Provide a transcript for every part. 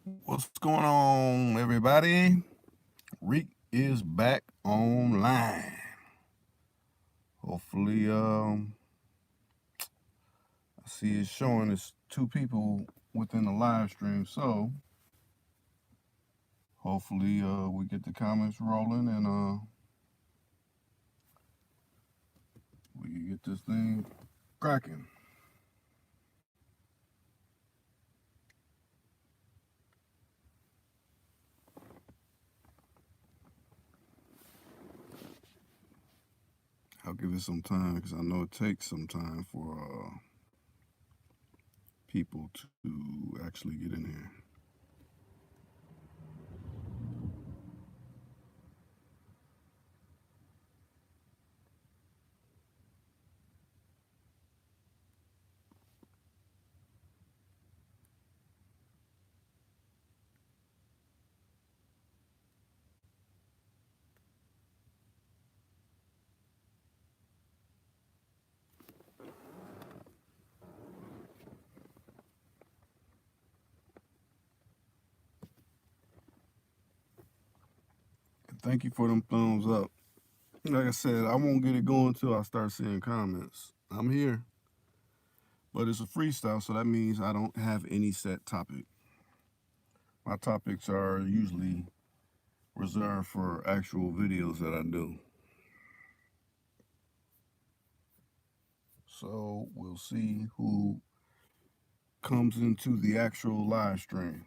What's going on, everybody? Reek is back online. Hopefully, I see it's showing it's two people within the live stream. So hopefully, we get the comments rolling and we can get this thing cracking. I'll give it some time because I know it takes some time for people to actually get in here. Thank you for them thumbs up. Like I said, I won't get it going until I start seeing comments. I'm here, but it's a freestyle, so that means I don't have any set topic. My topics are usually reserved for actual videos that I do. So we'll see who comes into the actual live stream.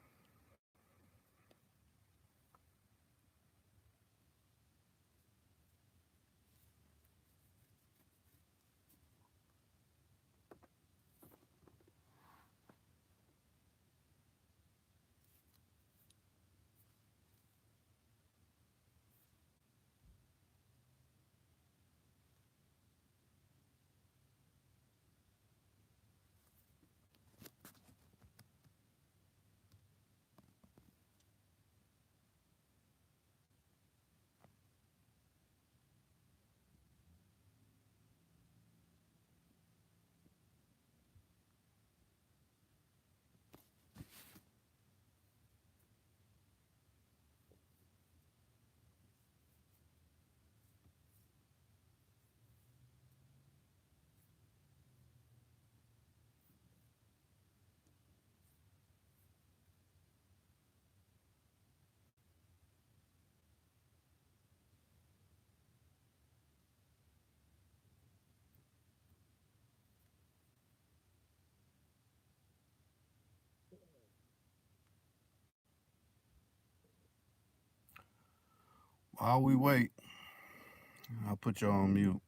While we wait, I'll put y'all on mute.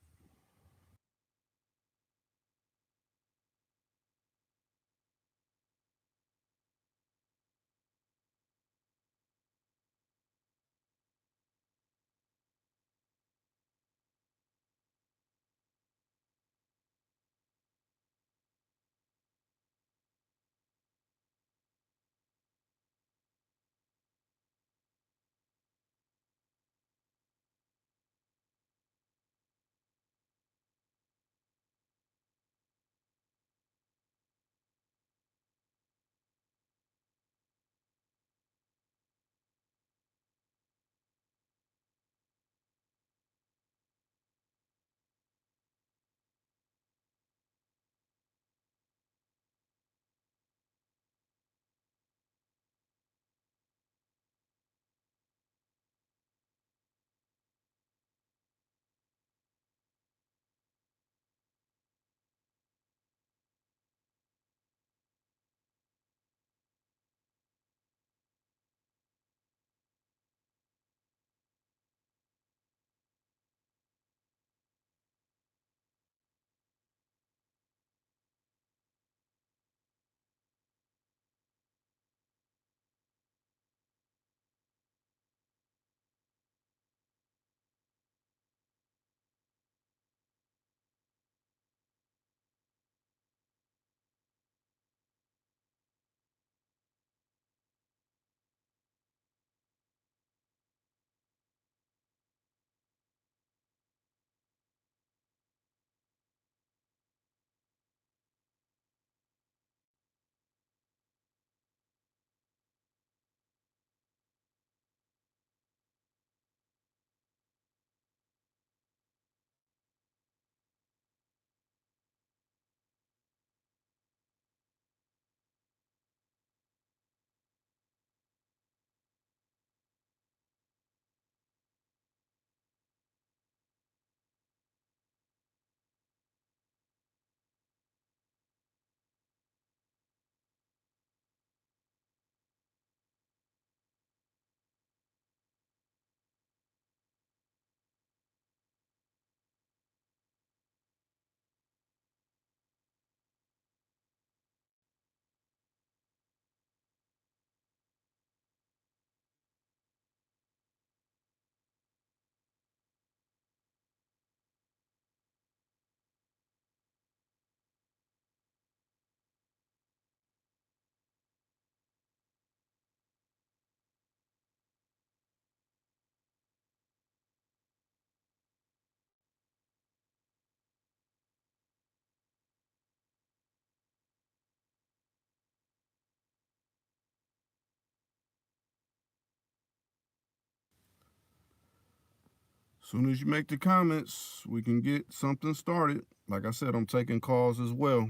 Soon as you make the comments, we can get something started. Like I said, I'm taking calls as well.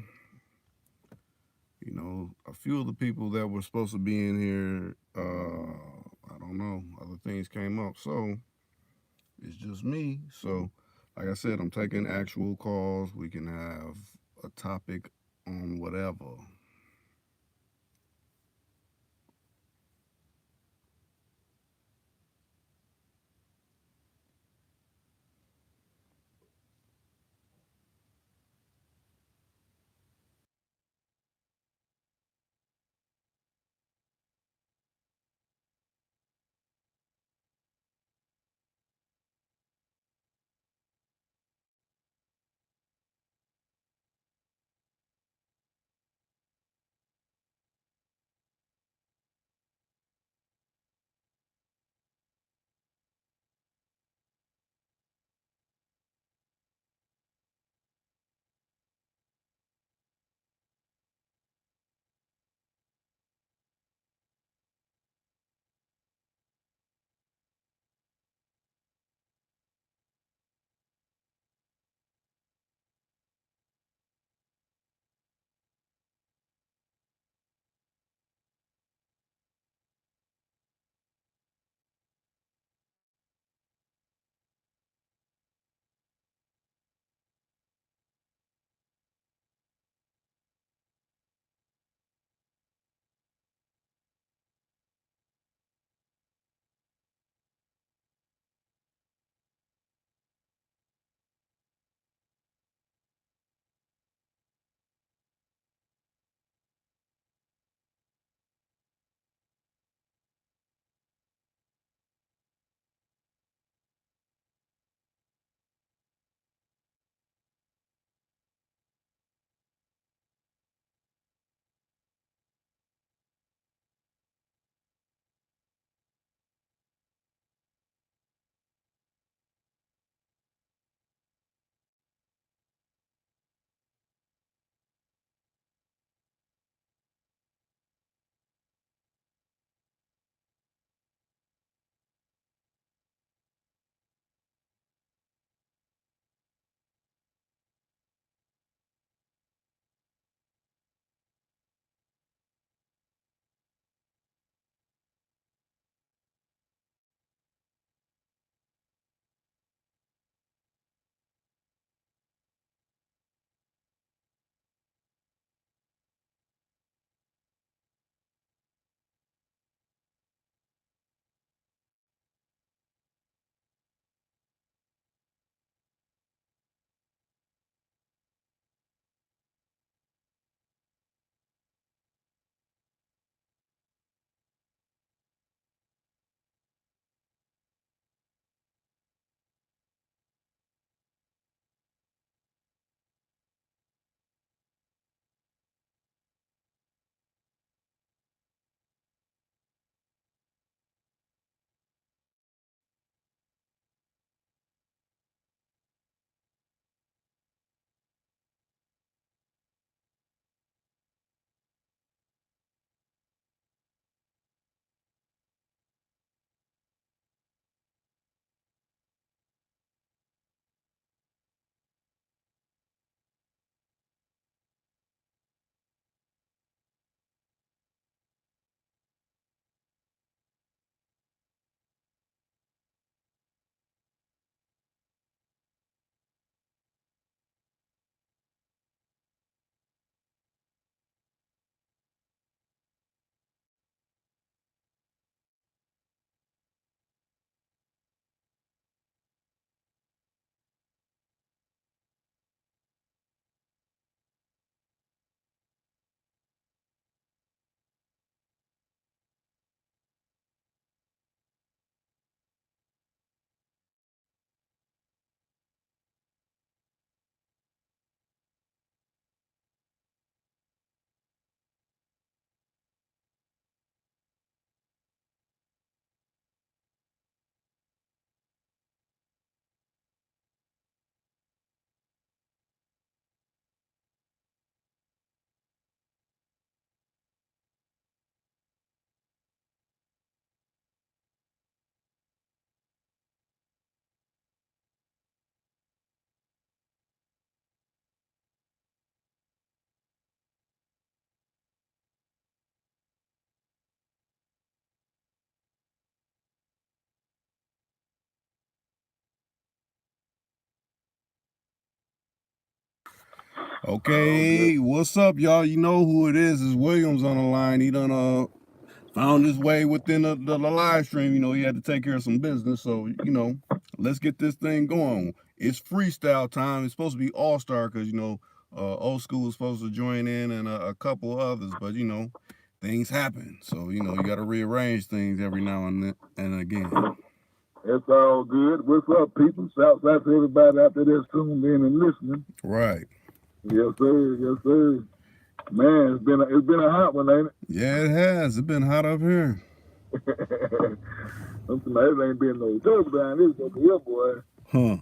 You know, a few of the people that were supposed to be in here, I don't know, other things came up. So it's just me. So, like I said, I'm taking actual calls. We can have a topic on whatever. Okay, what's up, y'all? You know who it is. It's Williams on the line. He done found his way within the live stream. You know, he had to take care of some business. So, you know, let's get this thing going. It's freestyle time. It's supposed to be all-star because, you know, old school is supposed to join in and a couple others. But, you know, things happen. So, you know, you got to rearrange things every now and again. It's all good. What's up, people? Shouts out to everybody out there that's tuned in and listening. Right. Yes, sir. Yes, sir. Man, it's been a hot one, ain't it? Yeah, it has. It's been hot up here. Sometimes it ain't been no joke down this over here, boy. Huh.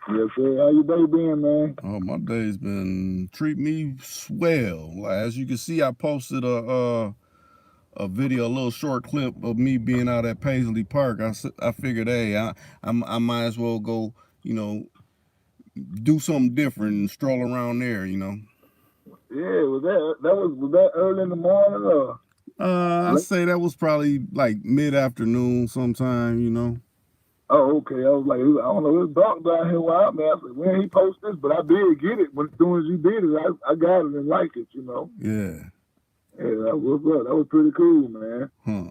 Yes, sir. How your day been, man? Oh, my day's been treat me swell. Like, as you can see, I posted a video, a little short clip of me being out at Paisley Park. I figured, hey, I might as well go, you know, do something different and stroll around there, you know. Yeah, was that early in the morning or? I'd say that was probably like mid-afternoon sometime, you know. Oh, okay. I was like, I don't know, it's dark down here where I'm at. I was like, when he post this, but I did get it as soon as you did it. I got it and liked it, you know. Yeah. Yeah, that was pretty cool, man. Huh.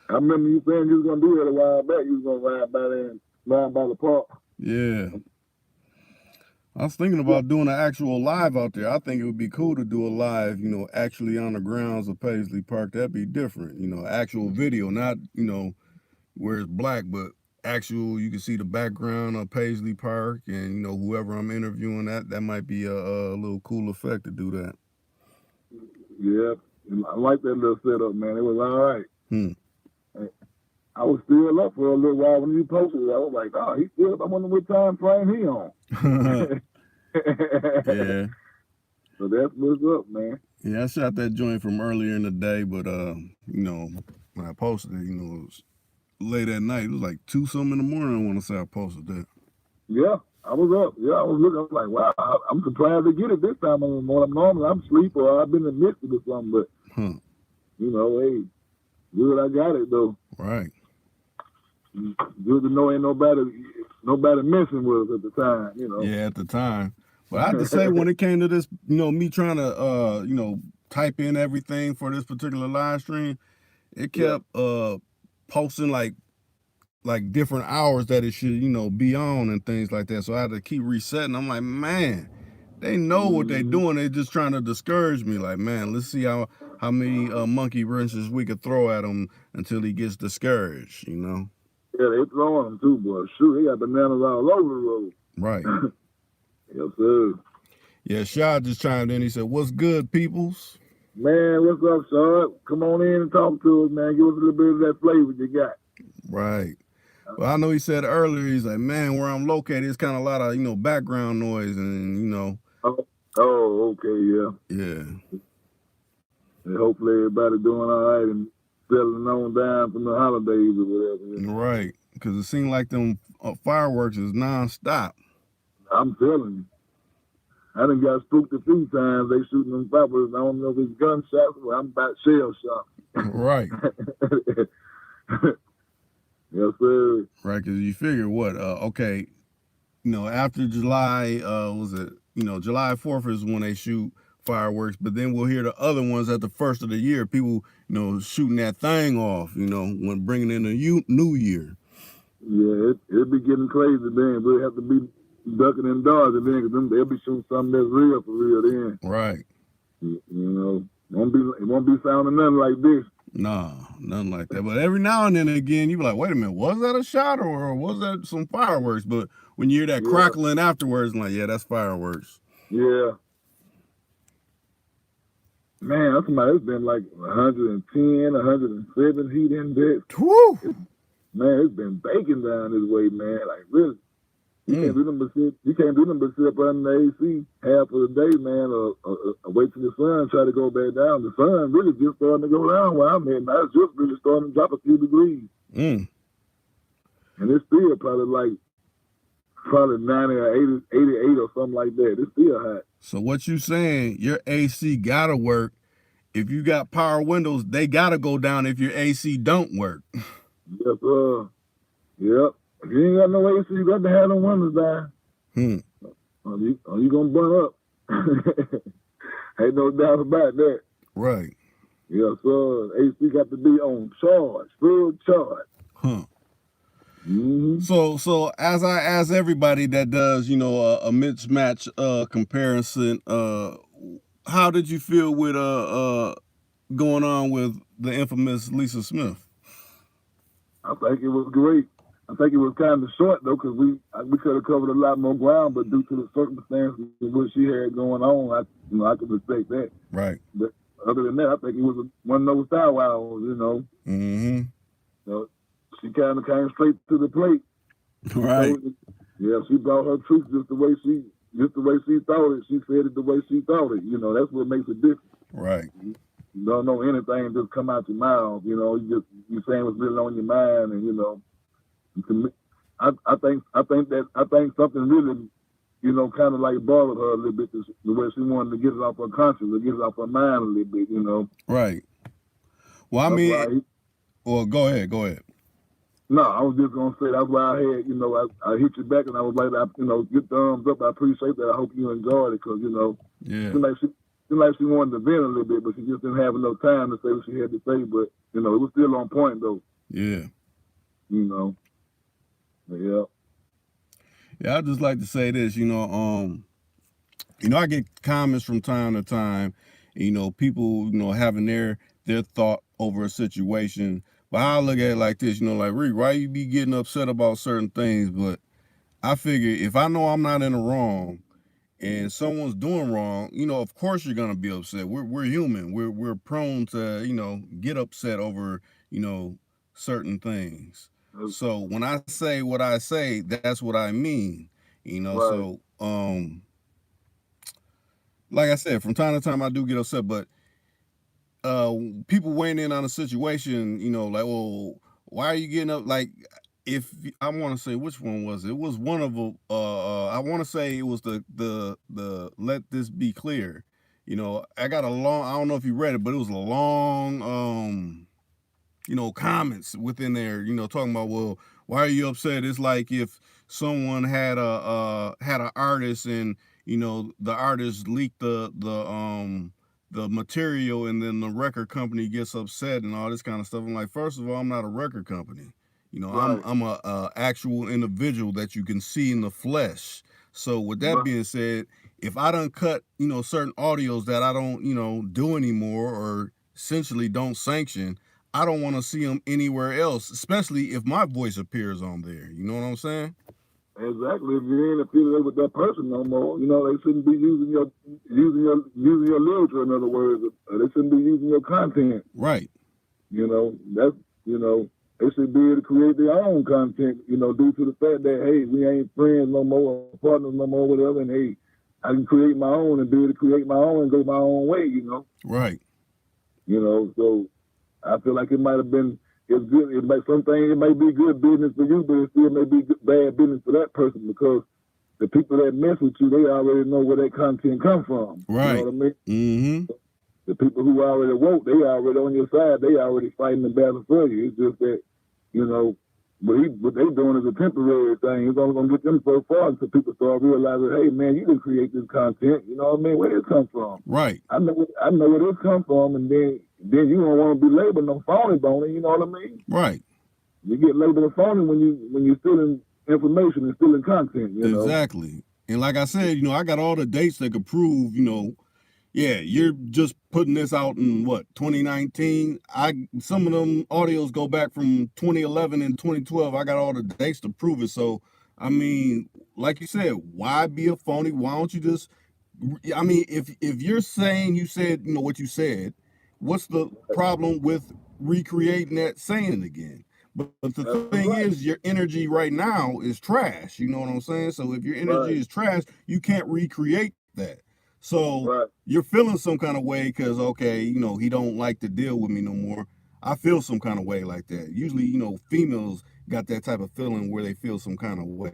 I remember you saying you was gonna do that a while back. You was gonna ride by there and ride by the park. Yeah. I was thinking about doing an actual live out there. I think it would be cool to do a live, you know, actually on the grounds of Paisley Park. That'd be different, you know, actual video, not, you know, where it's black, but actual, you can see the background of Paisley Park and, you know, whoever I'm interviewing, that might be a little cool effect to do that. Yeah, I like that little setup, man. It was all right. I was still up for a little while when you posted it. I was like, oh, he's still up. I wonder what time frame he on. Yeah. So that's what's up, man. Yeah, I shot that joint from earlier in the day, but, you know, when I posted it, you know, it was late at night. It was like 2-something in the morning, I want to say I posted that. Yeah, I was up. Yeah, I was looking. I was like, wow, I'm surprised to get it this time in the morning. Normally I'm asleep or I've been in the midst of something, but, you know, hey, good I got it, though. Right. Good to know ain't nobody messing with us at the time, you know. Yeah, at the time. But I have to say, when it came to this, you know, me trying to, you know, type in everything for this particular live stream, it kept posting like different hours that it should, you know, be on and things like that. So I had to keep resetting. I'm like, man, they know what they're doing. They're just trying to discourage me. Like, man, let's see how many monkey wrenches we could throw at him until he gets discouraged, you know. Yeah, they throwing them too, boy. Shoot, they got bananas all over the road. Right. Yes, sir. Yeah, Shad just chimed in. He said, what's good, peoples? Man, what's up, Shad? Come on in and talk to us, man. Give us a little bit of that flavor you got. Right. Well, I know he said earlier, he's like, man, where I'm located, it's kind of a lot of, you know, background noise and, you know. Oh, okay, yeah. Yeah. And hopefully everybody doing all right and settling on down from the holidays or whatever. Right. Because it seemed like them fireworks is nonstop. I'm telling you. I done got spooked a few times. They shooting them fireworks. I don't know if it's gunshots or I'm about shell shock. Right. Yes, sir. Right, because you figure what, okay, you know, after July, July 4th is when they shoot fireworks, but then we'll hear the other ones at the first of the year, people, you know, shooting that thing off, you know, when bringing in the new year. Yeah, it'll be getting crazy then. We'll have to be ducking and dodging then, because they'll be shooting something that's real for real then. Right. You know, it won't be sounding nothing like this. Nah, nothing like that. But every now and then again, you be like, wait a minute, was that a shot or was that some fireworks? But when you hear that crackling afterwards, I'm like, yeah, that's fireworks. Yeah. Man, that's somebody, it's been like 110, 107 heat index. Woo! Man, it's been baking down this way, man. Like, really. You can't do nothing but sit up under the AC half of the day, man, or wait till the sun try to go back down. The sun really just starting to go down where I'm at. Now it's just really starting to drop a few degrees. And it's still probably 90 or 88 or something like that. It's still hot. So what you saying, your AC gotta work. If you got power windows, they gotta go down if your AC don't work. Yes, sir. Yep. If you ain't got no AC, you got to have them windows down. Or you gonna burn up. Ain't no doubt about that. Right. Yeah, so AC got to be on charge, full charge. Huh. Mm-hmm. So as I ask everybody that does, a mismatch comparison, how did you feel with going on with the infamous Lisa Smith? I think it was great. I think it was kind of short though, because we could have covered a lot more ground, but due to the circumstances of what she had going on, I could respect that. Right. But other than that, I think it was one of those style hours, Mm-hmm. So she kind of came straight to the plate. Right. She brought her truth just the way she thought it. She said it the way she thought it. That's what makes it different. Right. You don't know anything just come out your mouth. You saying what's really on your mind, and I think something really, kind of like bothered her a little bit, the way she wanted to get it off her conscience, or get it off her mind a little bit. Right. Well, I mean, go ahead. No, I was just gonna say that's why I had, I hit you back and I was like, good thumbs up. I appreciate that. I hope you enjoyed it because yeah, seemed like she wanted to vent a little bit, but she just didn't have enough time to say what she had to say. But it was still on point though. Yeah. Yeah. Yeah, I'd just like to say this, I get comments from time to time, people, having their thought over a situation. But I look at it like this, like, Rick, why you be getting upset about certain things? But I figure if I know I'm not in the wrong and someone's doing wrong, of course you're gonna be upset. We're human. We're prone to, get upset over, certain things. So when I say what I say, that's what I mean. Right. So like I said, from time to time I do get upset, but people weighing in on a situation, like, well, why are you getting up? Like, if I want to say which one was it? It was one of them. I want to say it was the let this be clear. I got a long. I don't know if you read it, but it was a long comments within there. Talking about, well, why are you upset? It's like if someone had an artist and the artist leaked the material and then the record company gets upset and all this kind of stuff. I'm like, first of all, I'm not a record company. Right. I'm a actual individual that you can see in the flesh. So with that being said, if I done cut, certain audios that I don't, do anymore or essentially don't sanction, I don't want to see them anywhere else, especially if my voice appears on there. You know what I'm saying? Exactly. If you ain't affiliated with that person no more, they shouldn't be using your literature. In other words, they shouldn't be using your content. Right. That's they should be able to create their own content. Due to the fact that hey, we ain't friends no more, or partners no more, whatever. And hey, I can create my own and be able to create my own and go my own way. Right. So I feel like it might have been. It's good. It may be good business for you, but it still may be bad business for that person because the people that mess with you, they already know where that content come from. Right. You know what I mean? Mm-hmm. The people who already woke, they already on your side. They already fighting the battle for you. It's just that, what they doing is a temporary thing. It's only gonna get them so far until people start realizing, hey man, you didn't create this content. You know what I mean? Where did it come from? Right. I know where this come from, and then you don't want to be labeled no phony bony. You know what I mean? Right. You get labeled a phony when you're stealing information and stealing content. Exactly. And like I said, I got all the dates that could prove, yeah, you're just putting this out in what, 2019? Some of them audios go back from 2011 and 2012. I got all the dates to prove it. So, I mean, like you said, why be a phony? Why don't you just? I mean, if you're saying you said what you said, what's the problem with recreating that saying again? But the thing is, your energy right now is trash. You know what I'm saying? So if your energy is trash, you can't recreate that. So you're feeling some kind of way because, okay, he don't like to deal with me no more. I feel some kind of way like that. Usually, females got that type of feeling where they feel some kind of way,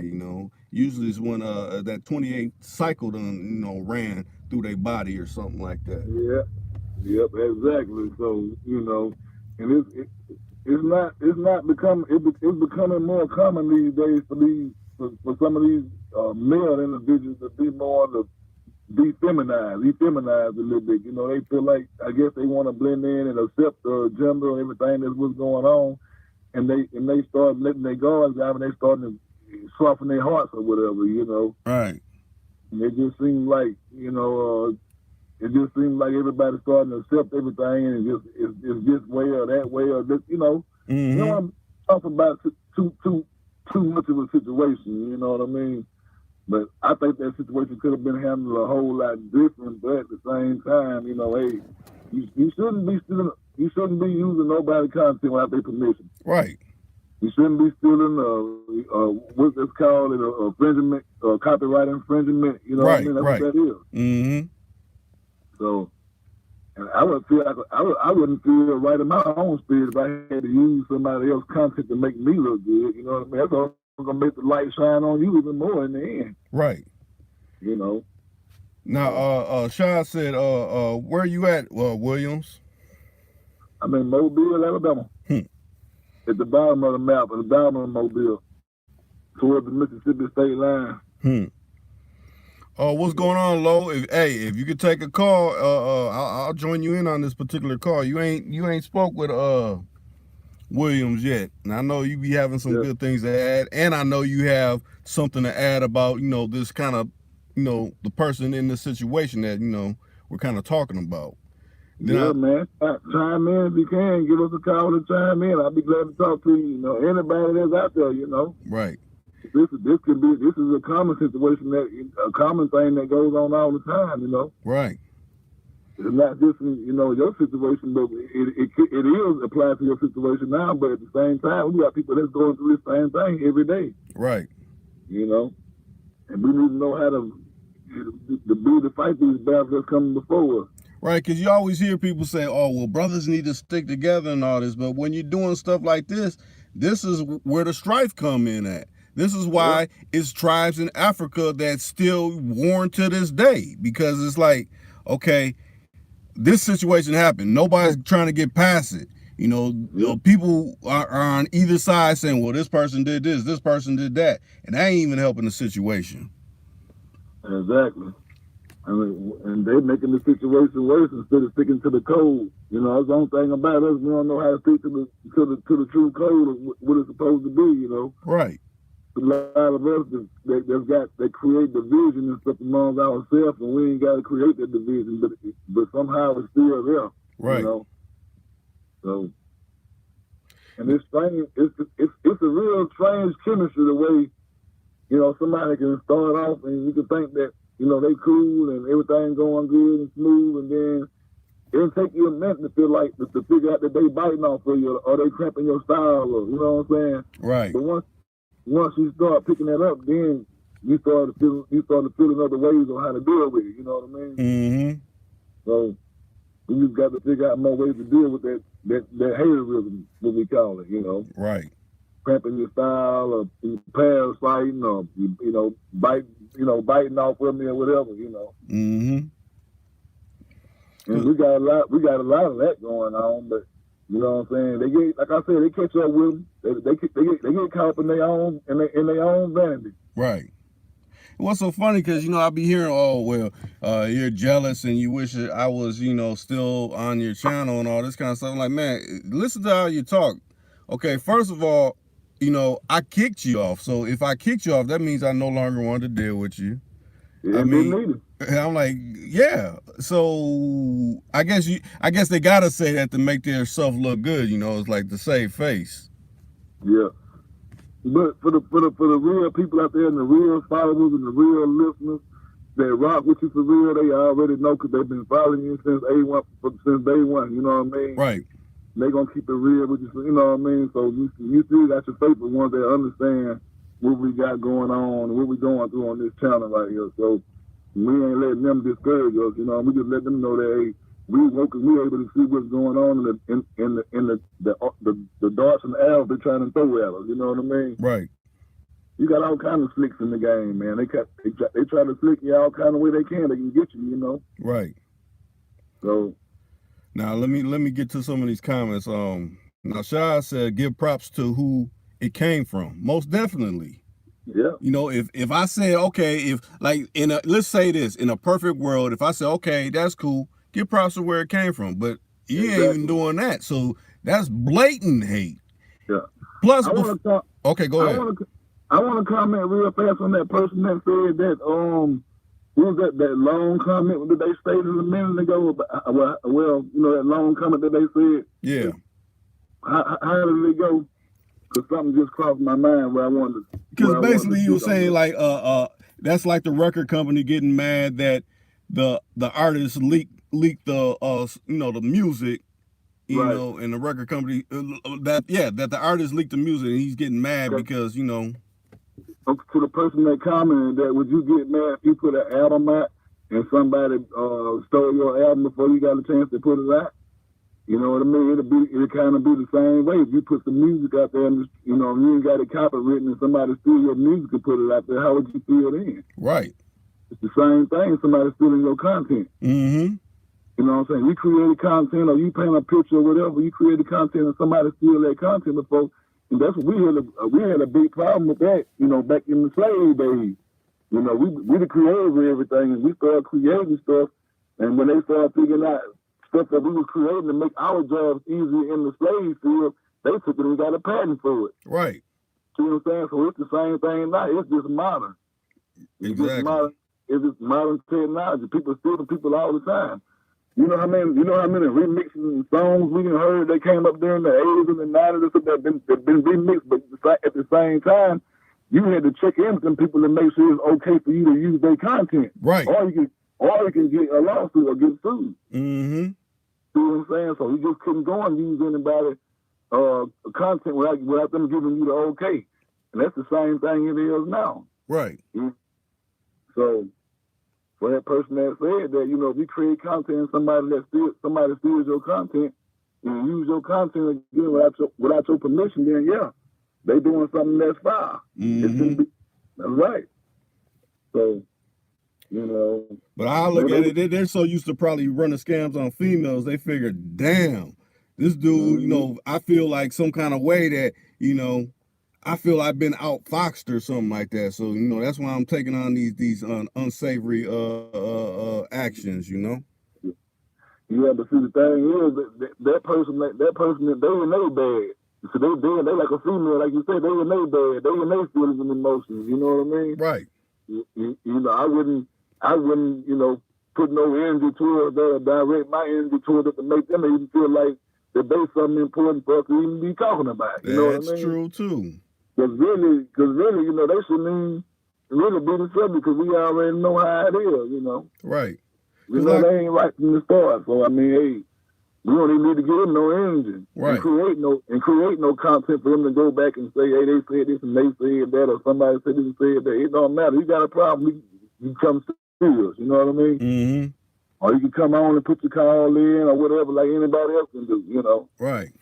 Usually it's when that 28 cycle done, ran through their body or something like that. Yeah. Yep, exactly. So, and it's becoming more common these days for some of these male individuals to be more on defeminized a little bit. You know, they feel like, I guess they want to blend in and accept the gender and everything that's what's going on, and they start letting their guards down, and they starting to soften their hearts or whatever. You know, right? And it just seems like, you know, it just seems like everybody's starting to accept everything, and it's this way or that way or this. You know, Mm-hmm. you know, I'm talking about too much of a situation. You know what I mean? But I think that situation could have been handled a whole lot different. But at the same time, you know, hey, you shouldn't be using nobody's content without their permission. Right. You shouldn't be stealing what's this called, infringement, copyright infringement. You know what I mean? That's what that is. Mm-hmm. So, and I wouldn't feel right in my own spirit if I had to use somebody else's content to make me look good. You know what I mean? That's all gonna make the light shine on you even more in the end. Right. You know. Now, Sean said, where you at, Williams? I'm in Mobile, Alabama. At the bottom of the map, at the bottom of Mobile, towards the Mississippi state line. What's going on, Lo? If you could take a call, I'll join you in on this particular call. You ain't spoke with Williams yet, and I know you be having some good things to add, and I know you have something to add about, you know, this kind of, you know, the person in this situation that, you know, we're kind of talking about. Man, chime in if you can. Give us a call to chime in. I'll be glad to talk to you. You know, anybody that's out there, you know. Right. This is a common situation, a common thing that goes on all the time, you know. Right. It's not just, you know, your situation, but it is applied to your situation now. But at the same time, we got people that's going through the same thing every day. Right. You know, and we need to know how to fight these battles that's coming before us. Right, because you always hear people say, oh, well, brothers need to stick together and all this. But when you're doing stuff like this is where the strife come in at. This is why it's tribes in Africa that still warn to this day, because it's like, okay, this situation happened. Nobody's trying to get past it. You know, people are on either side saying, well, this person did this person did that. And that ain't even helping the situation. Exactly. I mean, and they're making the situation worse instead of sticking to the code. You know, that's the only thing about us. We don't know how to stick to the true code of what it's supposed to be. You know, right? A lot of us that create division and stuff among ourselves, and we ain't got to create that division, but somehow it's still there. Right. You know? So, and it's strange. It's a real strange chemistry the way, you know, somebody can start off and you can think that, you know, they cool and everything going good and smooth, and then it'll take you a minute to feel like to figure out that they biting off of you or they cramping your style, or, you know what I'm saying? Right. But once you start picking that up, then you start to feel other ways on how to deal with it. You know what I mean? Mm-hmm. So we just got to figure out more ways to deal with that haterism, what we call it. You know? Right. Cramping your style, or parasiting, or biting off of me or whatever, you know. Mm-hmm. And we got a lot of that going on, but you know what I'm saying? Like I said, they catch up with them. They get caught up in their own vanity. Right. What's so funny, because, you know, I'll be hearing, oh, well, you're jealous and you wish that I was, you know, still on your channel and all this kind of stuff. I'm like, man, listen to how you talk. Okay, first of all, you know, I kicked you off. So if I kicked you off, that means I no longer want to deal with you. Yeah, I mean, I'm like, yeah. So I guess they gotta say that to make their self look good. You know, it's like to save face. Yeah. But for the real people out there and the real followers and the real listeners that rock with you for real, they already know because they've been following you since day one. You know what I mean? Right. They gonna keep it real with you. You know what I mean? So you still got your faithful ones that understand what we got going on and what we going through on this channel right here. So we ain't letting them discourage us. You know, we just let them know that, hey, we able to see what's going on in the darts and the arrows they're trying to throw at us. You know what I mean? Right. You got all kind of slicks in the game, man. They try to flick you all kind of way they can. They can get you. You know. Right. So. Now let me get to some of these comments. Now Shah said, give props to who it came from. Most definitely. Yeah. You know, if I said, okay, if like let's say this, in a perfect world, if I said, okay, that's cool, give props to where it came from, but you ain't even Exactly. doing that, so that's blatant hate. Yeah. Plus, I want to okay, go ahead. I want to comment real fast on that person that said that what was that long comment that they stated a minute ago about, well, you know, that long comment that they said. Yeah. How did it go? Because something just crossed my mind where I wanted Because basically to you were speak on saying this. like that's like the record company getting mad that the artist leaked the you know, the music, you Right. know, and the record company that the artist leaked the music and he's getting mad Okay. because, you know. To the person that commented that, would you get mad if you put an album out and somebody stole your album before you got a chance to put it out? You know what I mean? It'll kind of be the same way. If you put some music out there and, you know, you ain't got it copywritten and somebody steal your music and put it out there, how would you feel then? Right. It's the same thing. Somebody stealing your content. Mm-hmm. You know what I'm saying? We created content, or you paint a picture or whatever. You created content and somebody steal that content before. And that's what we had a big problem with that, you know, back in the slave days. You know, we the creators of everything, and we started creating stuff. And when they started figuring out stuff that we were creating to make our jobs easier in the slave field, they took it and got a patent for it. Right. See what I'm saying? So it's the same thing now. It's just modern. Exactly. It's just modern technology. People stealing people all the time. You know how many remixes and songs we heard that came up during the 80s and the 90s that been remixed, but at the same time, you had to check in with them people to make sure it's okay for you to use their content. Right. Or you can get a lawsuit or get sued. Mm-hmm. See what I'm saying? So you just couldn't go and use anybody content without them giving you the okay. And that's the same thing it is now. Right. So for that person that said that, you know, if you create content and somebody steals your content and use your content again without your permission, then yeah, they doing something that's foul. Mm-hmm. That's right. So, you know. But I look at it, they're so used to probably running scams on females, they figure, damn, this dude, you know, I feel like some kind of way that, you know, I feel I've been outfoxed or something like that. So, you know, that's why I'm taking on these unsavory actions, you know. Yeah, but see, the thing is that person, they in their bad. So they like a female, like you said, they in their bad. They in their feelings and emotions. You know what I mean? Right. You know, I wouldn't, you know, put no energy towards that or direct my energy towards it to make them even feel like that there's something important for us to even be talking about. You know what I mean? That's true too. Because really, you know, they shouldn't even really be the subject because we already know how it is, you know. Right. You know, they ain't right from the start. So I mean, hey, we don't even need to give them no energy. Right. And create no content for them to go back and say, hey, they said this and they said that, or somebody said this and said that. It don't matter. You got a problem, you come see us. You know what I mean? Mm-hmm. Or you can come on and put your call in or whatever, like anybody else can do. You know. Right.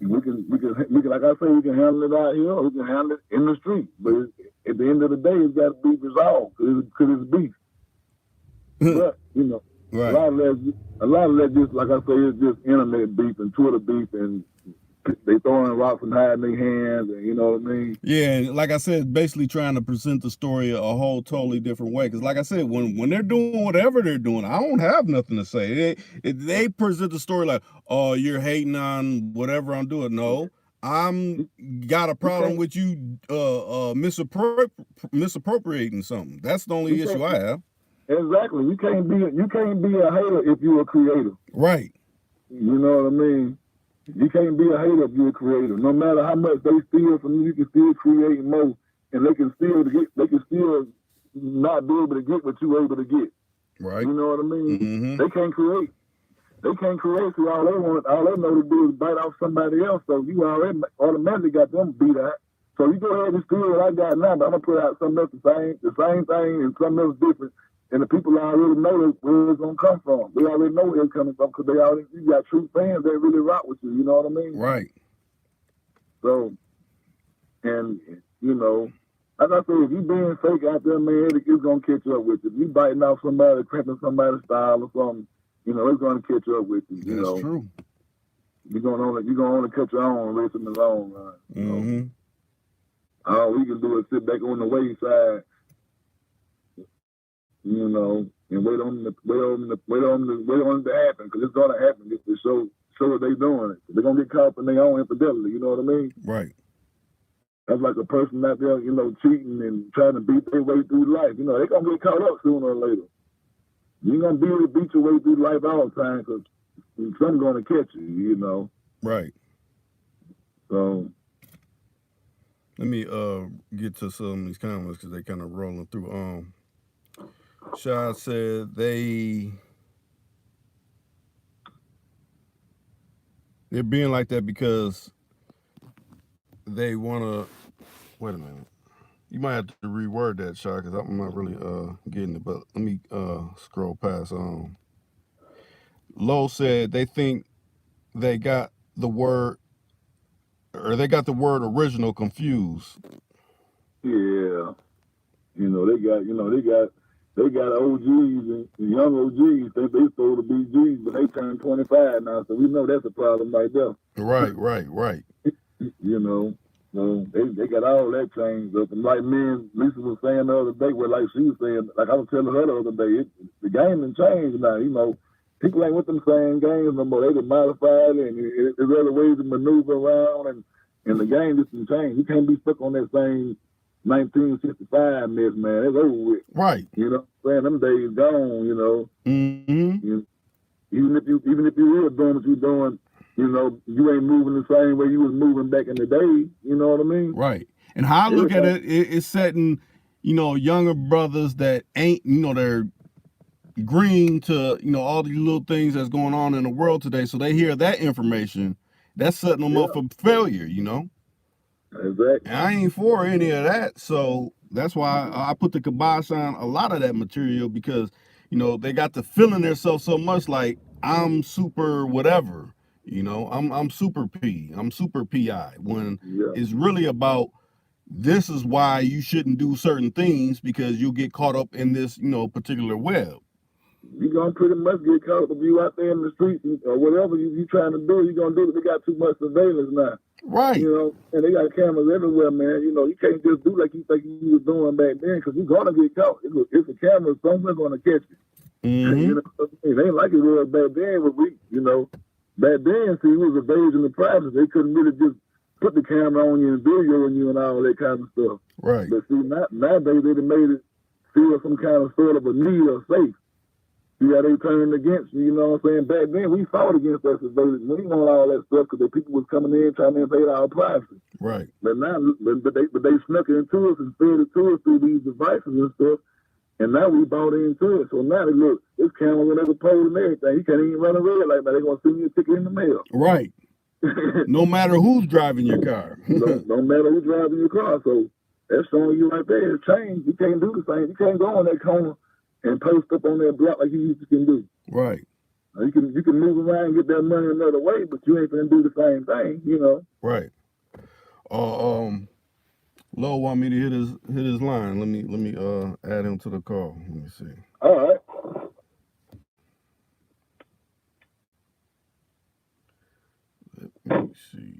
We can, like I say, we can handle it out here, or we can handle it in the street. But at the end of the day, it's got to be resolved because it's beef. But you know, right. a lot of that just, like I say, is just internet beef and Twitter beef, and they throwing rocks and hiding their hands, and you know what I mean. Yeah, and like I said, basically trying to present the story a whole totally different way. Because like I said, when they're doing whatever they're doing, I don't have nothing to say. They present the story like, oh, you're hating on whatever I'm doing. No, I'm got a problem with you misappropriating something. That's the only issue I have. Exactly. You can't be a hater if you're a creator. Right. You know what I mean? You can't be a hater if you're a creator. No matter how much they steal from you, you can still create more, and they can still not be able to get what you're able to get. Right. You know what I mean? Mm-hmm. They can't create. So all they know to do is bite off somebody else. So you already automatically got them beat out. So you go ahead and steal what I got now, but I'm gonna put out something else the same thing and something else different. And the people already know where it's gonna come from. They already know where it's coming from because you got true fans that really rock with you. You know what I mean? Right. So, and you know, like I said, if you being fake out there, man, it's gonna catch up with you. If you biting off somebody, cramping somebody's style or something, you know, it's gonna catch up with you. You know, true. You're gonna only catch your own race in the long run. Mm-hmm. All we can do is sit back on the wayside, you know, and wait on it to happen, because it's gonna happen. Just to show what they doing. They're gonna get caught up in their own infidelity. You know what I mean? Right. That's like a person out there, you know, cheating and trying to beat their way through life. You know, they're gonna get caught up sooner or later. You ain't gonna be able to beat your way through life all the time, because something's gonna catch you. You know. Right. So. Let me get to some of these comments because they kind of rolling through. Shah said they're being like that because they want to. Wait a minute. You might have to reword that, Shah, because I'm not really getting it. But let me scroll past. Lowe said they think they got the word original confused. Yeah. They got OGs and young OGs. They supposed to be G's, but they turned 25 now, so we know that's a problem right there. Right. You know, so they got all that changed up. And like me and Lisa was saying the other day, like she was saying, like I was telling her the other day, the game has changed now. You know, people ain't with them same games no more. They done modified it, and there's other ways to maneuver around, and the game just done changed. You can't be stuck on that same 1965 mess, man. It's over with. Right. You know, man, them days gone. You know. Mm-hmm. Even if you were doing what you're doing, you know, you ain't moving the same way you was moving back in the day. You know what I mean? Right. And how I look at it, it's setting, you know, younger brothers that ain't, you know, they're green to, you know, all these little things that's going on in the world today. So they hear that information, that's setting them up for failure, you know? Exactly. And I ain't for any of that. So that's why I put the kibosh on a lot of that material, because, you know, they got to feeling themselves so much like I'm super whatever, you know, I'm super P, I'm super PI, when it's really about, this is why you shouldn't do certain things, because you'll get caught up in this, you know, particular web. You're going to pretty much get caught up if you out there in the streets or whatever you trying to do. You're going to do it. They got too much surveillance now. Right. You know, and they got cameras everywhere, man. You know, you can't just do like you think you was doing back then, because you're going to get caught. It's a camera, someone's going to catch you. Mm-hmm. You know, it ain't like it was back then. You know, back then, see, it was invasion of privacy. They couldn't really just put the camera on you and videoing you and all that kind of stuff. Right. But see, nowadays they made it feel some kind of sort of a need or safe. See how they turned against you, you know what I'm saying? Back then, we fought against that surveillance. We didn't want all that stuff because the people was coming in trying to invade our privacy. Right. But now, but they snuck it into us and fed it to us through these devices and stuff. And now we bought into it. So now they look, this camera on every pole and everything. You can't even run a red light, but they're going to send you a ticket in the mail. Right. No matter who's driving your car. Don't matter who's driving your car. So that's showing you right there. It's changed. You can't do the same. You can't go on that corner and post up on that block like you used to can do. Right. You can move around and get that money another way, but you ain't gonna do the same thing, you know. Right. Lo want me to hit his line. Let me add him to the call. Let me see. All right. Let me see.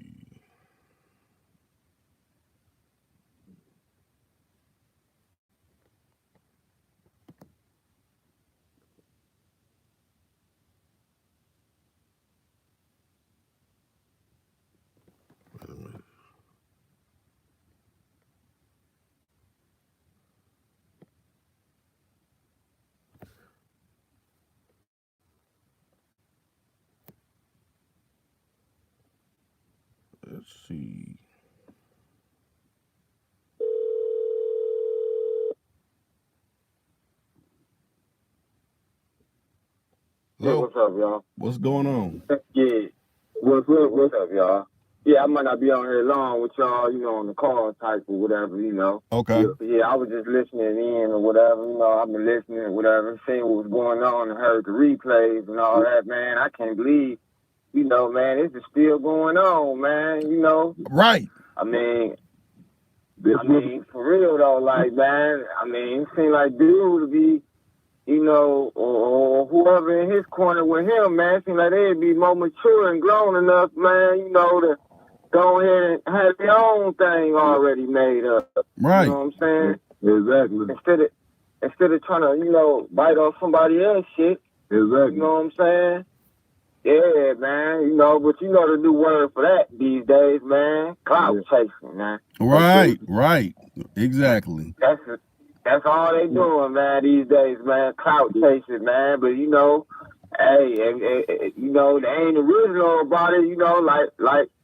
Let's see. Yeah, what's up, y'all? What's going on? Yeah. What's up, y'all? Yeah, I might not be on here long with y'all, you know, on the call type or whatever, you know. Okay. Yeah, I was just listening in or whatever, you know, I've been listening or whatever, seeing what was going on and heard the replays and all that, man. I can't believe, you know, man, this is still going on, man, you know. Right. I mean, for real though, like, man, I mean, it seems like dude would be, you know, or whoever in his corner with him, man, seems like they'd be more mature and grown enough, man, you know, to go ahead and have their own thing already made up. Right. You know what I'm saying? Exactly. Instead of trying to, you know, bite off somebody else's shit. Exactly. You know what I'm saying? Yeah, man. You know, but you know the new word for that these days, man. Clout chasing, man. Right. Exactly. That's all they doing, man, these days, man. Clout chasing, man. But you know, hey, you know, they ain't original about it. You know, like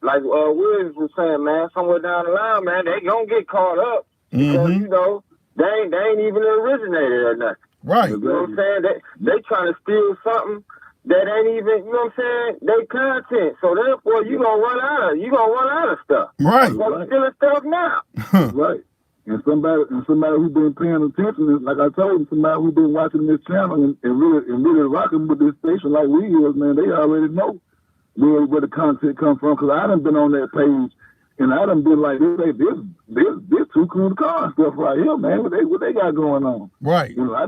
Williams was saying, man. Somewhere down the line, man, they gonna get caught up because you know they ain't even an originator or nothing. Right. You know what I'm saying? They trying to steal something that ain't even, you know what I'm saying, they content. So therefore you gonna run out of stuff. Right. So stealing stuff now. Right. And somebody who's been paying attention is, like I told you, somebody who's been watching this channel and really rocking with this station like we is, man, they already know where the content comes from. Cause I done been on that page and I done been like, this too cool to call stuff right here, man. What they got going on? Right. You know, I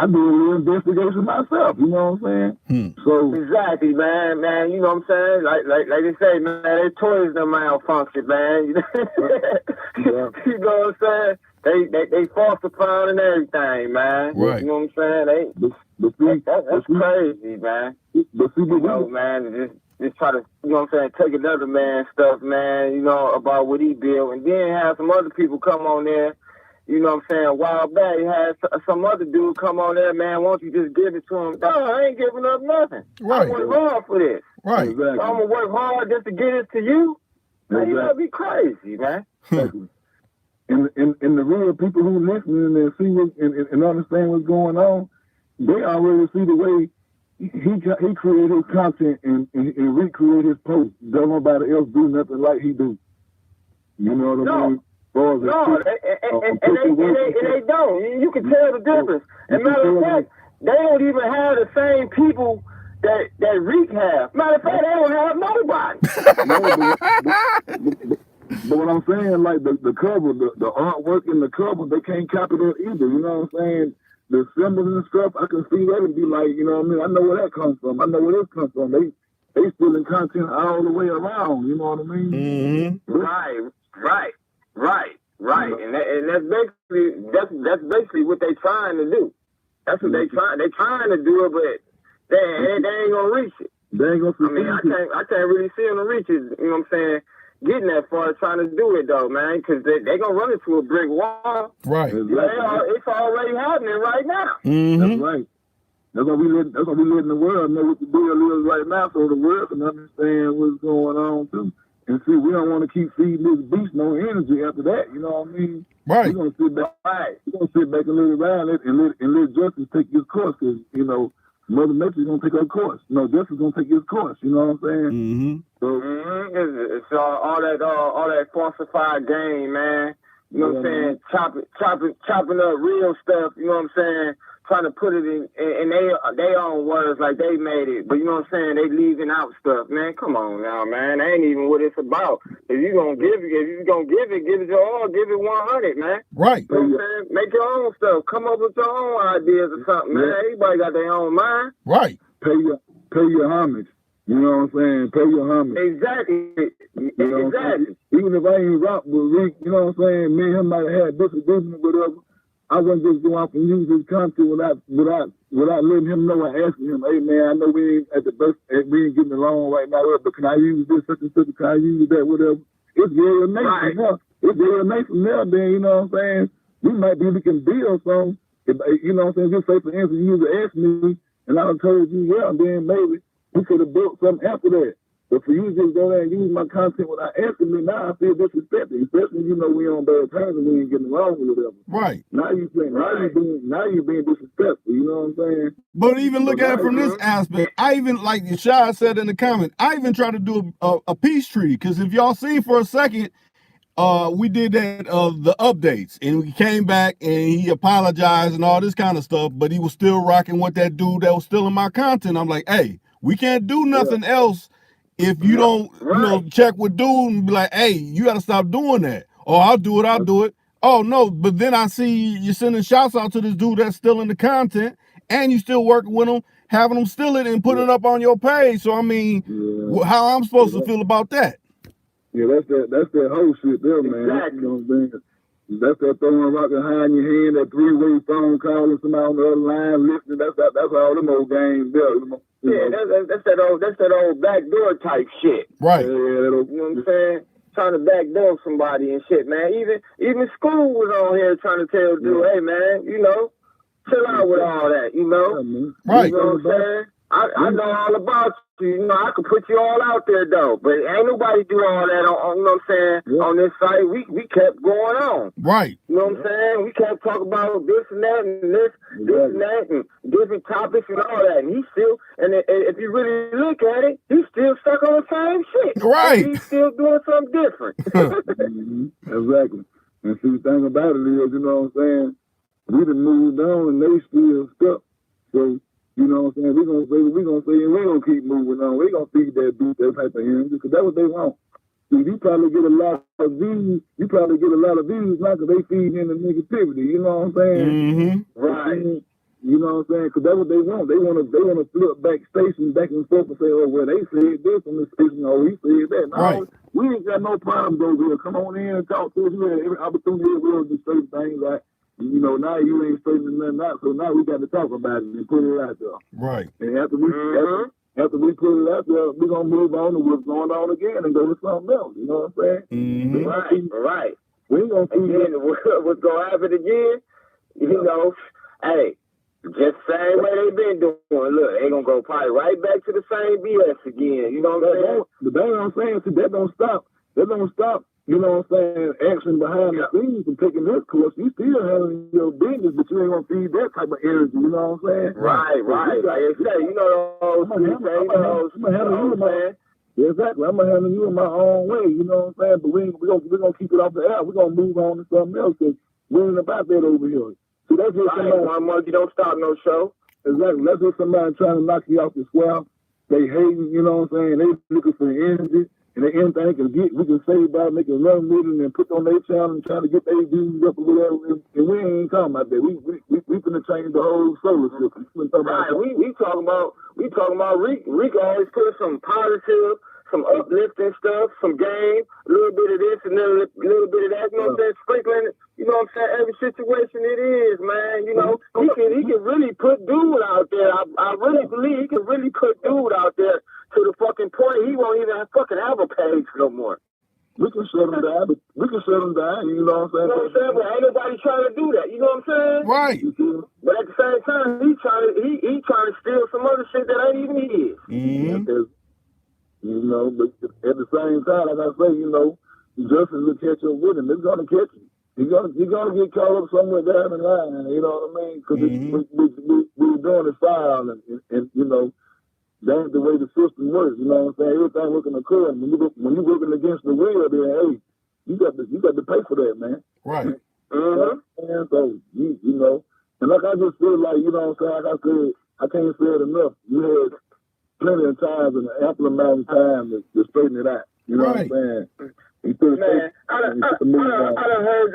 do a little investigation myself, you know what I'm saying? So exactly, man, you know what I'm saying? Like they say, man, their toys done malfunction, man. You know what I'm saying? They falsifying and everything, man. Right. You know what I'm saying? That's crazy, man. But see, you know, man, just try to, you know what I'm saying, take another man's stuff, man, you know, about what he built, and then have some other people come on there. You know what I'm saying? A while back, he had some other dude come on there, man, won't you just give it to him? No, I ain't giving up nothing. Right. I work hard for this. Right. Exactly. So I'm going to work hard just to get it to you? Man, you gotta be crazy, man. Exactly. And the real people who listening and see what, and understand what's going on, they already see the way he created his content and recreate his posts. Don't nobody else do nothing like he do. You know what I mean? No, and they don't. You can tell the difference. And matter of fact, they don't even have the same people that Reek have. Matter of fact, they don't have nobody. But what I'm saying, like the cover, the artwork in the cover, they can't copy that either. You know what I'm saying? The symbols and stuff, I can see that and be like, you know what I mean? I know where that comes from. I know where this comes from. They stealing content all the way around. You know what I mean? Mm-hmm. Right. And that's basically what they trying to do. That's what they trying to do it, but they ain't gonna reach it. They ain't gonna. I mean, I can't really see them reach it. You know what I'm saying? Getting that far, trying to do it though, man, because they gonna run into a brick wall. Right. It's already happening right now. Mm-hmm. That's right. That's why we letting the world know what the deal is right now, so the world can understand what's going on too. And see, we don't want to keep feeding this beast no energy after that. You know what I mean? Right. We're gonna sit back. We're gonna sit back and let it ride and let justice take its course. Cause you know, Mother Nature's gonna take her course. No, justice gonna take its course. You know what I'm saying? Mm-hmm. So it's all that falsified game, man. You know what I'm saying? Chopping up real stuff. You know what I'm saying? Trying to put it in they own words like they made it, but you know what I'm saying? They leaving out stuff, man. Come on now, man. That ain't even what it's about. If you gonna give it your all, give it 100, man. Right. You know what I'm saying? Make your own stuff. Come up with your own ideas or something, man. Everybody got their own mind. Right. Pay your homage. You know what I'm saying? Pay your homage. Exactly. You know exactly. Even if I ain't rock with Rick, you know what I'm saying? Me and him might have had disagreement or whatever. I wouldn't just go off and use his content without letting him know and asking him, hey man, I know we ain't at the best, we ain't getting along right now, but can I use this, such and such, can I use that, whatever. It's very nice from there. It's very nice from there, then, you know what I'm saying? We might be, we can build some, you know what I'm saying? Just say for instance, you asked me, and I told you, yeah, then maybe we could have built something after that. But for you to just go there and use my content without asking me, now I feel disrespected, especially you know we on bad terms and we ain't getting along or whatever. Right. Now you being disrespectful. You know what I'm saying? But even look at it from this aspect. I even, like Shah said in the comment, I even tried to do a peace treaty, because if y'all see for a second, we did that the updates, and we came back and he apologized and all this kind of stuff, but he was still rocking with that dude that was still in my content. I'm like, hey, we can't do nothing else if you don't, you know, check with dude and be like, hey, you got to stop doing that. Or I'll do it. Oh, no, but then I see you sending shouts out to this dude that's still in the content, and you still working with him. having them steal it and put it up on your page. So I mean, how I'm supposed to feel about that? Yeah, that's that whole shit there, man. Exactly. You know what I'm saying? That's that throwing a rock behind your hand, that three-way phone calling somebody on the other line, listening. That's all them old games there. That's that old backdoor type shit. Right. Yeah, you know what I'm saying? Trying to backdoor somebody and shit, man. Even school was on here trying to tell dude, hey man, you know, chill out with all that, you know. Right. You know what I'm saying? I know all about you. You know, I could put you all out there though, but ain't nobody do all that on you know what I'm saying, on this site. We kept going on. Right. You know what I'm saying? We kept talking about this and that and this and that and different topics and all that. And he still, and if you really look at it, he's still stuck on the same shit. Right. He's still doing something different. Exactly. And see, the thing about it is, you know what I'm saying, we done moved on and they still stuck. So, you know what I'm saying, we're gonna keep moving on. We're gonna feed that beat, that type of energy, because that's what they want. See, you probably get a lot of views. You probably get a lot of views now because they feed into negativity. You know what I'm saying? Mm-hmm. Right. You know what I'm saying? Because that's what they want. They want to flip back stations back and forth and say, oh, well, they said this on this station. Oh, he said that. No, right. We ain't got no problems over here. Come on in and talk to us. We had every opportunity we'll do certain things like, you know, now you ain't straightening nothing out, so now we got to talk about it and put it out there. Right. And after we put it out there, we're going to move on to what's going on again and go to something else. You know what I'm saying? Mm-hmm. Right. We ain't going to see what's going to happen again, you know, hey, just the same way they been doing. Look, they going to go probably right back to the same BS again. You know what I'm saying? But that's what I'm saying. See, that don't stop. You know what I'm saying, action behind the scenes and taking this course. You still handling your business, but you ain't gonna feed that type of energy, you know what I'm saying? Right. You know those Exactly. I'm gonna handle you in my own way, you know what I'm saying? But we're gonna keep it off the air. We're gonna move on to something else because we ain't about that over here. So that's just somebody. One monkey don't stop no show. Exactly. That's just somebody trying to knock you off the square. They hating, you know what I'm saying? They looking for energy. And they anything we can say about it, make a run with it and put on their channel and trying to get their views up or whatever. And we ain't talking about that. We finna change the whole solar system. Right. We talking about Rick always put some positive, some uplifting stuff, some game, a little bit of this and a little bit of that, you know what I'm saying? Sprinkling, you know what I'm saying? Every situation it is, man. You know, he can really put dude out there. I really believe he can really put dude out there to the fucking point he won't even fucking have a page no more. We can shut him down, you know what I'm saying? You know what I'm saying? But ain't nobody trying to do that, you know what I'm saying? Right. But at the same time, he trying to steal some other shit that ain't even his. Mm-hmm. You know, but at the same time, like I say, you know, justice will catch up with him. It's gonna catch him. You're gonna get caught up somewhere down the line, you know what I mean? Because we're doing it foul and you know, that's the way the system works, you know what I'm saying? Everything working according. When you're working against the will, then hey, you got to pay for that, man. Right. And so you know, and like I just feel like, you know what I'm saying, like I said, I can't say it enough. You had plenty of times and an ample amount of time to straighten it out. You know what I'm saying? Man, I done heard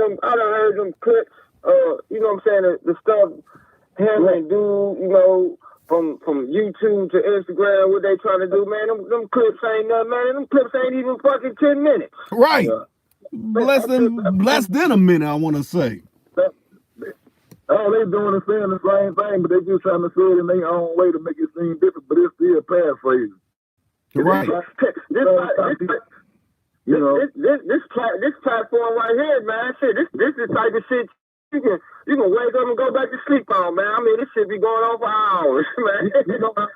them clips, you know what I'm saying, the stuff him and dude, you know, from YouTube to Instagram, what they trying to do, man, them clips ain't nothing, man. Them clips ain't even fucking 10 minutes. Right. Less than a minute, I want to say. All they doing is saying the same thing, but they just trying to say it in their own way to make it seem different, but it's still paraphrasing. Right. This platform right here, man, shit, this is the type of shit you can wake up and go back to sleep on, man. I mean, this shit be going on for hours, man. You know how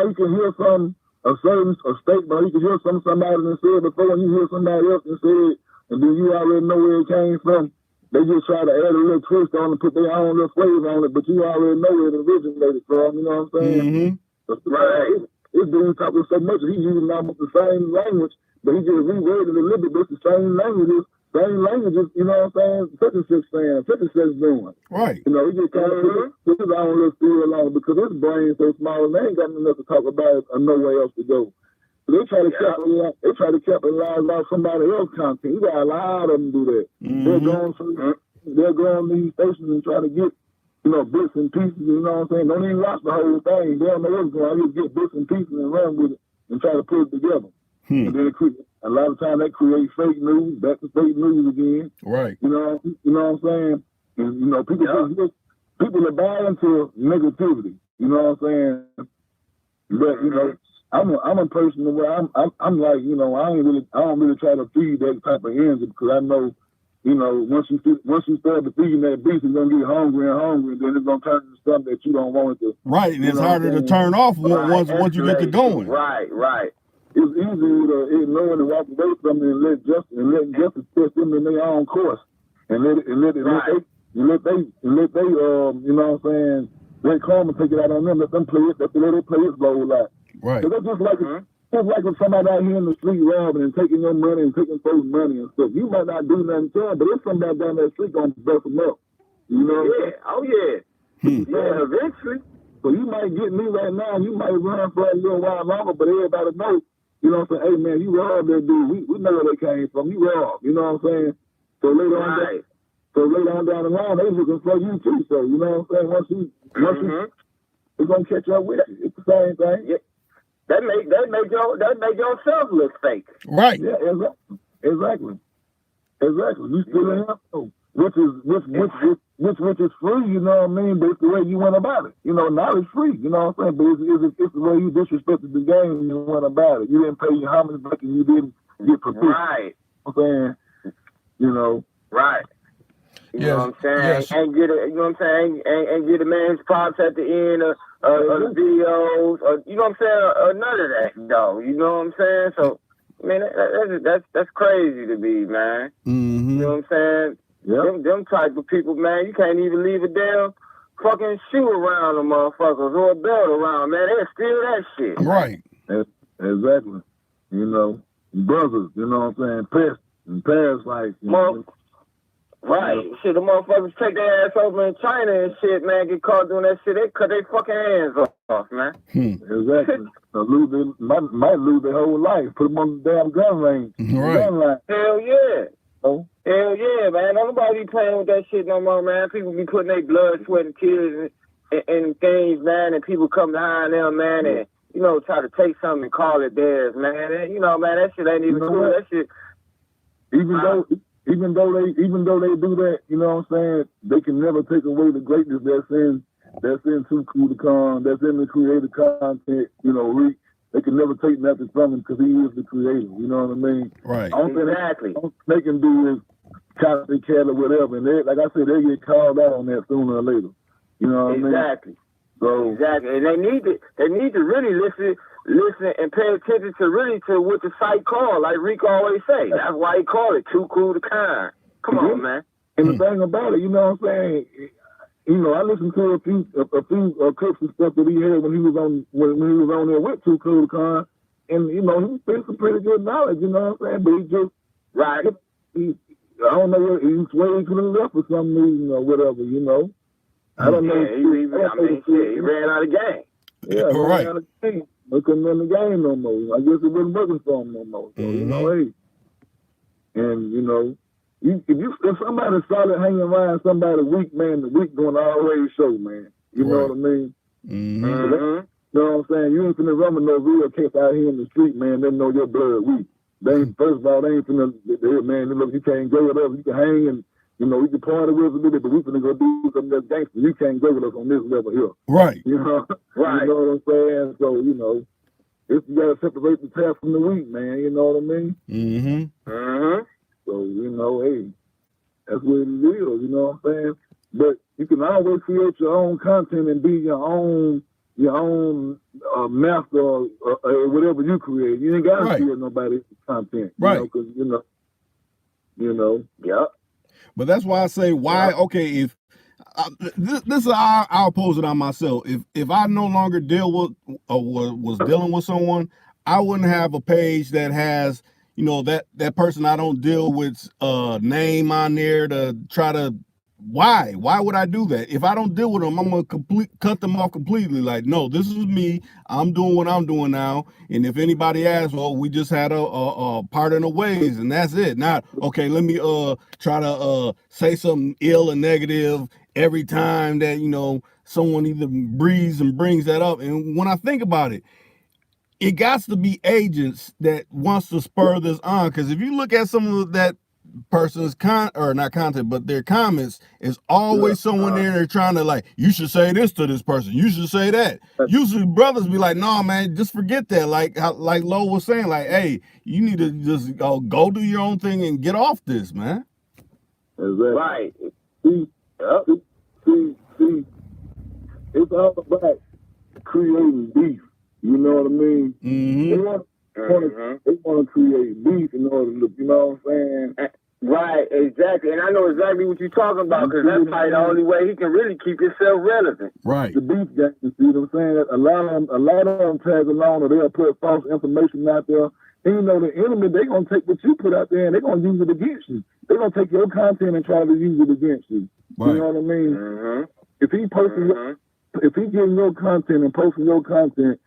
you can hear a statement, you can hear somebody and say it before, and you hear somebody else and say it, and then you already know where it came from. They just try to add a little twist on it, put their own little flavor on it, but you already know where it originated from, you know what I'm saying? Mm-hmm. Right. This dude talking so much, he's using almost the same language, but he just reworded it a little bit, but it's the same languages, you know what I'm saying? Such and such saying, such and such doing. Right. You know, he just kind of put his own little feel on it because his brain's so small and they ain't got enough to talk about or nowhere else to go. So they try to capitalize off somebody else's content. You got a lot of them do that. Mm-hmm. They'll go on these stations and try to get bits and pieces, you know what I'm saying? Don't even watch the whole thing. They don't know what's going on. You just get bits and pieces and run with it and try to put it together. And then a lot of times that creates fake news, back to fake news again. Right. You know what I'm saying? And people are buying into negativity. You know what I'm saying? But I'm a person where I'm like, I don't really try to feed that type of energy because I know, once you start to feeding that beast, it's gonna get hungry and hungry, and then it's gonna turn into something that you don't want it to. Right, and it's harder to turn off once you get to going. Right. It's easy to ignore and walk away from it and let justice test them in their own course, and let karma take it out on them. Let them play it. Let it play its role out. Right. That's just like if somebody out here in the street robbing and taking your money and taking folks' money and stuff. You might not do nothing to them, but there's somebody down that street gonna bust them up. You know? Yeah. Oh yeah. Yeah. Eventually. So you might get me right now. You might run for a little while longer, but everybody knows. You know what I'm saying? Hey man, you robbed that dude. We know where they came from. You robbed. You know what I'm saying? So later on down the line, they looking for you too. So you know what I'm saying? Once you, it's gonna catch up with you. It's the same thing. Yeah. That make yourself look fake. Right. Yeah, exactly. You still in here, which is free, you know what I mean? But it's the way you went about it. Knowledge free, you know what I'm saying? But it's the way you disrespected the game and you went about it. You didn't pay your homage back and you didn't get protection. Right. You know what I'm saying? Right. You know what I'm saying? Yes. Ain't get it. You know what I'm saying? Ain't get a man's props at the end of the videos, or you know what I'm saying? Or none of that, though. You know what I'm saying? So, I mean, that's crazy to be, man. Mm-hmm. You know what I'm saying? Yeah. Them type of people, man. You can't even leave a damn fucking shoe around them motherfuckers or a belt around, man. They'll steal that shit. Right. Exactly. Brothers. You know what I'm saying? Pests and parents like. Right. Shit, the motherfuckers take their ass over in China and shit, man, get caught doing that shit. They cut their fucking hands off, man. Exactly. Might lose their whole life. Put them on the damn gun range. Right. Gun line. Hell yeah. Oh. Hell yeah, man. Nobody be playing with that shit no more, man. People be putting their blood, sweat, and tears in things, man, and people come behind them, man, and, try to take something and call it theirs, man. And, man, that shit ain't even cool. That shit. Even though they do that, you know what I'm saying, they can never take away the greatness that's in Too Cool to Con, that's in the creative content, they can never take nothing from him because he is the creator, you know what I mean? Right. Exactly. All they can do is copycat or whatever, and like I said, they get called out on that sooner or later. You know what I mean? Exactly. And they need to really listen and pay attention to what the site called, like Rico always say. That's why he called it Too Cool to Con. Come on, man. And the thing about it, you know what I'm saying? I listened to a few clips and stuff that he had when he was on there with Too Cool to Con, and he spent some pretty good knowledge, you know what I'm saying? But he just I don't know, he swayed to the left for some reason or whatever, I don't know. He ran out of game. Yeah, right. Ran out of game. They couldn't run the game no more. I guess it wasn't working for him no more. So, if somebody started hanging around somebody weak, man, the weak gonna always show, man. You know what I mean? Mm-hmm. You know what I'm saying? You ain't finna run with no real case out here in the street, man. They know your blood weak. First of all, they ain't finna, man, look, you can't go with us. You can hang and, we can party with us a little bit, but we finna go do something that's gangster. You can't go with us on this level here. Right. Right. You know what I'm saying? So, you gotta separate the task from the wheat, man. You know what I mean? Mm-hmm. So, hey, that's what it is, you know what I'm saying? But you can always create your own content and be your own master or whatever you create. You ain't gotta create nobody's content. Right. Because, Yep. But that's why I say, if this is I'll pose it on myself. If I no longer deal with or was dealing with someone, I wouldn't have a page that has, that person I don't deal with name on there to try to why would I do that? If I don't deal with them, I'm gonna cut them off completely. Like, no, this is me. I'm doing what I'm doing now. And if anybody asks, well, we just had a part in the ways, and that's it. Not okay. Let me try to say something ill and negative every time that someone either breathes and brings that up. And when I think about it, it got to be agents that wants to spur this on. Because if you look at some of that person's not content, but their comments, is always someone there they're trying to like, you should say this to this person, you should say that. Usually brothers be like, no man, just forget that. Like Lo was saying, like, hey, you need to just go do your own thing and get off this, man. Exactly. Right. See, it's all about creating beef. You know what I mean? Mm-hmm. They want to create beef in order to, you know what I'm saying? Right, exactly. And I know exactly what you're talking about, because that's probably the only way he can really keep himself relevant. Right. The beef gang, you see what I'm saying? A lot of them tag along, or they'll put false information out there. And you know, the enemy, they're going to take what you put out there and they're going to use it against you. They're going to take your content and try to use it against you. Right. You know what I mean? Mm-hmm. If he getting your content and posting your content,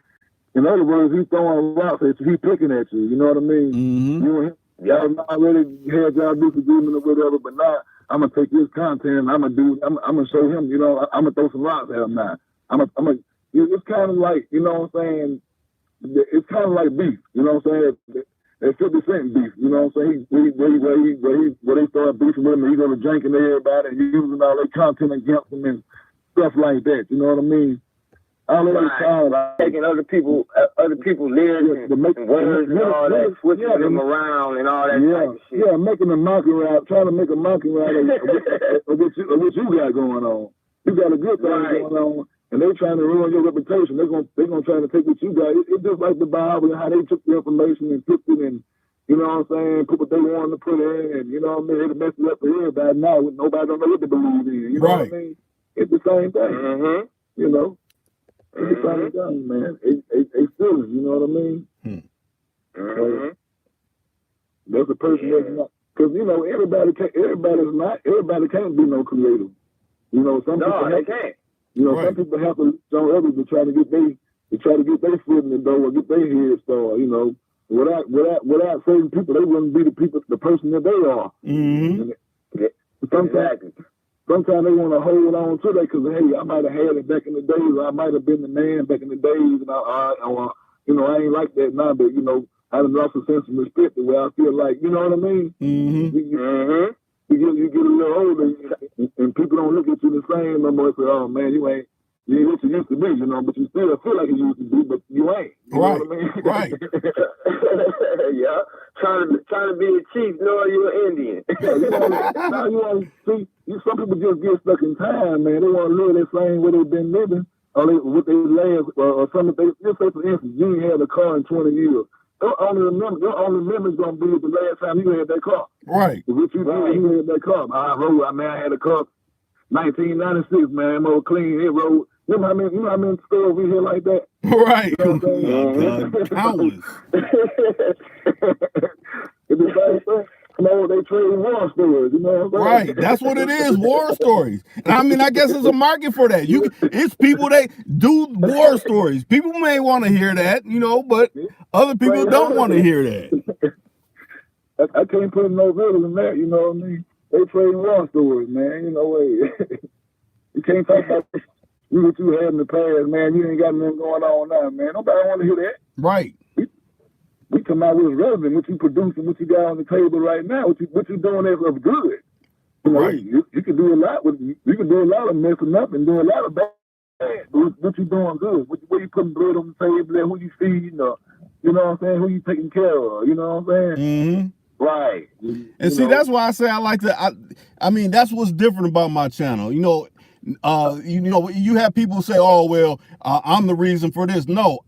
in other words, he's throwing rocks at you, he's picking at you. You know what I mean? Mm-hmm. You and him, y'all already had y'all disagreement or whatever, but now I'm gonna take his content and I'm gonna show him. You know, I'm gonna throw some rocks at him now. It's kind of like, you know what I'm saying? It's kind of like beef. You know what I'm saying? It's 50 Cent beef. You know what I'm saying? Where they start beefing with him, he's gonna drinking everybody and using all their content against them and stuff like that. You know what I mean? Taking other people's lyrics and words and all that, switching them around and all that type of shit. Yeah, making a mockery out, trying to make a mockery out of what you got going on. You got a good thing going on, and they trying to ruin your reputation. They're gonna try to take what you got. It's just like the Bible and how they took the information and put it in. You know what I'm saying? Put what they wanted to put in, and you know what I mean? They mess it up for everybody. Now nobody don't know what to believe in. You know what I mean? It's the same thing. Mm-hmm. You know. It's the same thing, man. It's feelings, you know what I mean? Mm-hmm. That's a person that's not, because you know everybody can't be no creative. You know, some people can't. You know, some people have to show others to try to get their foot in the door or get their head started. You know, without certain people, they wouldn't be the person that they are. Mm-hmm. Sometimes they want to hold on to that because, hey, I might have had it back in the days, or I might have been the man back in the days, and I ain't like that now, but, you know, I done lost a sense of respect the way I feel like, you know what I mean? Mm-hmm. You get a little older, and people don't look at you the same no more. Say, oh, man, you ain't what you used to be, you know, but you still feel like you used to be, but you ain't. You know what I mean? Right. Yeah. Trying to be a chief, knowing you're an Indian. Some people just get stuck in time, man. They want to live the same way they've been living, or what they last, or something. Just say, for instance, you ain't had a car in 20 years. Your only memory is gonna be the last time you had that car. Right. What you did, you had that car. I had a car, 1996, man. More clean. It rode. You know how many stores we hear like that? Right. You know what I'm saying? Countless. It's the same thing. No, they trade war stories, you know what I'm saying? Right, that's what it is, war stories. And I mean, I guess there's a market for that. It's people that do war stories. People may want to hear that, you know, but other people don't want to hear that. I can't put no riddle in that, you know what I mean? They trade war stories, man, you know what? You can't talk about what you had in the past, man. You ain't got nothing going on now, man. Nobody want to hear that. Right. We come out with relevant, what you producing, what you got on the table right now, what you doing that's of good. You know, you can do a lot of messing up and do a lot of bad. What you doing good? Where you putting bread on the table? Who you feeding? You know what I'm saying? Who you taking care of? You know what I'm saying? Mm-hmm. Right. And see, that's why I say I like to. I mean, that's what's different about my channel. You know, you have people say, "Oh, well, I'm the reason for this." No,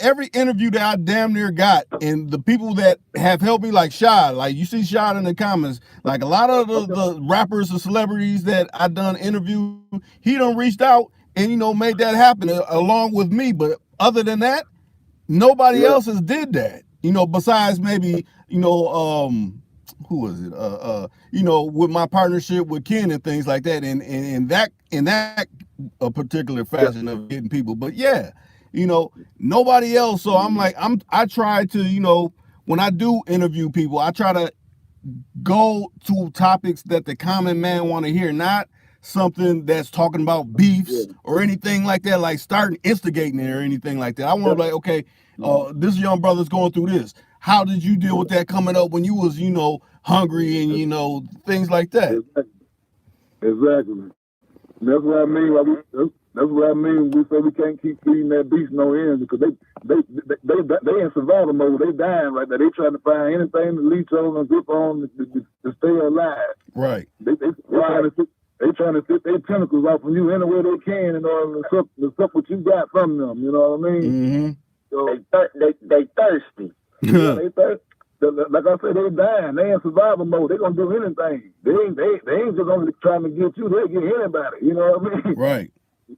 every interview that I damn near got, and the people that have helped me, like Shad, like you see Shad in the comments, like a lot of the rappers and celebrities that I done interview, he done reached out and made that happen along with me. But other than that, nobody else has did that. Besides maybe who was it? You know, with my partnership with Ken and things like that, and in that a particular fashion of getting people. But yeah, you know, nobody else. So I'm like, I try to, you know, when I do interview people, I try to go to topics that the common man want to hear, not something that's talking about beefs or anything like that, like starting instigating it or anything like that. I want to be like, okay, this young brother's going through this. How did you deal with that coming up when you was, you know, hungry and, you know, things like that? Exactly. That's what I mean. That's what I mean. We say we can't keep feeding that beast no end because they in survival mode. They dying right now. They trying to find anything to leech on and grip on to stay alive. Right. They trying to fit their tentacles off of you anywhere they can in order to suck what you got from them. You know what I mean? Mm-hmm. So they thirsty. Yeah, they thirsty. Like I said, they dying. They in survival mode. They gonna do anything. They ain't just only trying to get you. They get anybody. You know what I mean? Right.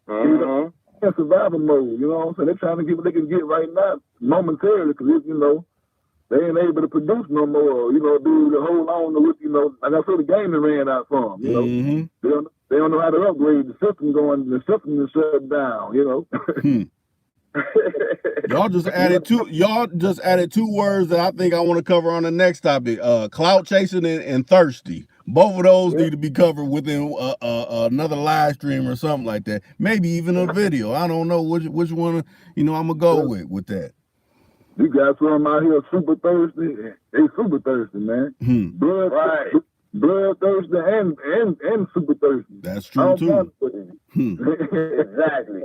Mm-hmm. In survival mode. You know what I'm saying? They're trying to get what they can get right now, momentarily, because you know they ain't able to produce no more. You know, do the hold on to what you know. Like I said, the game that ran out for them. You know, they don't know how to upgrade the system. The system is shut down. You know. Y'all just added two words that I think I want to cover on the next topic. Clout chasing and thirsty. Both of those need to be covered within another live stream or something like that. Maybe even a video. I don't know which one, you know, I'm gonna go with that. You got some out here super thirsty. They super thirsty, man. Blood thirsty and super thirsty. That's true too. Exactly.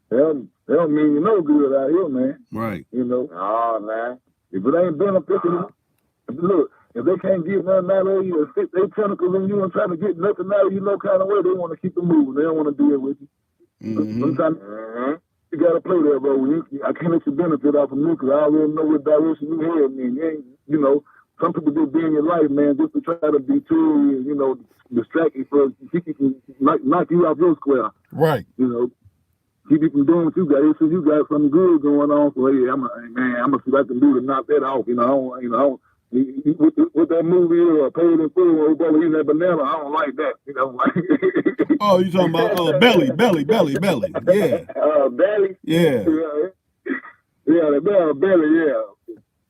They don't mean you no good out here, man. Right. You know. Oh, man. If it ain't beneficial, look, if they can't get nothing out of you and fit their tentacles in you and trying to get nothing out of you no kind of way, they want to keep it moving. They don't want to deal with you. Sometimes you got to play that role. I can't let you benefit off of me because I already know what direction you head in. You know, some people just be in your life, man, just to try to be too, you know, distract you from, knock you off your square. Right. You know. Keep you from doing what you got. They say you got something good going on, so hey, I'm gonna see what I can do to knock that off. You know, with that movie Paid in Full, or brother eating that banana, I don't like that. You know, like. Oh, you talking about belly? Yeah. Belly. Yeah. Yeah, the belly. Yeah.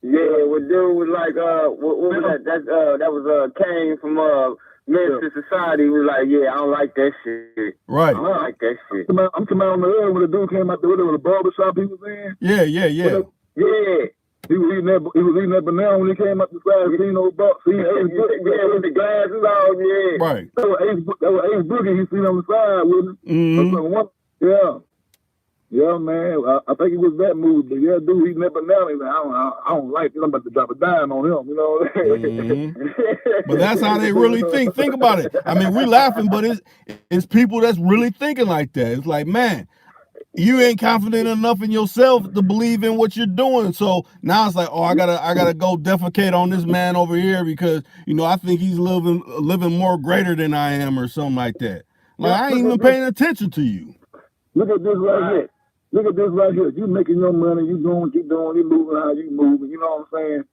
Yeah, what dude was like, what was that? That was Kane from Minister Society. Was like, yeah, I don't like that shit. Right. I don't like that shit. I'm talking about on the other when the dude came out there with the barbershop he was in. Yeah. Yeah. He was eating that banana when he came up the side. Seen those bucks. With the glasses on. Yeah. Right. That was Ace Boogie. He seen on the side with him. Yeah. Yeah, man. I think it was that movie, but yeah, dude, eating that banana. Like, I don't like it. I'm about to drop a dime on him, you know. But that's how they really think. Think about it. I mean, we laughing, but it's people that's really thinking like that. It's like, man, you ain't confident enough in yourself to believe in what you're doing. So now it's like, oh, I gotta go defecate on this man over here because, you know, I think he's living more greater than I am or something like that. Like, I ain't even paying attention to you. Look at this right here. Look at this right here. You making your money, you doing what you doing, you moving how you moving. You know what I'm saying?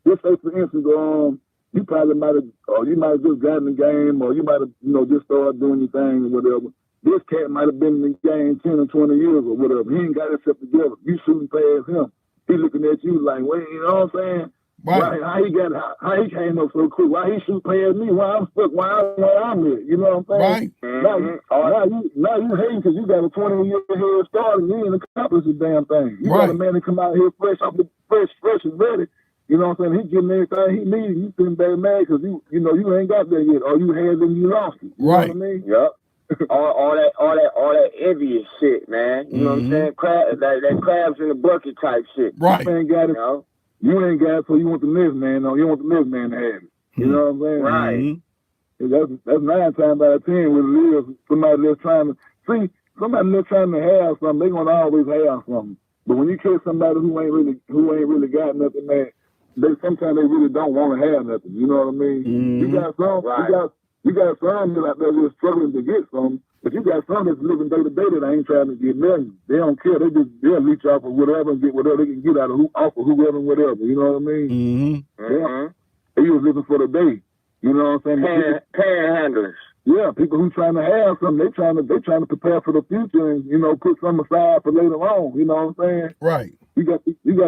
Just say, for instance, you probably might have just gotten the game, or you might have, you know, just started doing your thing or whatever. This cat might have been in the game 10 or 20 years or whatever. He ain't got himself together. You shooting past him. He looking at you like, wait, you know what I'm saying? Right. How he came up so quick? Why he shoot past me? Why I'm stuck? Why I'm here? You know what I'm saying? Right. Now you hating because you got a 20-year head start and you ain't accomplished a damn thing. You got a man that come out here fresh and ready. You know what I'm saying? He getting everything he needs. You sitting back mad because you know you ain't got that yet, or you had it and you lost it. You know what I mean? Yep. all that envious shit, man. You know what I'm saying? That crabs in the bucket type shit. Right. You ain't got it. You ain't got it, so you want the next man. No, you want the next man to have it. You know what I'm saying? Right. That's 9 times out of 10 what it is. Somebody that's trying to have something, they gonna always have something. But when you catch somebody who ain't really got nothing, man, sometimes they really don't want to have nothing. You know what I mean? You got some, you got some that out there just struggling to get something. But you got some that's living day to day that ain't trying to get nothing. They don't care. They'll leech off of whatever and get whatever they can get off of whoever and whatever. You know what I mean? They was living for the day. You know what I'm saying? Panhandlers. Yeah, people who trying to have something, they trying to prepare for the future and, you know, put something aside for later on. You know what I'm saying? Right. You got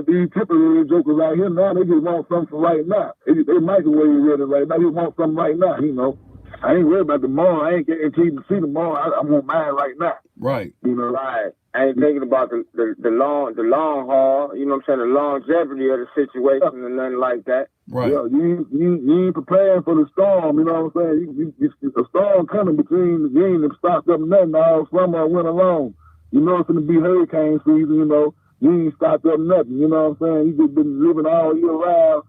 these temporary jokers out here now. They just want something for right now. They microwave ready right now. They want something right now. You know, I ain't worried about tomorrow. I ain't guaranteed to see tomorrow. I want mine right now. Right. You know, right. I ain't thinking about the long haul. You know what I'm saying? The longevity of the situation and nothing like that. Right. Yeah, you ain't preparing for the storm. You know what I'm saying? A storm coming between. You ain't stocked up nothing all summer or winter long. You know it's gonna be hurricane season. You know. You ain't stopped up nothing, you know what I'm saying? You just been living all year round.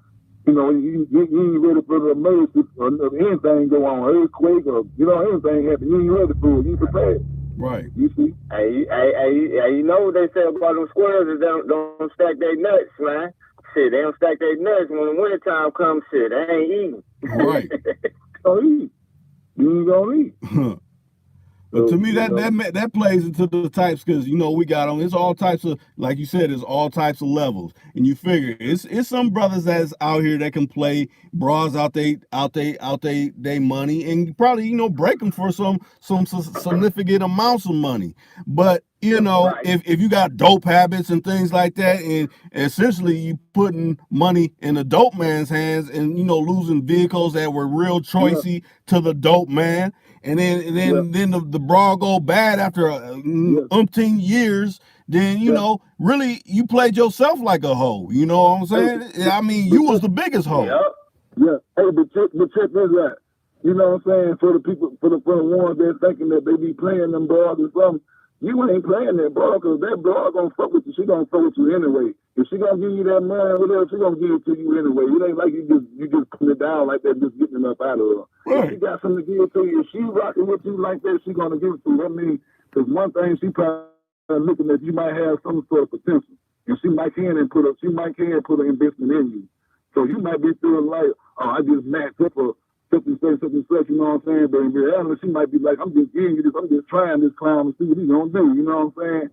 You know, you ain't ready for the emergency or anything go on, earthquake or, you know, anything happen. You ain't ready for it. You prepared. Right. You see? Hey, you know what they say about them squirrels is they don't stack their nuts, man. Shit, they don't stack their nuts when the wintertime comes, shit, they ain't eating. Right. Don't eat. You ain't gonna eat. But to me, that plays into the types, because, you know, we got on, it's all types of, like you said, it's all types of levels. And you figure it's some brothers that's out here that can play bras out they money and probably, you know, break them for some significant amounts of money. But, you know, right. if you got dope habits and things like that, and essentially you putting money in a dope man's hands and, you know, losing vehicles that were real choicey to the dope man. And then the bra go bad after umpteen years, then, you know, really you played yourself like a hoe. You know what I'm saying? I mean, you was the biggest hoe. Yeah. Hey, but check this out. You know what I'm saying? For the people, for the ones that thinking that they be playing them bras or something, you ain't playing that bra, because that bra gonna fuck with you. She gonna fuck with you anyway. If she gonna give you that money, whatever, she gonna give it to you anyway. It ain't like you just putting it down like that, just getting enough out of her. Right. If she got something to give to you, if she rocking with you like that, she gonna give it to you. I mean, because one thing she probably looking at, you might have some sort of potential, and she might can put an investment in you. So you might be feeling like, oh, I just matched up for such and such, you know what I'm saying? But in reality, she might be like, I'm just giving you this, I'm just trying this clown to see what he's gonna do, you know what I'm saying?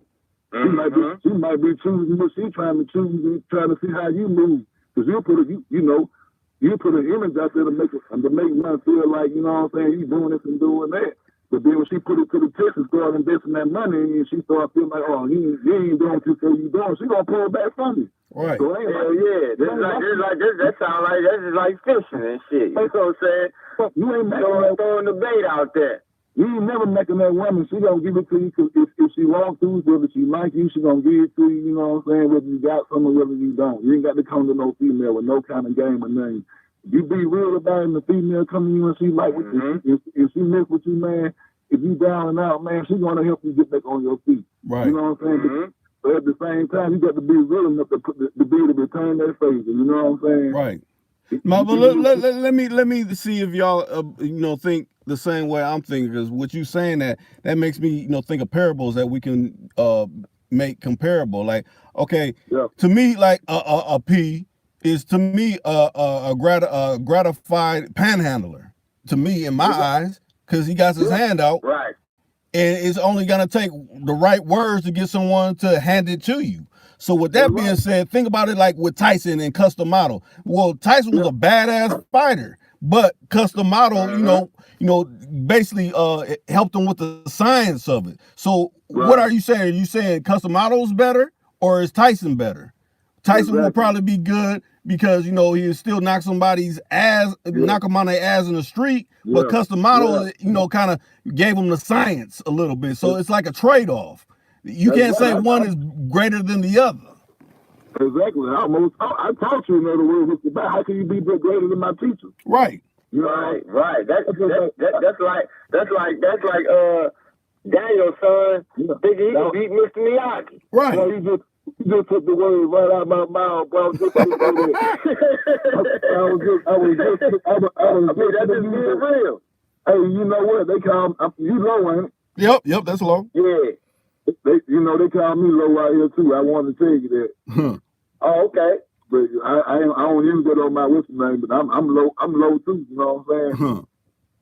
She might be choosing what she's trying to choose and trying to see how you move. Because you put an image out there to make one feel like, you know what I'm saying, you doing this and doing that. But then when she put it to the test and started investing that money, and she started feeling like, oh, you ain't doing what you say you doing, she gonna pull back from you. Right. So Hell yeah. That sound like that's just like fishing and shit. You know what I'm saying? You ain't throwing the bait out there. You ain't never making that woman. She gonna give it to you, because if she wants to, whether she like you, she gonna give it to you. You know what I'm saying? Whether you got some or whether you don't. You ain't got to come to no female with no kind of game or nothing. You be real about it, and the female come to you and she like with you. If she mess with you, man, if you down and out, man, she gonna help you get back on your feet. Right. You know what I'm saying? But at the same time, you got to be real enough to be able to return that favor. You know what I'm saying? Right. But let me see if y'all you know, think the same way I'm thinking, because what you saying that makes me, you know, think of parables that we can make comparable. Like, okay, to me, like a P is to me a gratified panhandler. To me, in my eyes, because he got his hand out, right, and it's only gonna take the right words to get someone to hand it to you. So with that being said, think about it like with Tyson and Custom Model. Well, Tyson was a badass fighter, but Custom Model, you know, basically helped him with the science of it. So what are you saying? Are you saying Custom Model is better, or is Tyson better? Tyson will probably be good because, you know, he still knock somebody's ass, knock them on their ass in the street, but Custom Model, you know, kind of gave him the science a little bit. So it's like a trade-off. You can't say one is greater than the other. Exactly. I taught you, in other words, about how can you be greater than my teacher? Right. You know? Right. That's like Daniel's son thinking he can beat Mr. Miyagi. Right. Well, he just took the words right out of my mouth, bro. That's just being real. Hey, you know what? They call you low, ain't it? Yep, that's low. Yeah. They call me low out here too. I wanted to tell you that. Oh, okay. But I don't even get on my what's name, but I'm low. I'm low too. You know what I'm saying?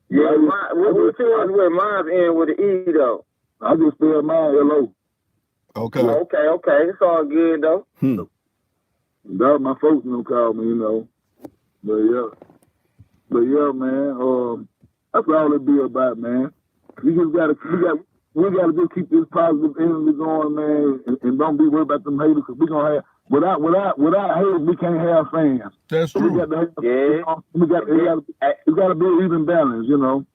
Yeah. What where mine's in with the E though? I just spell mine L-O. Okay. It's all good though. That my folks don't call me, you know. But yeah. But yeah, man, that's all it be about, man. We just we gotta just keep this positive energy going, man, and don't be worried about them haters, because we gonna have without haters we can't have fans. That's So true. we got to have, it got to be an even balance, you know.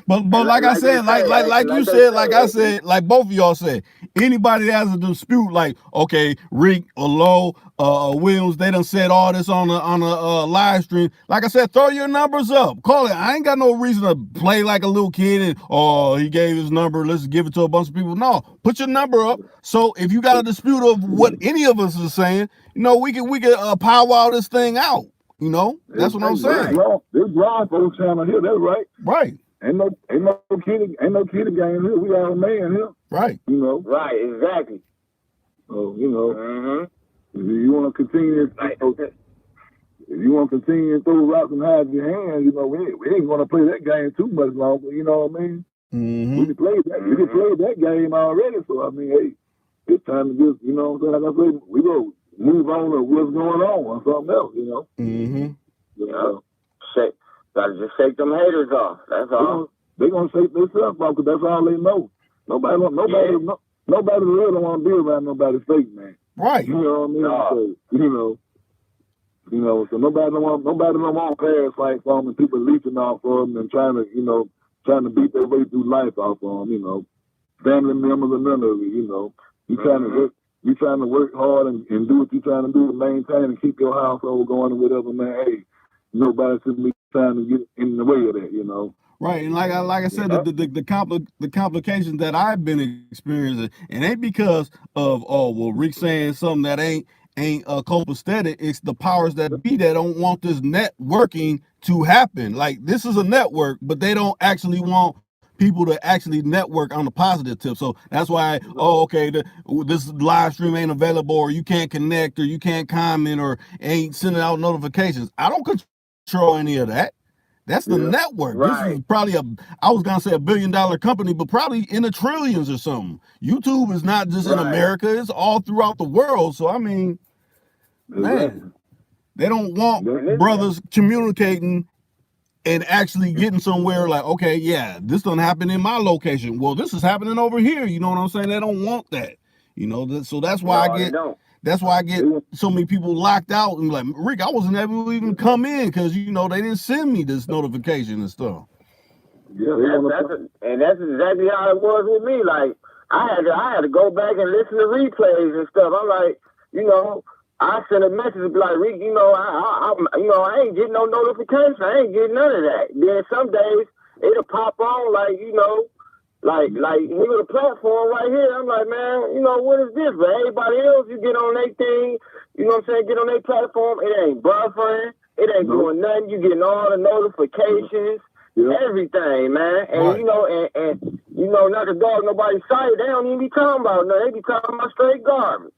But like I said, like you said, like I said, like both of y'all said, anybody that has a dispute, like, okay, Rick or Lowe, Williams, they done said all this on a live stream. Like I said, throw your numbers up. Call it. I ain't got no reason to play like a little kid and, oh, he gave his number, let's give it to a bunch of people. No, put your number up. So if you got a dispute of what any of us is saying, you know, we can powwow this thing out. You know, that's what I'm saying. This blind folks channel here, that's right. Right. Ain't no kidding game here. We all man here. Right. You know. Right, exactly. So, you know, Mm-hmm. if you want to continue, to throw rocks and hide your hands, you know, we ain't going to play that game too much longer. You know what I mean? Mm-hmm. We can play that game already. So I mean, hey, it's time to just, you know what I'm saying? Like I say, we go move on to what's going on or something else. You know. Mm-hmm. Yeah. Gotta just shake them haters off. That's all. They're gonna shake themselves off because that's all they know. Nobody really don't want to be around nobody fake, man. Right. You know what I mean? So, so nobody don't want pass fights on them and people leeching off of them and trying to beat their way through life off of them. You know, family members and none of it. You know, you trying to work hard and do what you're trying to do to maintain and keep your household going and whatever, man. Hey, nobody should be trying to get in the way of that, you know. Right, and like I said, the complications that I've been experiencing, it ain't because of Rick saying something that ain't copacetic. It's the powers that be that don't want this networking to happen. Like, this is a network, but they don't actually want people to actually network on the positive tip. So that's why, this live stream ain't available, or you can't connect, or you can't comment, or ain't sending out notifications. I don't control any of that. That's the network. Right. This is probably I was gonna say $1 billion company, but probably in the trillions or something. YouTube is not just in America; it's all throughout the world. So I mean, man, they don't want brothers communicating and actually getting somewhere. Like, okay, yeah, this don't happen in my location. Well, this is happening over here. You know what I'm saying? They don't want that. You know, so that's why That's why I get so many people locked out and like, Rick, I wasn't able to even come in because, you know, they didn't send me this notification and stuff. Yeah, that's exactly how it was with me. Like, I had to go back and listen to replays and stuff. I'm like, you know, I sent a message like, Rick, you know, I ain't getting no notification. I ain't getting none of that. Then some days it'll pop on like, you know, like here the platform right here. I'm like, man, you know, what is this? But everybody else, you get on their thing, you know what I'm saying, get on their platform, it ain't buffering, it ain't doing nothing. You getting all the notifications, everything, man. And you know, and you know, not to dog nobody's side, they don't even be talking about nothing. They be talking about straight garbage.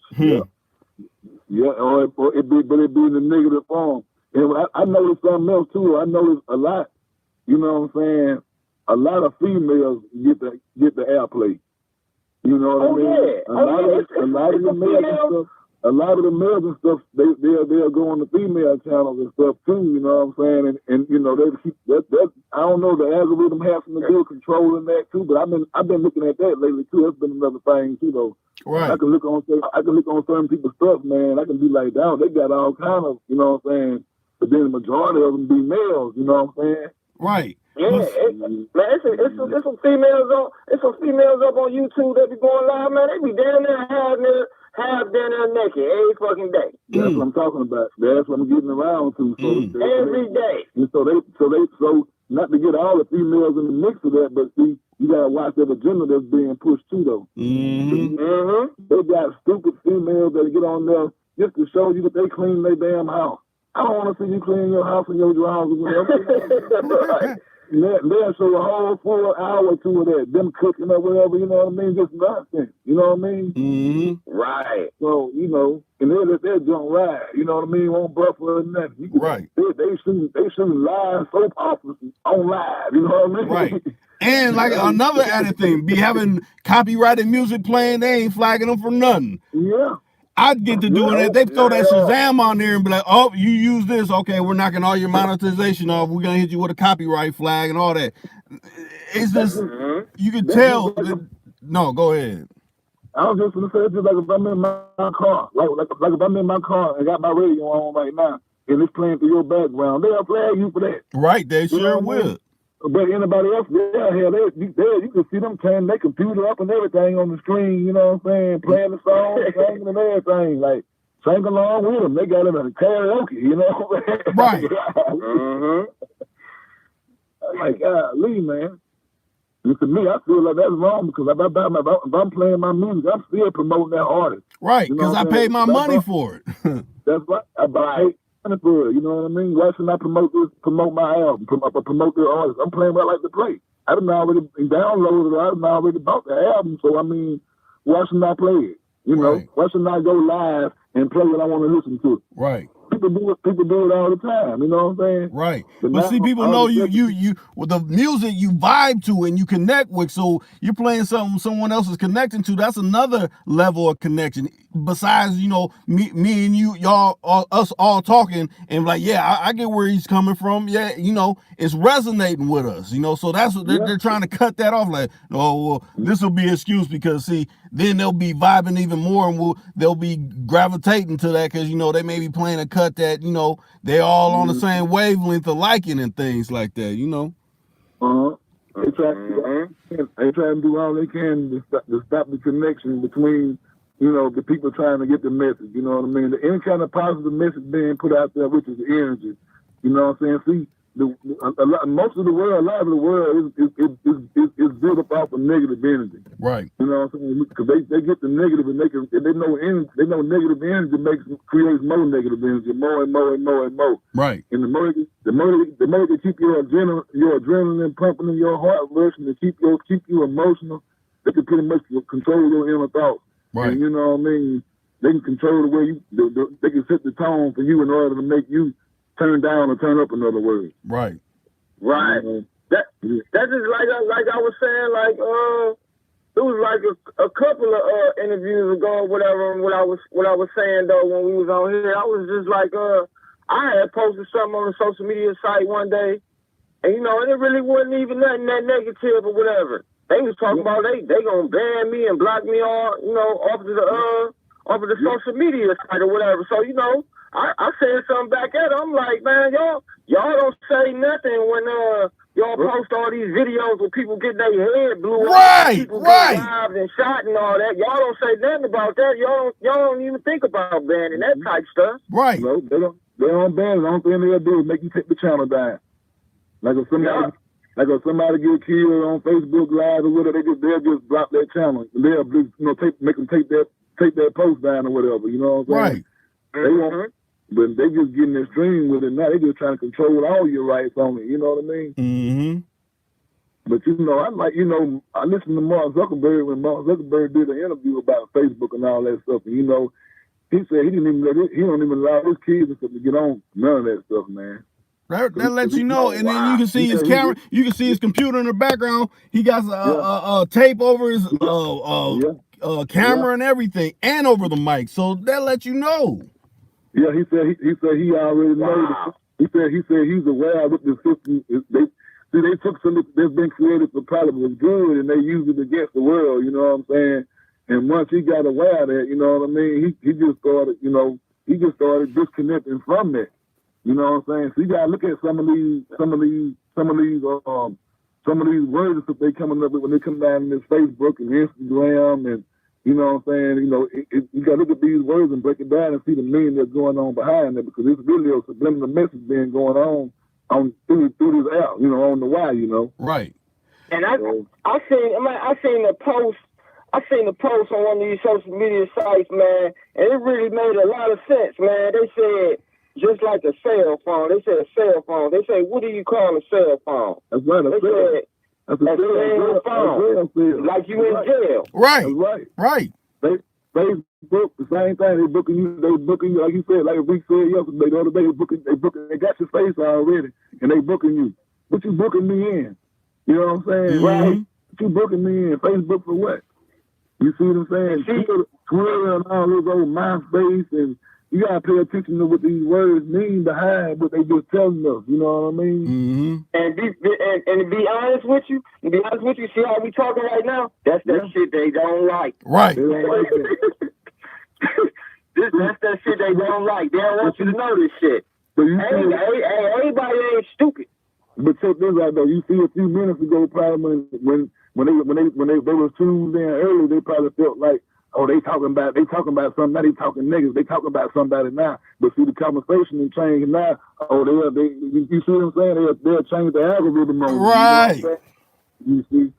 Or it be in the negative form. And I noticed something else too. I noticed a lot, you know what I'm saying, a lot of females get the airplay. You know what I mean? A lot of the males and stuff, they'll go on the female channels and stuff too. You know what I'm saying? And you know, they keep that. I don't know, the algorithm has something to do with controlling that too. But I've been looking at that lately too. That's been another thing too, though. Right. I can look on certain people's stuff, man. I can be like, damn, they got all kind of, you know what I'm saying. But then the majority of them be males. You know what I'm saying? Right. Yeah, it's some females up on YouTube that be going live, man. They be down there half down there naked every fucking day. That's what I'm talking about. That's what I'm getting around to. So every day. And so not to get all the females in the mix of that, but see, you gotta watch that agenda that's being pushed too, though. They got stupid females that get on there just to show you that they clean their damn house. I don't want to see you clean your house and your drawers or whatever. They'll show a whole full hour or two of that, them cooking or whatever, you know what I mean? Just nonsense, you know what I mean? Right. So, you know, and they'll let that junk ride, you know what I mean? Won't buffer or nothing. Right. They shouldn't live soap operas on live, you know what I mean? Right. And like another added thing, be having copyrighted music playing, they ain't flagging them for nothing. Yeah. I'd get to doing it. They throw that Shazam on there and be like, oh, you use this. Okay, we're knocking all your monetization off. We're going to hit you with a copyright flag and all that. It's just, you can tell. No, go ahead. I was just gonna say, just like if I'm in my car, like if I'm in my car and got my radio on right now, and it's playing through your background, they'll flag you for that. Right, they sure will. But anybody else, you can see them turning their computer up and everything on the screen, you know what I'm saying, playing the song, singing and everything, like sing along with them. They got them in a karaoke, you know. Right. Like, Lee, man. And to me, I feel like that's wrong because if I'm playing my music, I'm still promoting that artist. Right, because I paid my money for it. That's right. I paid money for it. You know what I mean? Why shouldn't I promote my album, promote their artist? I'm playing what I like to play. I done already downloaded it. I done already bought the album. So, I mean, why shouldn't I play it? You know? Why shouldn't I go live and play what I want to listen to? Right. People do it all the time, you know what I'm saying? Right. But see, people know you with the music you vibe to and you connect with, so you're playing something someone else is connecting to. That's another level of connection. Besides, you know, me and you, us all talking and like, yeah, I get where he's coming from. Yeah, you know, it's resonating with us, you know. So that's what they're trying to cut that off. Like, oh, well, this will be an excuse because see, then they'll be vibing even more and they'll be gravitating to that because, you know, they may be playing a cut that, you know, they all on the same wavelength of liking and things like that, you know. They try to do all they can to stop the connection between, you know, the people trying to get the message, you know what I mean? Any kind of positive message being put out there, which is energy, you know what I'm saying? See, most of the world, a lot of the world is built up off of negative energy. Right. You know what I'm saying? Because they get the negative and they know negative energy creates more negative energy, more and more and more and more. Right. And the more they keep your adrenaline pumping in your heart rushing to keep you emotional, they can pretty much control your inner thoughts. Right. And you know what I mean? They can control the way they can set the tone for you in order to make you turn down or turn up, in other words. Right. Right. That's just like I was saying, like it was like a couple of interviews ago, whatever. And what I was saying though when we was on here, I was just like I had posted something on a social media site one day, and you know, and it really wasn't even nothing that negative or whatever. They was talking about they gonna ban me and block me all, you know, off of the social media site or whatever. So you know. I said something back at them. I'm like, man, y'all don't say nothing when y'all post all these videos where people get their head blew off, people get robbed and shot and all that. Y'all don't say nothing about that. Y'all don't even think about banning that type stuff. Right. No, they don't ban it. The only thing they'll do is make you take the channel down. Like if somebody get killed on Facebook Live or whatever, they'll just block their channel. And they'll make them take their post down or whatever. You know what I'm saying? Right. They won't. But they just getting extreme with it now. They just trying to control all your rights on it. You know what I mean? Mm-hmm. But you know, I listened to Mark Zuckerberg when Mark Zuckerberg did an interview about Facebook and all that stuff. And you know, he said he don't even allow his kids and stuff to get on none of that stuff, man. That lets you know, and then you can see his camera, you can see his computer in the background. He got a tape over his camera and everything, and over the mic. So that lets you know. Yeah, he said he already knows. He said he's aware of what the system is. They took something that's been created for probably was good and they used it against the world, you know what I'm saying? And once he got aware of that, you know what I mean, he just started disconnecting from that. You know what I'm saying? So you gotta look at some of these words that they coming up with when they come down in this Facebook and Instagram and you know what I'm saying? You know, you got to look at these words and break it down and see the meaning that's going on behind it because it's really a subliminal message being going on through this app, you know, on the wire, you know. Right. And I seen a post on one of these social media sites, man, and it really made a lot of sense, man. They said just like a cell phone. They said a cell phone. They said, what do you call a cell phone? That's right. They said. That's a cell phone. Like you in jail. Right. That's right. Facebook, the same thing. They booking you, like you said, like we said yesterday, the other day, they got your face already, and they booking you. What you booking me in? You know what I'm saying? Mm-hmm. Right? What you booking me in? Facebook for what? You see what I'm saying? Twitter and all those old MySpace, and you gotta pay attention to what these words mean behind what they just telling us. You know what I mean? Mm-hmm. And to be honest with you, see how we talking right now? That's that shit they don't like. Right. They don't like that. That's that shit they don't like. They don't want you to know this shit. But you everybody ain't stupid. But check this out though. You see, a few minutes ago, probably when they was tuned in early, they probably felt like, oh, they talking about something. Now they talking niggas. They talking about somebody now. But see, the conversation is changing now. Oh, you see what I'm saying? They'll change the algorithm on right. You see.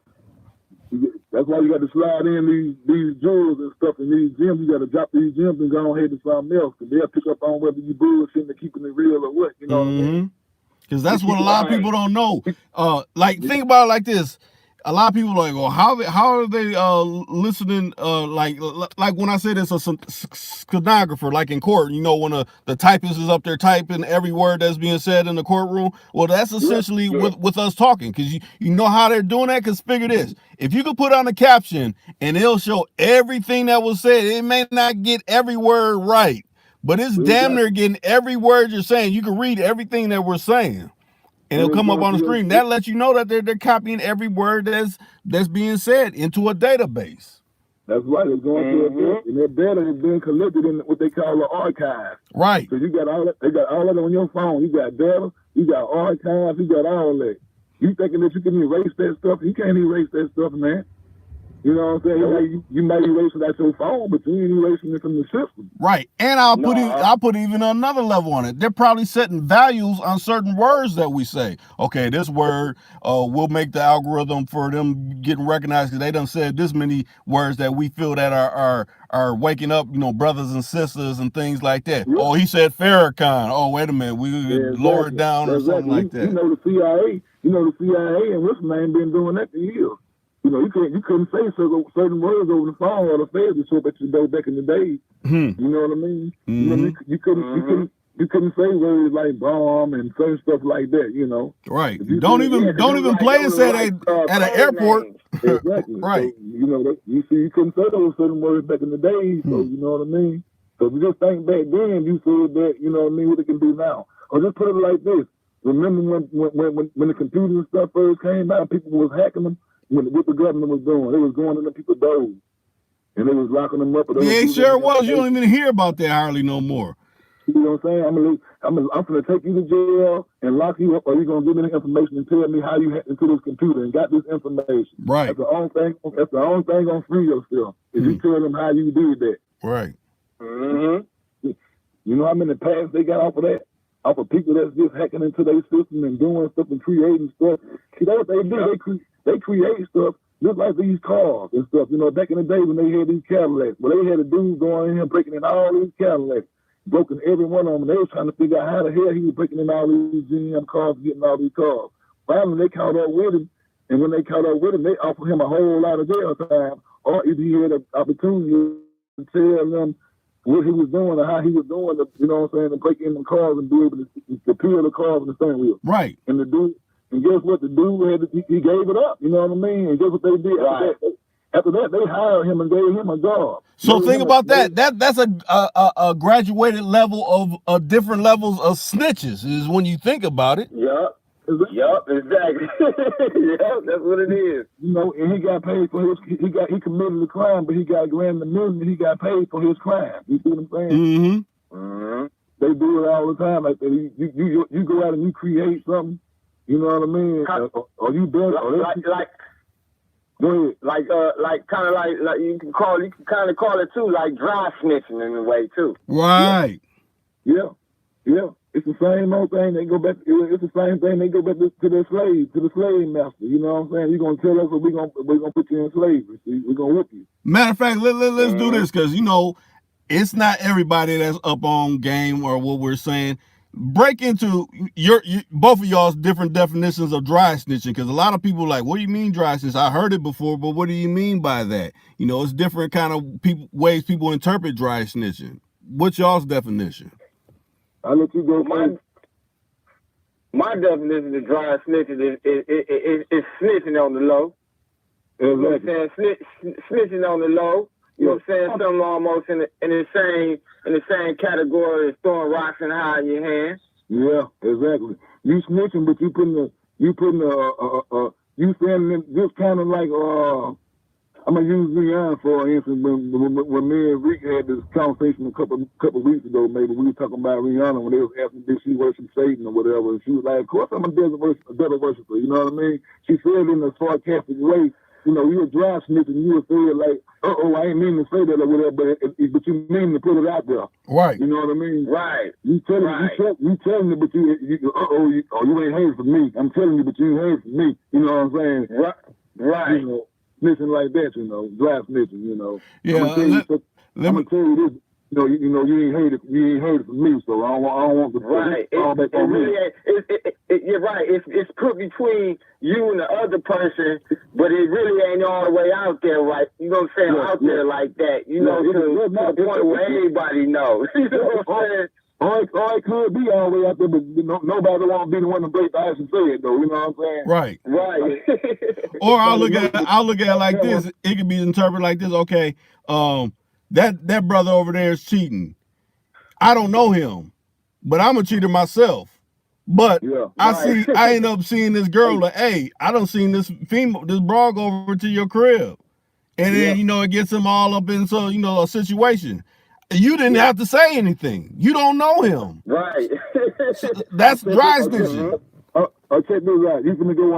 That's why you got to slide in these jewels and stuff in these gyms. You got to drop these gyms and go ahead to something else, because they'll pick up on whether you bullshitting or keeping it real or what. You know what I mean? Because that's what a lot of people don't know. Think about it like this. A lot of people are like, well, how are they listening? Like when I said it's a stenographer, like in court, you know, when the typist is up there typing every word that's being said in the courtroom. Well, that's essentially with us talking, because you know how they're doing that. Because figure this: if you could put on a caption and it'll show everything that was said, it may not get every word right, but it's damn near getting every word you're saying. You can read everything that we're saying. And it'll come up on the screen. That lets you know that they're copying every word that's being said into a database. That's right. It's going through a data, and that data is being collected in what they call an archive. Right. So you got all that. They got all that on your phone. You got data. You got archives. You got all that. You thinking that you can erase that stuff? You can't erase that stuff, man. You know what I'm saying? Like, you might erase it at your phone, but you ain't erasing it from the system. Right. And I'll put even another level on it. They're probably setting values on certain words that we say. Okay, this word will make the algorithm for them getting recognized because they done said this many words that we feel that are waking up, you know, brothers and sisters and things like that. Yep. Oh, he said Farrakhan. Oh, wait a minute, we lower it down or something like that. You know the CIA and what's name been doing that for years. You know, you couldn't say certain words over the phone or the feds would show up at your door back in the day. You know what I mean? You know, you couldn't say words like bomb and certain stuff like that. You know, right? Don't even play and say that at an airport. Exactly. Right. So, you know, you couldn't say those certain words back in the day. So you know what I mean? So if you just think back then, you said that, you know what I mean, what they can do now. Or just put it like this: remember when the computers and stuff first came out, people was hacking them. What the government was doing, they was going into people's doors and they was locking them up. Yeah, it sure was. You don't even hear about that hardly no more. You know what I'm saying? I'm gonna take you to jail and lock you up, or you gonna give me the information and tell me how you hacked into this computer and got this information. Right. That's the only thing gonna free yourself is you tell them how you did that. Right. You know how many patents they got off of that? Off of people that's just hacking into their system and doing stuff and creating stuff. See, that's what they do. They create stuff just like these cars and stuff. You know, back in the day when they had these Cadillacs, well, they had a dude going in here breaking in all these Cadillacs, broken every one of them. They was trying to figure out how the hell he was breaking in all these GM cars, getting all these cars. Finally, they caught up with him, and when they caught up with him, they offered him a whole lot of jail time, or if he had an opportunity to tell them what he was doing or how he was doing, you know what I'm saying, to break in the cars and be able to peel the cars on the steering wheel. Right. And the dude. And guess what? The dude he gave it up. You know what I mean? And guess what they did? Right. After that, they hired him and gave him a job. So think about that. That's a graduated level of different levels of snitches is when you think about it. Yup. Yup, exactly. Yup, that's what it is. You know, and he got paid for he committed the crime, but he got granted $1 million. He got paid for his crime. You see what I'm saying? Mm-hmm. They do it all the time like that. You go out and you create something. You know what I mean? Or you done you can kind of call it too, like dry snitching in a way too. Right. Yeah. It's the same old thing. They go back. It's the same thing. They go back to the slave master. You know what I'm saying? You're gonna tell us that we're gonna put you in slavery. See? We're gonna whip you. Matter of fact, let's do this because you know it's not everybody that's up on game or what we're saying. Break into both of y'all's different definitions of dry snitching, because a lot of people are like, what do you mean dry snitch? I heard it before, but what do you mean by that? You know, it's different kind of ways people interpret dry snitching. What's y'all's definition? I'll let you go. My definition of dry snitching is snitching on the low. You know what I'm saying? Snitching on the low. You know what I'm saying? Something almost in the same category as throwing rocks and hiding your hands. Yeah, exactly. You snitching, but you saying just kind of like I'm gonna use Rihanna for instance. When me and Rick had this conversation a couple weeks ago, maybe we were talking about Rihanna when they was asking did she worship Satan or whatever, and she was like, "Of course I'm a devil worshiper." You know what I mean? She said it in a sarcastic way. You know, you were dry snitching. You would say like, I ain't mean to say that or whatever, but you mean to put it out there. Right. You know what I mean? Right. You telling me, but you ain't heard from me. I'm telling you, but you ain't heard from me. You know what I'm saying? Right. You know, snitching like that, you know, dry snitching, you know. Yeah. I'm gonna tell you this. You ain't heard it from me, so I don't want to right. all back on me. You're right. It's put between you and the other person, but it really ain't all the way out there, right? You know what I'm saying? Out there like that. You know, to the point where everybody knows. You know what I'm saying? Or it could be all the way out there, but nobody want to be the one to break the ice and say it, though. You know what I'm saying? Right. Or I'll look at it like this. It could be interpreted like this. Okay, that brother over there is cheating. I don't know him, but I'm a cheater myself. But I end up seeing this girl like, hey, I done seen this broad go over to your crib. And then, it gets them all up in a situation. You didn't have to say anything. You don't know him. Right. So that's dry snitching. Check this out. You finna go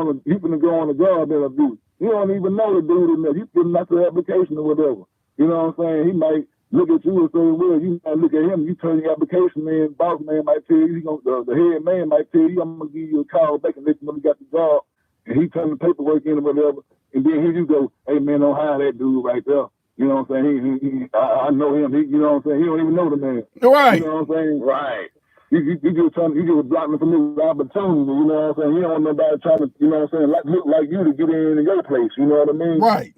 on a job interview. You don't even know the dude enough. You putting out the application or whatever. You know what I'm saying? He might look at you and say, well, you might look at him. You turn the application in. Boss man might tell you. The head man might tell you, I'm gonna give you a call back and let you know you got the job. And he turn the paperwork in or whatever. And then here you go, hey man, don't hire that dude right there. You know what I'm saying? I know him. You know what I'm saying? He don't even know the man. Right. You know what I'm saying? Right. You just blocking from this opportunity. You know what I'm saying? You don't want nobody trying to, you know what I'm saying, look like you to get in your place. You know what I mean? Right.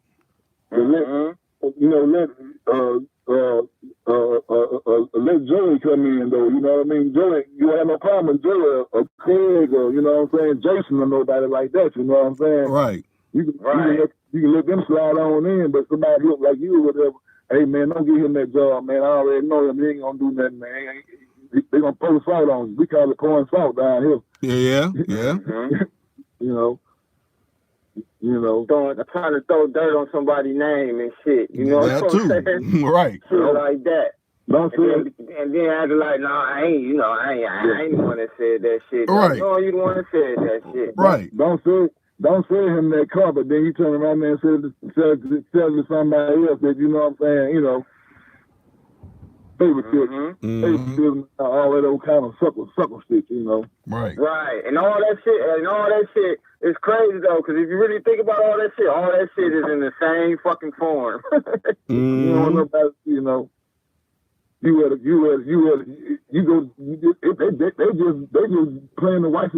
Let Joey come in though. You know what I mean? Joey, you have no problem with Joey or Craig or you know what I'm saying, Jason or nobody like that. You know what I'm saying? Right. You can let them slide on in, but somebody look like you or whatever. Hey man, don't give him that job, man. I already know him. He ain't gonna do nothing, man. They gonna pour salt on you. We call it pouring salt down here. Yeah. You know. Trying to throw dirt on somebody's name and shit. You know that what I'm saying? Right. Shit like that. Don't say and then acting like, no, I ain't the one that said that shit. Right. No, you the one that said that shit. Right. Don't say him that car, but then you turn around there and tell to somebody else that, you know what I'm saying, favoritism, all that old kind of sucker shit, you know. Right. Right. And all that shit is crazy, though, because if you really think about all that shit is in the same fucking form. You don't know about, they just playing the white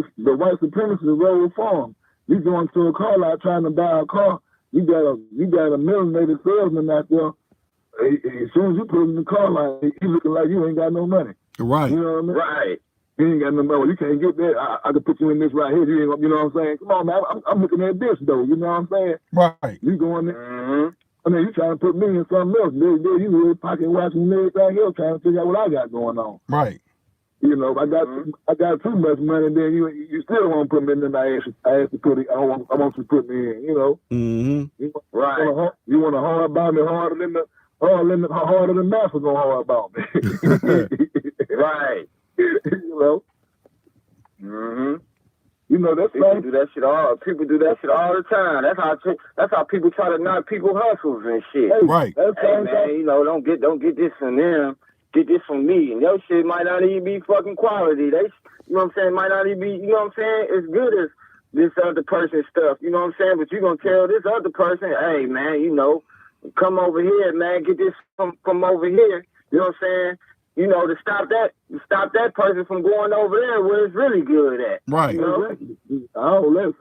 supremacist role for them. You going to a car lot trying to buy a car, you got a melanated salesman out there. As soon as you put him in the car lot, he looking like you ain't got no money. Right. You know what I mean? Right. You ain't got no money. You can't get that. I could put you in this right here. You know what I'm saying? Come on, man. I'm looking at this though. You know what I'm saying? Right. You going there? I mean, you trying to put me in something else. You really pocket watching and everything else, trying to figure out what I got going on. Right. You know, I got too much money, then you still won't put me in. Then I asked to put it. I want you to put me in. You know. Right. You want to hard about me harder than Master gonna hard about me. Right. You know. You know that's people do that shit all. People do that shit all the time. That's how people try to knock people hustles and shit. Right. Hey man, don't get this from them. Get this from me. And your shit might not even be fucking quality. You know what I'm saying? Might not even be. You know what I'm saying? As good as this other person's stuff. You know what I'm saying? But you gonna tell this other person, hey man, come over here, man. Get this from over here. You know what I'm saying? To stop that person from going over there where it's really good at. Right. You know? All that,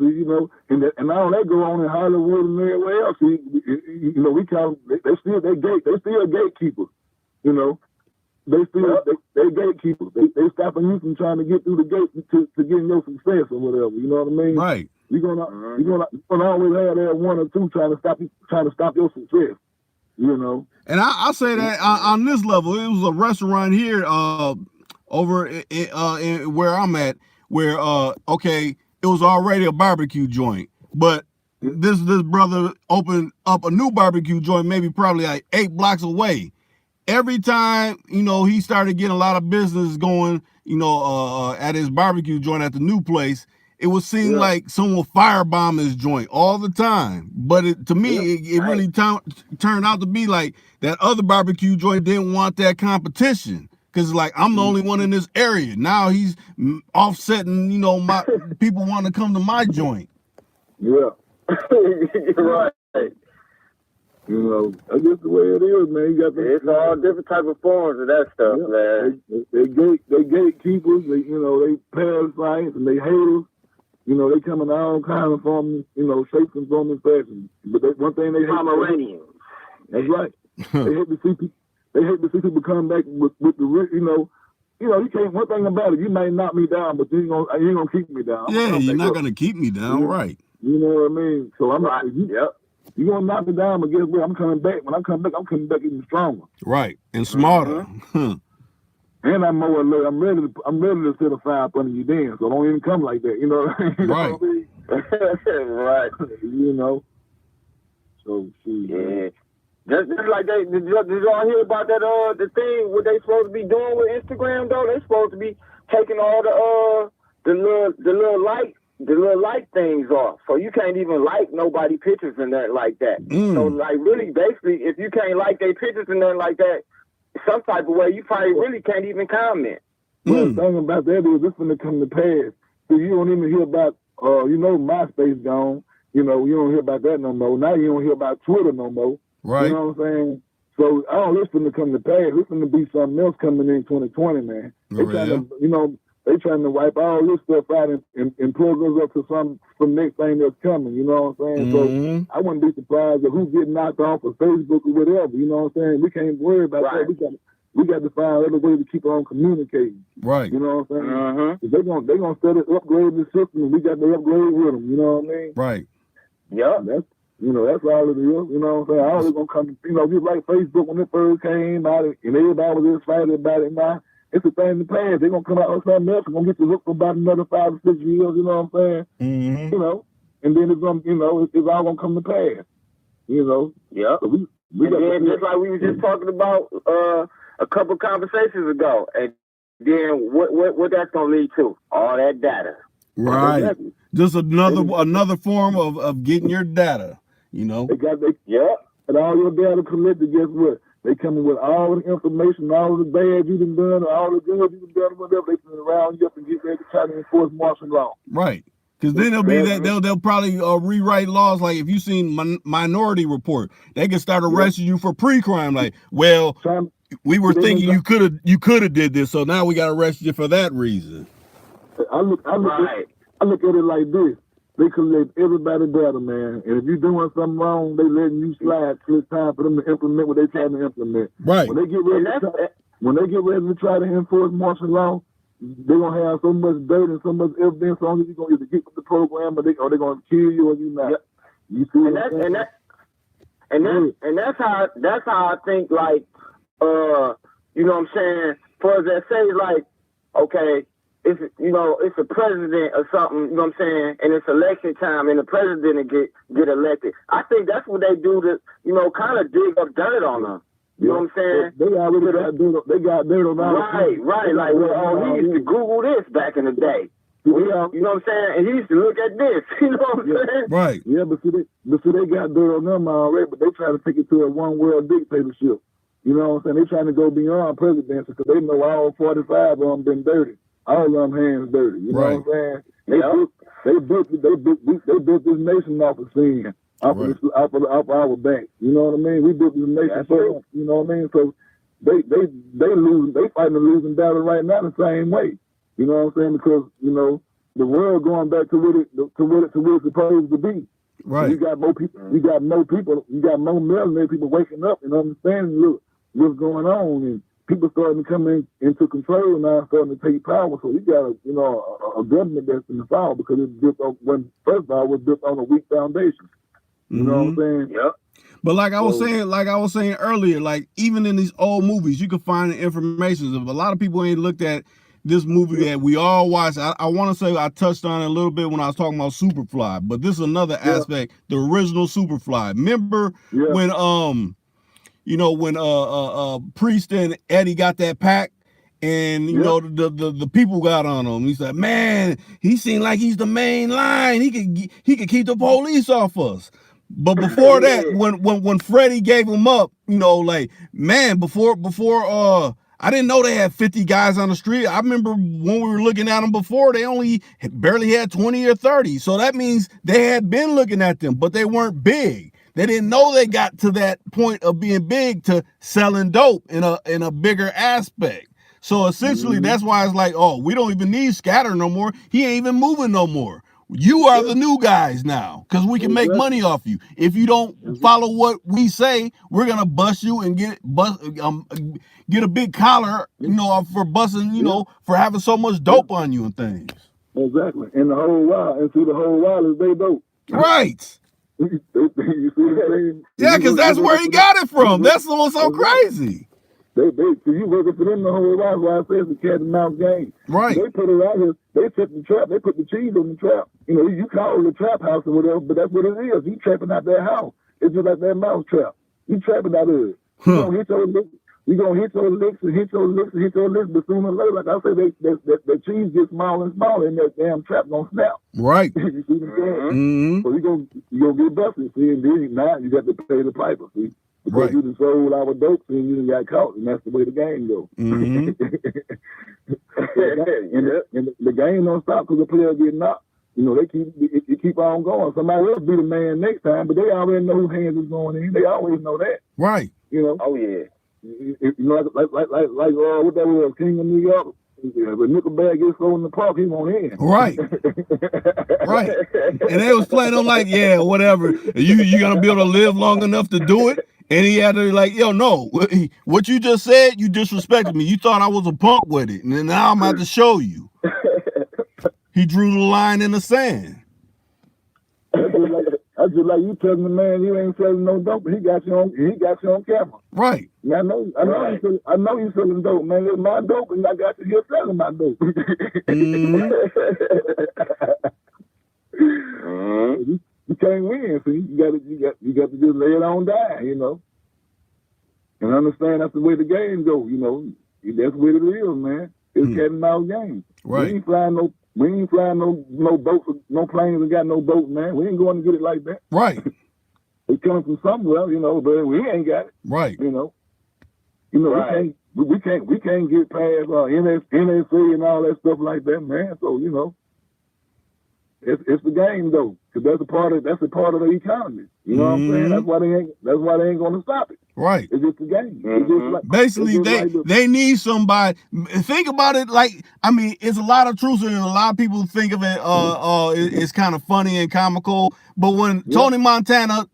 and all that go on in Hollywood and everywhere else. We call them, they still gatekeepers. You know, they gatekeepers. They stopping you from trying to get through the gate to get your success or whatever. You know what I mean? Right. You're gonna always have that one or two trying to stop your success. You know. And I say that on this level, it was a restaurant here over in where I'm at, where okay, it was already a barbecue joint, but this brother opened up a new barbecue joint, maybe probably like 8 blocks away. Every time, you know, he started getting a lot of business going, you know, at his barbecue joint at the new place, it would seem like someone firebomb his joint all the time. But to me, it really turned out to be like that other barbecue joint didn't want that competition. Cause like I'm the only one in this area. Now he's offsetting, you know, my people want to come to my joint. Yeah. You're right. You know, that's just the way it is, man. You got it's all different type of forms of that stuff, man. They gatekeepers, they parasites and they haters. You know, they come in all kinds of forms, shapes and forms and fashions. But one thing they hate. Pomeranians. That's right. They hate to see people come back with the, you can't. One thing about it, you might knock me down, but you ain't gonna keep me down. Yeah, you're not gonna keep me down, right? You know what I mean? So I'm right. You gonna knock me down, but guess what? I'm coming back. When I come back, I'm coming back even stronger. Right, and smarter. And I'm more alert. I'm ready to set a fire up under you then. So don't even come like that. You know what I mean? Right. Right. You know. So yeah. Just like did y'all hear about that the thing what they supposed to be doing with Instagram though? They supposed to be taking all the little like things off. So you can't even like nobody pictures and that like that. So like really basically if you can't like their pictures and nothing like that, some type of way you probably really can't even comment. Well, the thing about that is this when it come to pass. So you don't even hear about MySpace gone. You don't hear about that no more. Now you don't hear about Twitter no more. Right. You know what I'm saying? So all this finna come to pass. This finna be something else coming in 2020, man. They trying to wipe all this stuff out and plug us up to some next thing that's coming. You know what I'm saying? So I wouldn't be surprised if who's getting knocked off of Facebook or whatever. You know what I'm saying? We can't worry about that. We got to find other way to keep on communicating. Right. You know what I'm saying? They're gonna start upgrade the system, and we got to upgrade with them. You know what I mean? Right. Yeah. That's all it is. You know what I'm saying? I always gonna come. Just like Facebook when it first came out, and everybody was excited about it. Now it's a thing in the past. They're gonna come out with something else. They're gonna get you hooked for about another 5 or 6 years. You know what I'm saying? And then it's gonna, it's all gonna come to pass. Yeah. So we and then just like we were just talking about a couple conversations ago, and then what that's gonna lead to? All that data. Right. Exactly. Just another form of getting your data. They got and all your data collected. Guess what? They coming with all the information, all the bad you done, all the good you done, whatever. They can round you up and get ready to try to enforce martial law. Right. Because then it'll be that they'll probably rewrite laws like if you seen Minority Report, they can start arresting you for pre-crime. Like, well, we were thinking you could have did this, so now we got to arrest you for that reason. I look at it like this. They collect everybody's data, man. And if you're doing something wrong, they letting you slide till it's time for them to implement what they trying to implement. Right. When they get ready to try to enforce martial law, they're gonna have so much dirt and so much evidence on you. You're gonna either get with the program or they're gonna kill you or you not. Yep. You see and that's how I think like you know what I'm saying, for that say like, okay, it's it's a president or something, you know what I'm saying, and it's election time and the president get elected. I think that's what they do to, kind of dig up dirt on them. You know what I'm saying? They already got dirt on Right. Like, he used to Google this back in the day. You know what I'm saying? And he used to look at this. You know what I'm saying? Right. Yeah, but see, they got dirt on them already, but they try to take it to a one world dictatorship. You know what I'm saying? They trying to go beyond presidency because they know all 45 of them been dirty. All of them hands dirty. You know what I'm saying? They built this nation off of sin. Off of our back. You know what I mean? We built this nation for them. You know what I mean? So they fighting a losing battle right now the same way. You know what I'm saying? Because, the world going back to what it's supposed to be. Right. So you got more people, you got more melanated people waking up and understanding what's going on, people starting to come into control now, starting to take power. So we got a government that's in the fall because it's built on first of all it was built on a weak foundation. You know what I'm saying? Yep. But like I was saying earlier, like even in these old movies, you can find the information. If a lot of people ain't looked at this movie that we all watched, I want to say I touched on it a little bit when I was talking about Superfly, but this is another aspect, the original Superfly. Remember when when Priest and Eddie got that pack? And you know the people got on him. He's like, man, he seemed like he's the main line. He could keep the police off us. But before that, when Freddie gave him up, like, man, before I didn't know they had 50 guys on the street. I remember when we were looking at them before, they only barely had 20 or 30. So that means they had been looking at them, but they weren't big. They didn't know they got to that point of being big to selling dope in a bigger aspect. So essentially, that's why it's like, oh, we don't even need Scatter no more. He ain't even moving no more. You are the new guys now, because we can make money off you. If you don't follow what we say, we're gonna bust you and get a big collar, for busting, for having so much dope on you and things. Exactly, and the whole while is they dope. Right. You see what I'm saying? Yeah, because that's where he got it from. That's what's so crazy. So you working for them the whole while. Why I say it's a cat and mouse game. Right. They put it out here. They set the trap. They put the cheese on the trap. You call it a trap house or whatever, but that's what it is. You trapping out that house. It's just like that mouse trap. You trapping out of it. You gonna hit those licks. You gonna hit those licks and hit those licks and hit those licks, but sooner or later, like I say, that cheese gets smaller and smaller, and that damn trap gonna snap. Right. You see what I'm saying? So you gonna get busted. See, and then now you got to pay the piper. See. Because you done sold our dope and you done got caught, and that's the way the game goes. And the game don't stop because the player get knocked. They keep on going. Somebody else be the man next time, but they already know whose hands is going in. They always know that. Right. Oh yeah. Like what that was, King of New York. If a nickelback gets thrown in the park, he won't in. Right. Right. And they was playing on like, yeah, whatever. You gonna be able to live long enough to do it? And he had to be like, yo, no, what you just said, you disrespected me. You thought I was a punk with it. And then now I'm about to show you. He drew the line in the sand. That's just like you telling the man you ain't selling no dope, but he got you on camera. Right. I know you selling dope, man. It's my dope, and I got you here selling my dope. You can't win, so you got to just lay it on down, and understand that's the way the game goes. That's the way it is, man. It's cat and mouse game. Right. We ain't flying no boats, no planes, and got no boat, man. We ain't going to get it like that. Right. It comes from somewhere, but we ain't got it. Right. Right. We can't get past NSA and all that stuff like that, man. So it's the game though, because that's a part of the economy. You know what I'm saying? That's why they ain't gonna stop it. Right. It's just the game. It's just like, basically they need somebody. Think about it like, it's a lot of truth, and a lot of people think of it it's kind of funny and comical. But when Tony Montana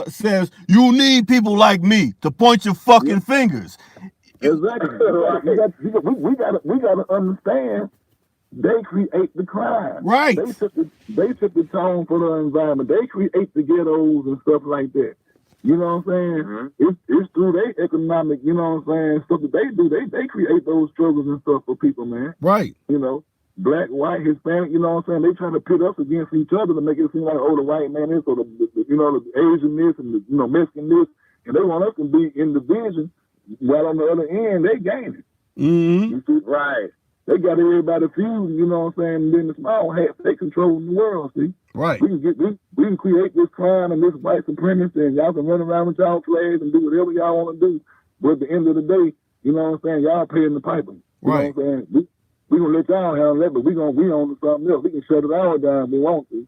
says you need people like me to point your fucking fingers. Exactly. we gotta understand. They create the crime. Right. They set the tone for the environment. They create the ghettos and stuff like that. You know what I'm saying? It's through their economic, stuff that they do. They create those struggles and stuff for people, man. Right. Black, white, Hispanic, They trying to pit us against each other to make it seem like, the white man is, or the Asian this, and the Mexican this, and they want us to be in division, while on the other end, they gaining. You see? Right. They got everybody fused, and then the small hats, they controlling the world, see? Right. We can create this crime and this white supremacy, and y'all can run around with y'all flags and do whatever y'all want to do. But at the end of the day, y'all paying the piper. Right. We gonna let y'all handle that, but we on to something else. We can shut it all down if we want to.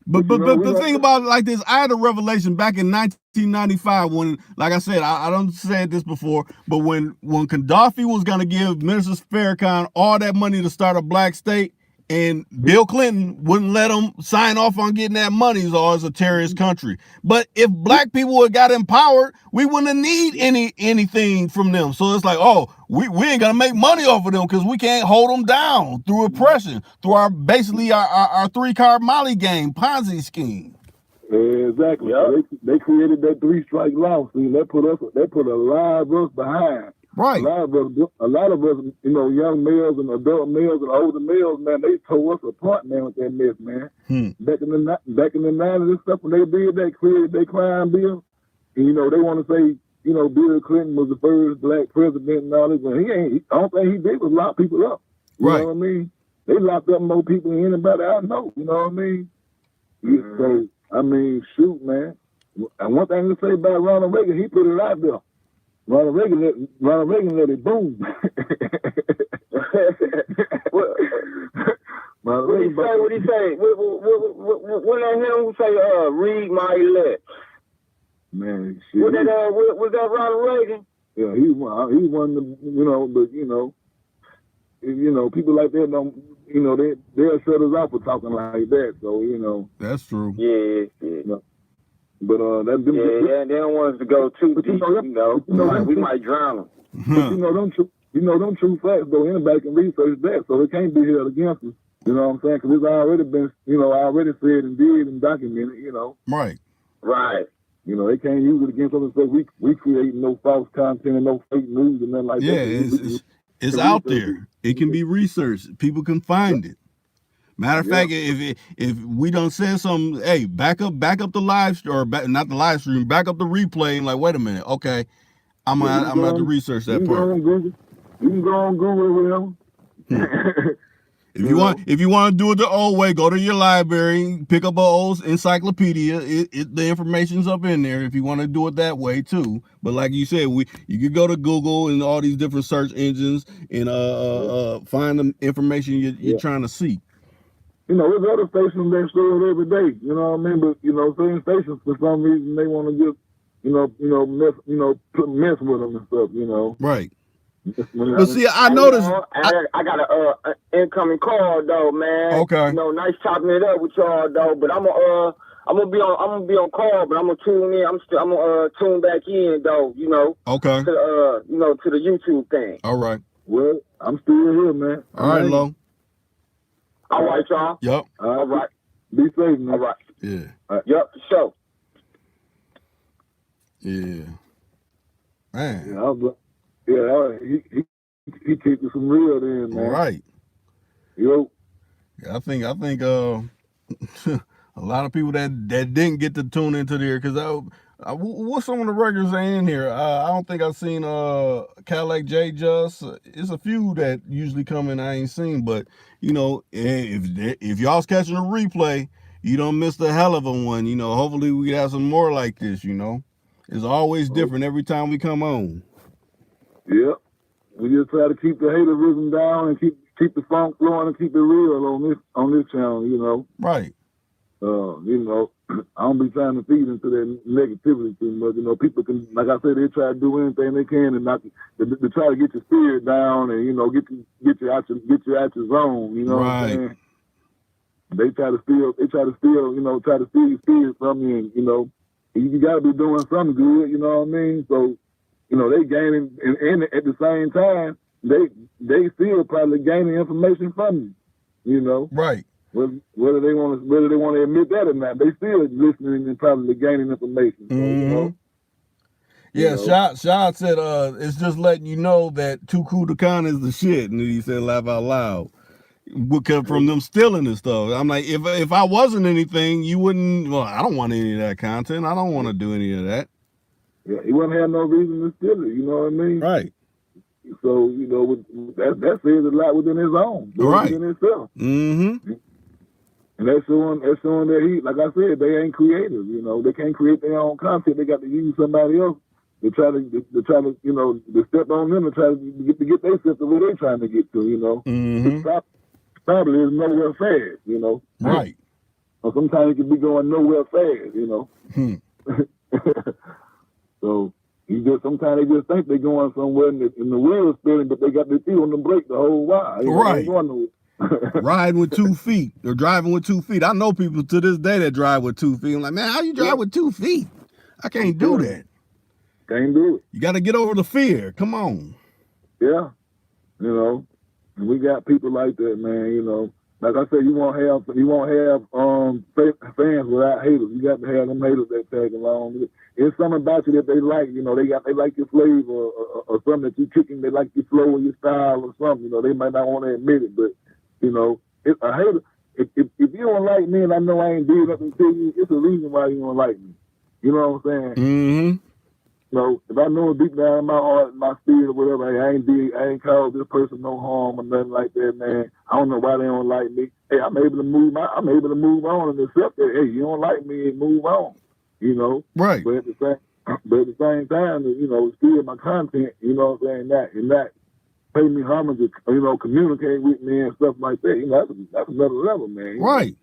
But the thing about it like this, I had a revelation back in 1995 when, like I said, I don't said this before, but when Gaddafi was gonna give Minister Farrakhan all that money to start a black state, And Bill Clinton wouldn't let them sign off on getting that money, so it's a terrorist country. But if black people had got empowered, we wouldn't need anything from them. So it's like, oh, we ain't gonna make money off of them because we can't hold them down through oppression, through our 3-card Molly game, Ponzi scheme. Exactly. Yep. They created that 3-strike law. See, they put a lot of us behind. Right. A lot of us, you know, young males and adult males and older males, man, they tore us apart, man, with that mess, man. Back in the 90s and stuff, when they did that, created that crime bill, and, you know, they want to say, you know, Bill Clinton was the first black president and all this, and the only thing he did was lock people up. You know what I mean? They locked up more people than anybody I know. You know what I mean? So, I mean, shoot, man. And one thing to say about Ronald Reagan, he put it out there. Ronald Reagan let it boom. What he say? What that him who say, read my lips? Man, shit. Was that Ronald Reagan? Yeah, he won the, you know, but you know, people like that don't, you know, they'll shut us off for talking like that. So, you know. That's true. Yeah. But they don't want us to go too deep, like we might drown them. But them true facts, though, anybody can research that, so it can't be held against us. You know what I'm saying? Because it's already been, already said and did and documented, you know. Right. You know, they can't use it against us and say we create no false content and no fake news and nothing like that. Yeah, it's out there. It can be researched. People can find it. Matter of fact, if we don't say something, hey, back up the live stream, or not the live stream, back up the replay, and like, wait a minute, okay, I'm gonna have to research that part. You can go on Google with them. If you want to do it the old way, go to your library, pick up an old encyclopedia. The information's up in there if you want to do it that way too. But like you said, you could go to Google and all these different search engines and find the information you're trying to seek. You know, there's other stations that show it every day. You know what I mean? But certain stations for some reason they want to just mess with them and stuff. You know. Right. But see, I noticed. I got a incoming call though, man. Okay. You know, nice chopping it up with y'all though. But I'm gonna be on call, but I'm gonna tune in. I'm gonna tune back in though. You know. Okay. To to the YouTube thing. All right. Well, I'm still here, man. All right, Lo. All right, y'all. Yep. All right. Be safe, man. All right. Yeah. Yep. So. Yeah. Man. He kicked some real then, man. All right. Yo. Yeah, I think a lot of people that didn't get to tune into there, because what's some of the records in here? I don't think I've seen Cadillac J Just. It's a few that usually come in I ain't seen, but if y'all's catching a replay, you don't miss the hell of a one. You know, hopefully we can have some more like this. You know, it's always different every time we come on. Yep. We just try to keep the haterism down and keep the funk flowing and keep it real on this channel, you know. Right. I don't be trying to feed into that negativity too much. You know, people can, like I said, they try to do anything they can and not to try to get your spirit down and get you out your zone. You know what I'm saying? They try to steal your spirit from you, and you got to be doing something good. You know what I mean? So. They gaining, and at the same time, they still probably gaining information from you. Right. Whether they want to admit that or not, they still listening and probably gaining information. So, Yeah, Shad said it's just letting you know that Too Cool to Con is the shit, and he said laugh out loud. Because from them stealing and stuff. I'm like, if I wasn't anything, you wouldn't. Well, I don't want any of that content. I don't want to do any of that. Yeah, he wouldn't have no reason to steal it, you know what I mean? Right. So, that says a lot within his own, within himself. Mm-hmm. And that's showing that he, like I said, they ain't creative, They can't create their own content. They got to use somebody else to try to to step on them and try to get themselves to where they're trying to get to, Mm-hmm. Probably is nowhere fast, Right. Or sometimes it can be going nowhere fast, So sometimes they just think they're going somewhere and the wheel's spinning, but they got their feet on the brake the whole while. Right. riding with 2 feet or driving with 2 feet. I know people to this day that drive with 2 feet. I'm like, man, how you drive with 2 feet? I can't do that. Can't do it. You got to get over the fear. Come on. Yeah, you know, and we got people like that, man. You know, like I said, you won't have fans without haters. You got to have them haters that tag along. It's something about you that they like. You know, they like your flavor or something that you kicking. They like your flow or your style or something. You know, they might not want to admit it, but you know, it's a hater. If you don't like me, and I know I ain't did nothing to you, it's a reason why you don't like me. You know what I'm saying? Mm-hmm. So if I know deep down in my heart, my spirit or whatever, hey, I ain't caused this person no harm or nothing like that, man. I don't know why they don't like me. Hey, I'm able to move on and accept that. Hey, you don't like me and move on. You know? Right. But at the same time, you know, it's still my content, you know what I'm saying, and that pay me homage, you know, communicate with me and stuff like that. You know, that's another level, man. Right.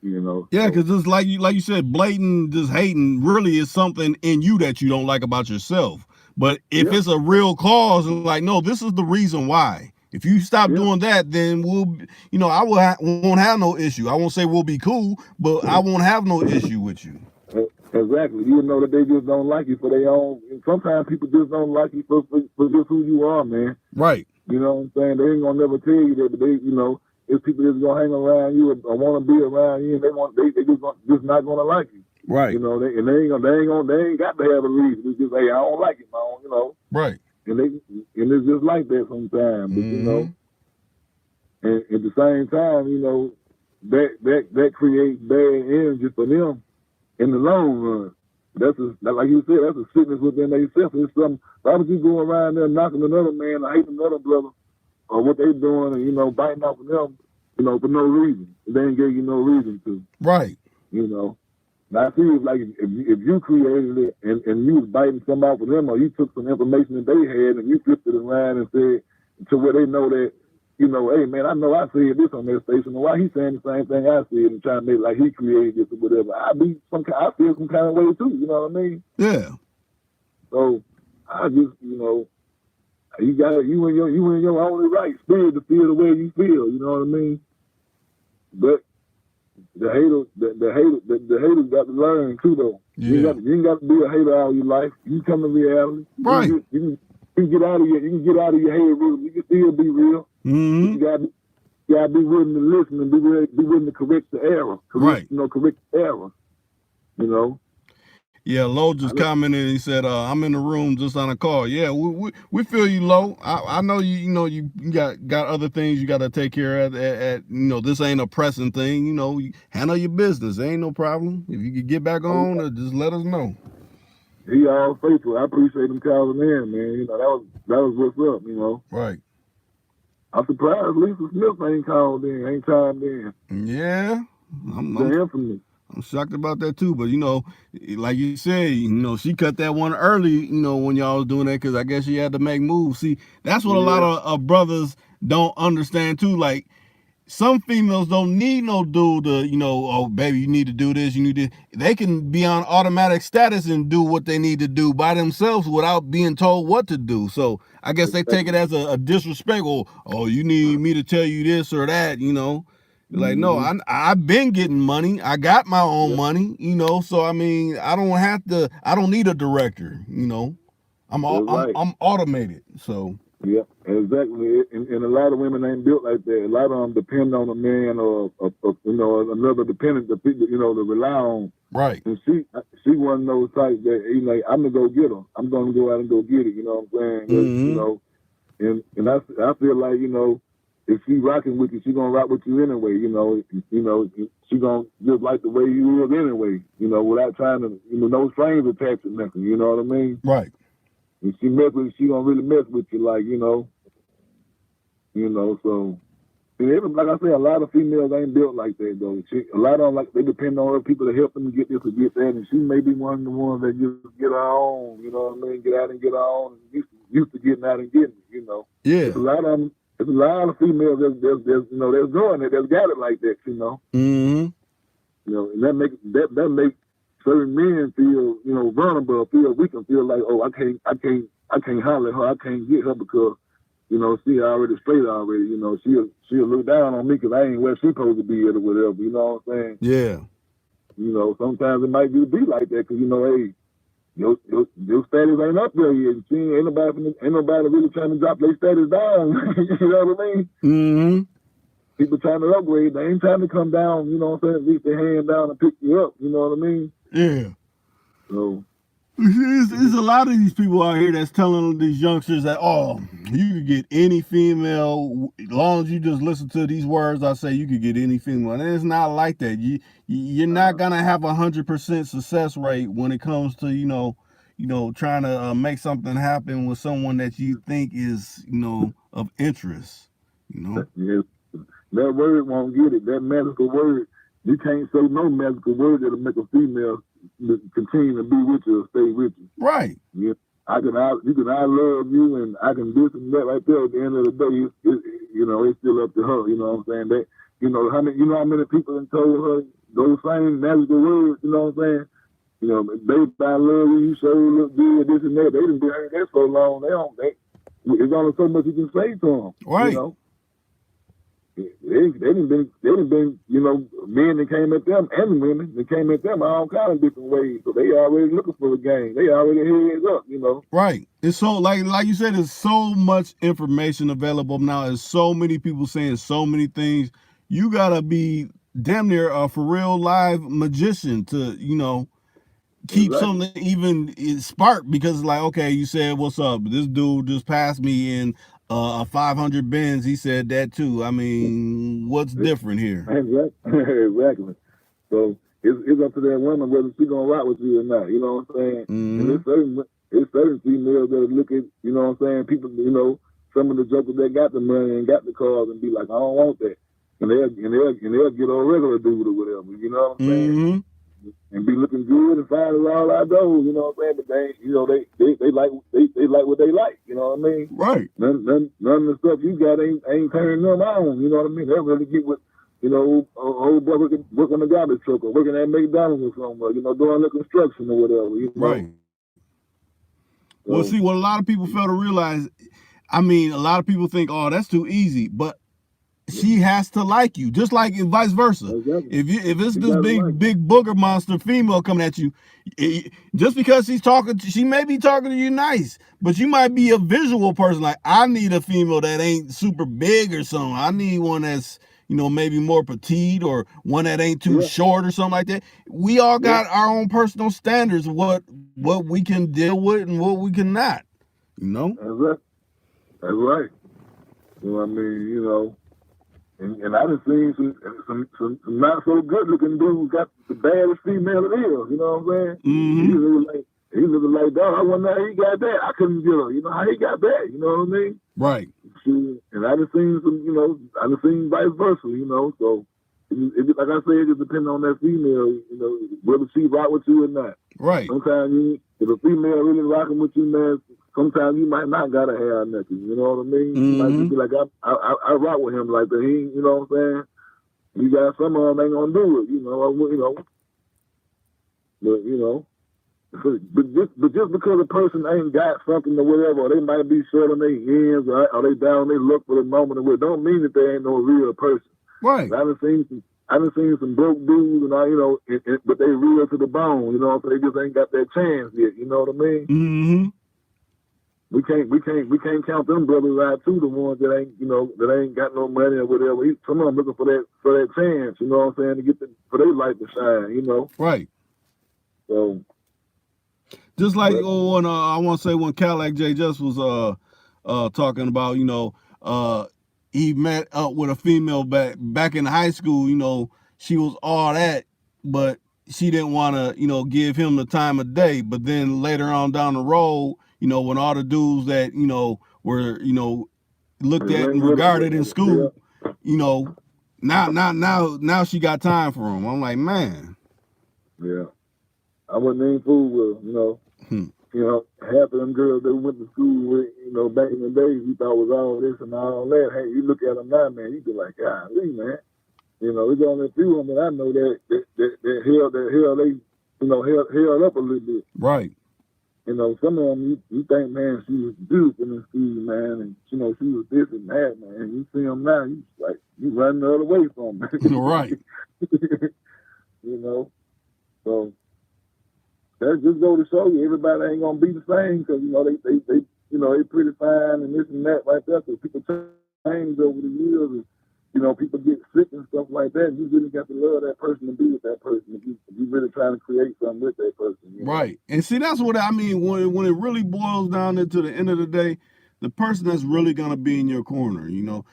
You know. Yeah, because it's like you said, blatant just hating really is something in you that you don't like about yourself. But if it's a real cause, and like, no, this is the reason why. If you stop doing that, then we'll, you know, I won't have no issue. I won't say we'll be cool, but I won't have no issue with you. Exactly. You know that they just don't like you for their own. And sometimes people just don't like you for just who you are, man. Right. You know what I'm saying? They ain't gonna never tell you that, but they, you know, it's people that's gonna hang around you or want to be around you, and they just not gonna like you. Right. You know, they ain't got to have a reason. It's just, hey, I don't like it, man. You know. Right. And it's just like that sometimes. But you know, and at the same time, you know, that creates bad energy for them in the long run. Like you said, that's a sickness within themselves. It's something. Why would you go around there knocking another man or hating another brother or what they doing and, you know, biting off of them, you know, for no reason? They ain't gave you no reason to. Right. You know. Now, I feel like if you created it and you was biting some off of them or you took some information that they had and you flipped it around and said to where they know that, you know, hey, man, I know I said this on their station, and why he saying the same thing I said and trying to make like he created this or whatever. I feel some kind of way too, you know what I mean? Yeah. So I just, you know, you in your only right spirit to feel the way you feel, you know what I mean? But the haters got to learn too, though. Yeah. You ain't got to be a hater all your life. You come to reality. Right. You can get out of your hater rhythm. You can still be real. Mm-hmm. You gotta be willing to listen and be willing to correct the error. Correct the error. You know. Yeah, Lo just commented and he said, I'm in the room just on a call. Yeah, we feel you, Lo. I know you got other things you got to take care of. You know, this ain't a pressing thing. You know, you handle your business. Ain't no problem. If you could get back on, just let us know. He all faithful. I appreciate him calling in, man. You know, that was what's up. You know. Right. I'm surprised Lisa Smith ain't called in, ain't chimed in. Yeah. I'm shocked about that too, but you know, like you said, you know, she cut that one early, you know, when y'all was doing that, because I guess she had to make moves. See, that's what a lot of brothers don't understand too. Like, some females don't need no dude to, you know, oh, baby, you need to do this, you need to. They can be on automatic status and do what they need to do by themselves without being told what to do. So I guess they take it as a disrespect. Oh, you need me to tell you this or that, you know. Like, no, I've been getting money. I got my own money, you know. So I mean, I don't need a director, you know. I'm automated. So yeah, exactly. And a lot of women ain't built like that. A lot of them depend on a man or you know, another dependent to rely on. Right. And she one of those types that, you know, I'm gonna go get her. I'm gonna go out and go get it. You know what I'm saying? You know, and I feel like, you know, if she rocking with you, she gonna rock with you anyway. You know, she gonna just like the way you is anyway. You know, without trying to, you know, no strings attached to nothing. You know what I mean? Right. If she mess with you, she gonna really mess with you, like, you know. So, and like I say, a lot of females ain't built like that though. A lot of them, like, they depend on other people to help them get this or get that, and she may be one of the ones that just get her own. You know what I mean? Get out and get her own. Used to getting out and getting it. You know. Yeah. There's a lot of females that's you know, that's doing it, that's got it like that, you know. Mm-hmm. You know, and that makes certain men feel, you know, vulnerable, feel weak, and feel like, oh, I can't holler at her, I can't get her because you know, she already straight already. You know, she'll look down on me because I ain't where she supposed to be at or whatever. You know what I'm saying? Yeah. You know, sometimes it might be like that because, you know, hey, your status ain't up there yet. She ain't nobody really trying to drop their status down. You know what I mean? Mm-hmm. People trying to upgrade. They ain't trying to come down, you know what I'm saying? Reach their hand down and pick you up. You know what I mean? Yeah. So There's a lot of these people out here that's telling these youngsters that, oh, you could get any female as long as you just listen to these words I say. You could get any female, and it's not like that. You're not gonna have 100% success rate when it comes to trying to make something happen with someone that you think is of interest. yes, that word won't get it. That magical word, you can't say no magical word that'll make a female continue to be with you or stay with you. Right. Yeah. I love you and I can this and that right there. At the end of the day, it's still up to her. You know what I'm saying? That how many people have told her those same magical words. You know what I'm saying? You know, babe, I love you. You sure look good. This and that. They done been hearing that so long. It's only so much you can say to them. Right. You know. They done been, men that came at them and women that came at them all kind of different ways. So they already looking for a game. They already heads up, Right. It's so like you said, there's so much information available now. There's so many people saying so many things. You gotta be damn near a for real live magician to, keep Exactly. something even spark, because like, okay, you said, what's up? This dude just passed me in a 500 Benz. He said that too. I mean, what's different here? Exactly. So it's up to that woman whether she gonna rock with you or not. You know what I'm saying? Mm-hmm. And it's certain females that look at, you know what I'm saying, people, some of the jokers that got the money and got the cars and be like, I don't want that. And they'll get on regular dude or whatever. You know what I'm saying? Mm-hmm. And be looking good and fine as all I do, you know what I'm saying? But they like what they like, you know what I mean? Right. None of the stuff you got ain't turning them on, you know what I mean? They really get with, old boy working a garbage truck or working at McDonald's or somewhere, doing the construction or whatever, Right. Well, see, what a lot of people fail to realize, a lot of people think, oh, that's too easy, but she has to like you, just like and vice versa. Exactly. If it's this big booger monster female coming at you, just because she may be talking to you nice, but you might be a visual person. Like, I need a female that ain't super big or something. I need one that's maybe more petite, or one that ain't too short or something like that. We all got our own personal standards of what we can deal with and what we cannot. That's right. I mean, and I done seen some not so good looking dudes got the baddest female it is, you know what I'm saying? Mm-hmm. He looking like, dog, I wonder how he got that. I couldn't get her, how he got that, you know what I mean? Right. And I done seen I done seen vice versa, so it, like I said, it just depends on that female, whether she rock with you or not. Right. Sometimes if a female really rocking with you, man, sometimes you might not gotta have nothing. You know what I mean? Mm-hmm. You might just be like, I rock with him like that. He, you know what I'm saying? You got some of them ain't gonna do it. But just because a person ain't got something or whatever, or they might be short on their ends, or they down they look for the moment, or don't mean that they ain't no real person. Right. I done seen some broke dudes, and but they real to the bone. You know, so they just ain't got that chance yet. You know what I mean? Mm-hmm. We can't count them brothers out too. The ones that ain't got no money or whatever. Some of them looking for that chance. You know what I'm saying? For their light to shine. Right. So. Just like when I want to say when Cadillac J Just was talking about, he met up with a female back in high school. She was all that, but she didn't want to give him the time of day. But then later on down the road, when all the dudes that were looked at and regarded in school, now she got time for him. I'm like, man. Yeah, I wasn't even fooled with half of them girls that we went to school with, back in the days, we thought was all this and all that. Hey, you look at them now, man, you be like, golly, man. There's only a few of them that I know that held they, held up a little bit. Right. You know, some of them you think, man, she was beautiful in school, man, and you know she was this and that, man. You see them now, you like you running the other way from them. Right. You know, so that just go to show you everybody ain't gonna be the same because you know they you know they pretty fine and this and that right there. So people change over the years, and you know people get sick and stuff like that. You really got to love that person and be with that person. If you really trying to create something with that person, you know? Right. And see, that's what I mean when it really boils down into the end of the day, the person that's really gonna be in your corner, you know.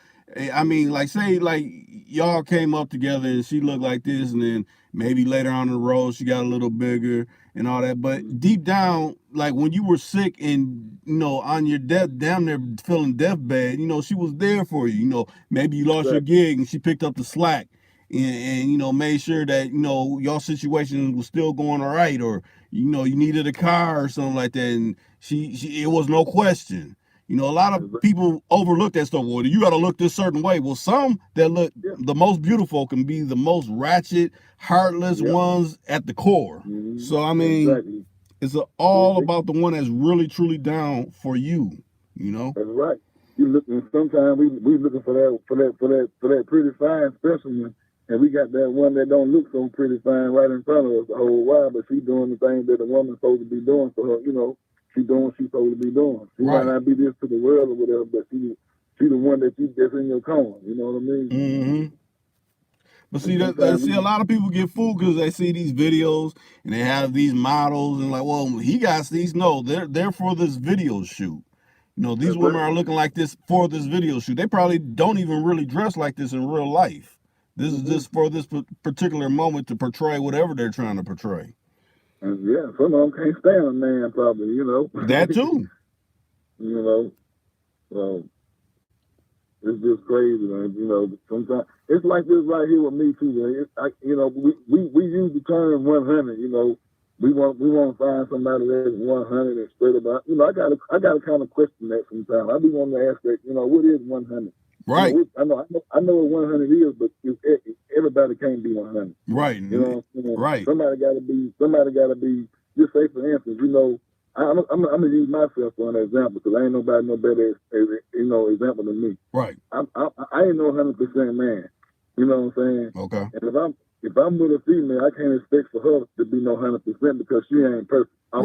I mean, like say like y'all came up together and she looked like this, and then maybe later on in the road she got a little bigger and all that. But deep down, like when you were sick and you know on your death, damn near feeling deathbed, you know she was there for you. You know, maybe you lost your gig and she picked up the slack. And you know made sure that you know your situation was still going all right, or you know you needed a car or something like that, and she it was no question. You know, a lot of people overlook that stuff. Well, you got to look this certain way. Well, some that look the most beautiful can be the most ratchet, heartless ones at the core. So I mean, it's all about the one that's really truly down for you. You know. That's right. You looking sometimes we looking for that pretty fine specimen. And we got that one that don't look so pretty fine right in front of us the whole while, but she doing the thing that a woman's supposed to be doing for her, you know, she doing what she's supposed to be doing. She might not be this to the world or whatever, but she the one that you get in your corner, you know what I mean? Mm-hmm. But see, a lot of people get fooled because they see these videos and they have these models and like, well, he got these. No, they're for this video shoot. You know, these women are looking like this for this video shoot. They probably don't even really dress like this in real life. This is just for this particular moment to portray whatever they're trying to portray. Yeah, some of them can't stand a man, probably, you know. That too. You know, so it's just crazy, man. You know, sometimes it's like this right here with me too, man. You know, we use the term 100. You know, we want to find somebody that's 100 and straight about. You know, I gotta kind of question that sometimes. I be wanting to ask that. You know, what is 100? Right. You know, I know what 100 is, but everybody can't be 100. Right. You know, right. Somebody got to be. Just say for instance, you know, I'm gonna use myself for an example because I ain't nobody no better you know example than me. Right. I ain't no 100% man. You know what I'm saying? Okay. And if I'm with a female, I can't expect for her to be no 100% because she ain't perfect. I'm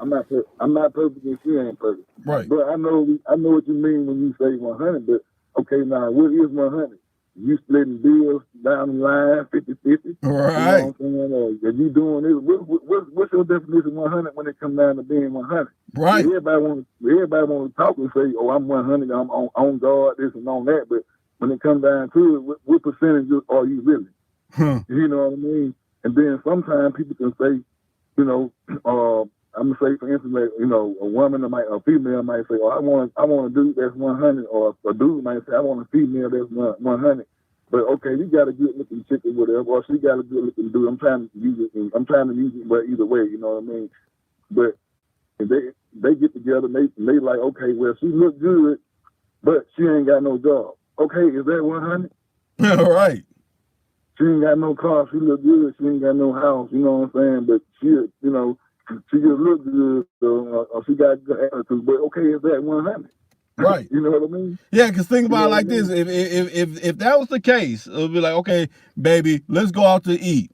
not perfect and she ain't perfect. Right. But I know what you mean when you say 100. But okay, now what is 100? You splitting bills down the line 50-50. Right. You know what I'm saying? Or you doing this? What's your definition of 100 when it comes down to being 100? Right. Everybody want to talk and say, oh, I'm 100, I'm on guard, this and on that. But when it comes down to it, what percentage are you really? You know what I mean? And then sometimes people can say, you know, I'm gonna say for instance, like, you know, a female might say, oh, I want a dude that's 100, or a dude might say, I want a female that's 100. But okay, you got a good looking chick or whatever, or she got a good looking dude. I'm trying to use it, but either way, you know what I mean? But if they get together, and they like, okay, well, she look good, but she ain't got no job. Okay, is that 100? All right. She ain't got no car. She look good. She ain't got no house. You know what I'm saying? But she, you know, she just look good. So she got good attitude. But okay, is that 100? Right. You know what I mean? Yeah, because think about it like this. If that was the case, it would be like, okay, baby, let's go out to eat.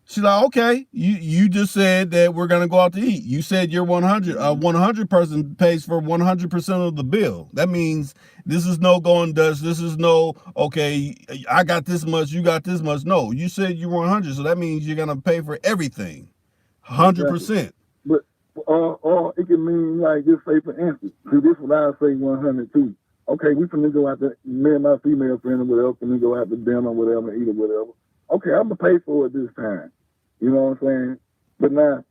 She's like, okay, you just said that we're gonna go out to eat. You said you're 100. 100 person pays for 100% of the bill. That means this is no going Dutch. This is no, okay, I got this much, you got this much. No, you said you were 100, so that means you're gonna pay for everything, 100%. But or it can mean like, just say for instance, see, this is what I say 100 too. Okay, we finna go out to, me and my female friend or whatever, finna go out to dinner or whatever, eat or whatever. Okay, I'm gonna pay for it this time. You know what I'm saying? But now,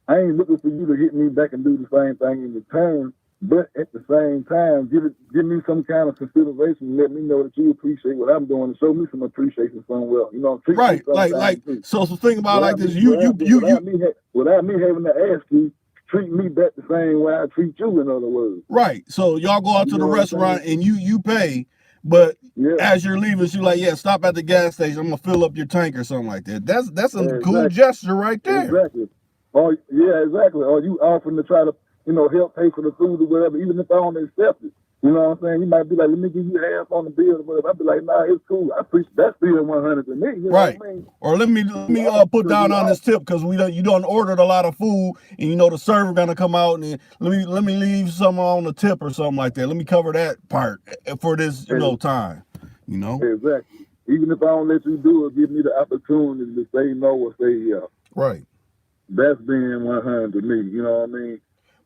I ain't looking for you to hit me back and do the same thing in return. But at the same time, give me some kind of consideration. Let me know that you appreciate what I'm doing, and show me some appreciation somewhere. You know, right? Like. So think about it like this. Without me having to ask you, treat me back the same way I treat you. In other words. Right. So y'all go out to the restaurant and you pay. But as you're leaving, she's like, yeah, stop at the gas station. I'm gonna fill up your tank or something like that. That's a cool gesture right there. Exactly. Or exactly. Or you offering to try to help pay for the food or whatever, even if I don't accept it. You know what I'm saying? You might be like, let me give you half on the bill or whatever. I'd be like, nah, it's cool. I appreciate that's still 100 to me. You know Right. what I mean? Or let me put down on this tip because you done ordered a lot of food and the server gonna come out and let me leave some on the tip or something like that. Let me cover that part for this time. Exactly. Even if I don't let you do it, give me the opportunity to say no or say yeah. Right. That's being 100 to me. You know what I mean?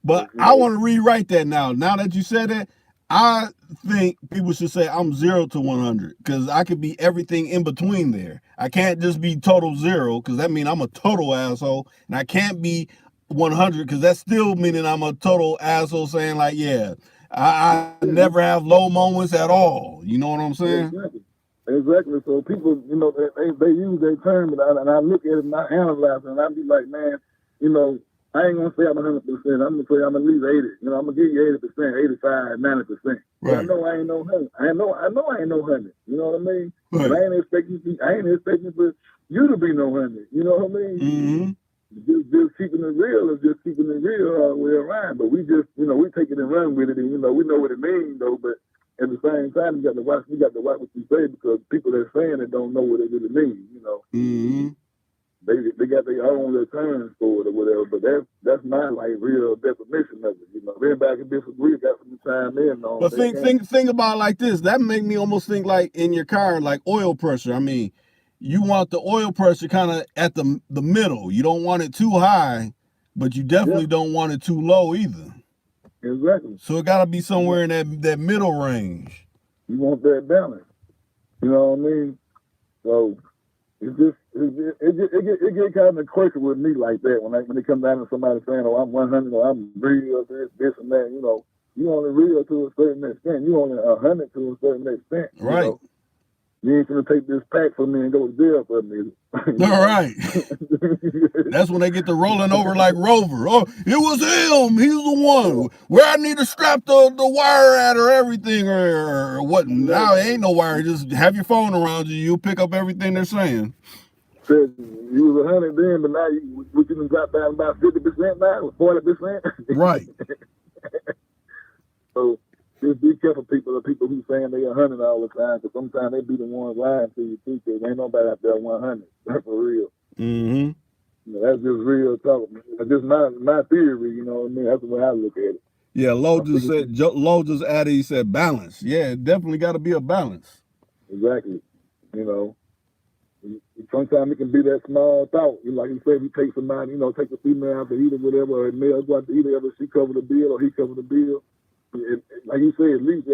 But I want to rewrite that now. Now that you said that, I think people should say I'm 0 to 100 because I could be everything in between there. I can't just be total 0 because that means I'm a total asshole, and I can't be 100 because that's still meaning I'm a total asshole saying like, yeah, I never have low moments at all. You know what I'm saying? Exactly. So people, they use that term, and I look at it and I analyze it, and I be like, man, I ain't gonna say I'm 100%. I'm gonna say I'm at least 80. I'm gonna give you 80%, 85, 90%. Right. I know I ain't no 100. I know I ain't no 100. You know what I mean? Right. And I ain't expecting for you to be no 100. You know what I mean? Mm-hmm. Just keeping it real is just keeping it real all the way around. But we just, we take it and run with it, and we know what it means though. But at the same time, we got to watch what you say because people that saying it don't know what it really means. Mm-hmm. They got their own little terms for it or whatever, but that's not like real definition of it. Everybody can disagree, got some time in on. But think about it like this. That make me almost think like in your car, like oil pressure. I mean, you want the oil pressure kind of at the middle. You don't want it too high, but you definitely don't want it too low either. Exactly. So it got to be somewhere in that middle range. You want that balance. You know what I mean? So it get kind of quirky with me like that when it comes down to somebody saying, "Oh, I'm 100, or I'm real, this and that." You only real to a certain extent. You only 100 to a certain extent. Right. You ain't gonna take this pack from me and go to jail for me. All right. That's when they get to rolling over like Rover. Oh, it was him. He's the one. Where I need to strap the wire at or everything or what. Now it ain't no wire. Just have your phone around you. You'll pick up everything they're saying. Said you was 100 then, but now you can drop down about 50% now, 40%. Right. So just be careful, the people who saying they 100 all the time, because sometimes they be the ones lying to you too. Cause ain't nobody out there 100. That's for real. Mm-hmm. That's just real talk. That's just my theory. You know what I mean? That's the way I look at it. Yeah, Lo just added. He said balance. Yeah, it definitely got to be a balance. Exactly. Sometimes it can be that small thought. Like you said, you take somebody, take a female out to eat or whatever, or a male go out to eat, whether she cover the bill or he cover the bill. Like you said, at least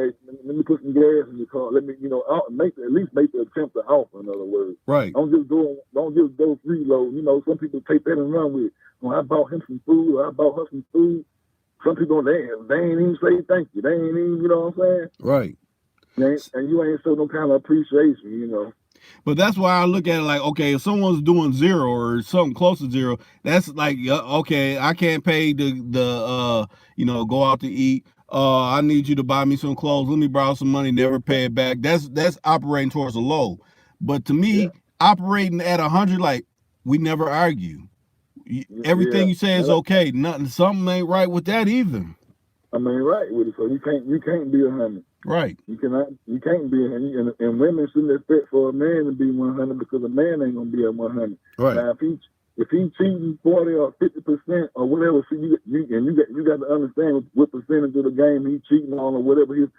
let me put some gas in the car. Let me, at least make the attempt to offer. In other words, right? Don't just go freeload. Some people take that and run with it. Well, I bought him some food, or I bought her some food. Some people they ain't even say thank you. They ain't even, you know what I'm saying? Right. And you ain't show no kind of appreciation, But that's why I look at it like, okay, if someone's doing 0 or something close to 0, that's like, okay, I can't pay the go out to eat. I need you to buy me some clothes. Let me borrow some money. Never pay it back. That's operating towards a low. But to me, operating at 100, like we never argue. Everything you say is okay. Something ain't right with that either. I mean, right with it. So you can't be 100. Right. You can't be 100. And women shouldn't expect for a man to be 100 because a man ain't gonna be at 100. Right. Now, if he cheating 40 or 50% or whatever, so you got to understand what percentage of the game he cheating on or whatever his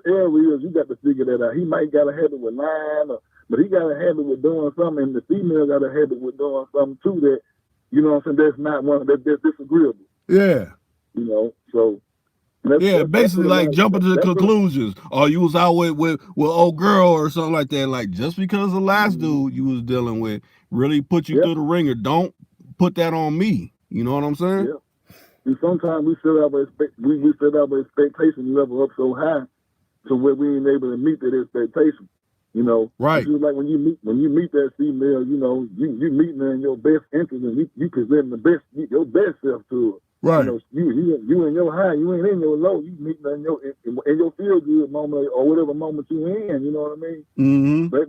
area is. You got to figure that out. He might got a habit with lying, but he got a habit with doing something, and the female got a habit with doing something too that, you know what I'm saying, that's not one that's disagreeable. Yeah. So. Basically like jumping to the conclusions. Or you was out with old girl or something like that. Like just because the last dude you was dealing with really put you through the ringer, don't put that on me. You know what I'm saying? Yeah. And sometimes we set our expectation level up so high to where we ain't able to meet that expectation. Right. It's just like when you meet that female, you meeting her in your best interest and you present your best self to her. Right. You in your high, you ain't in your low. You meeting in your feel good moment or whatever moment you in. You know what I mean? Mm-hmm. But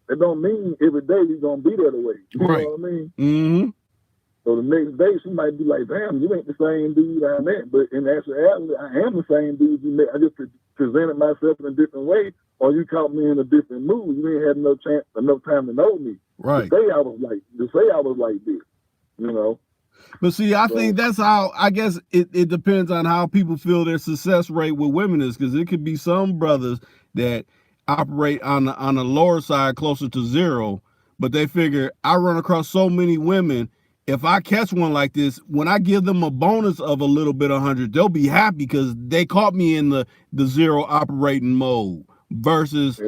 it don't mean every day you're gonna be that way. You know what I mean? Mm-hmm. So the next day she might be like, damn, you ain't the same dude I met. But in actuality, I am the same dude you met. I just presented myself in a different way, or you caught me in a different mood. You ain't had enough time to know me. Right. To say I was like this, you know. But see, I think that's how, I guess it depends on how people feel their success rate with women is, because it could be some brothers that operate on the lower side closer to zero, but they figure I run across so many women. If I catch one like this, when I give them a bonus of a little bit 100, they'll be happy because they caught me in the zero operating mode versus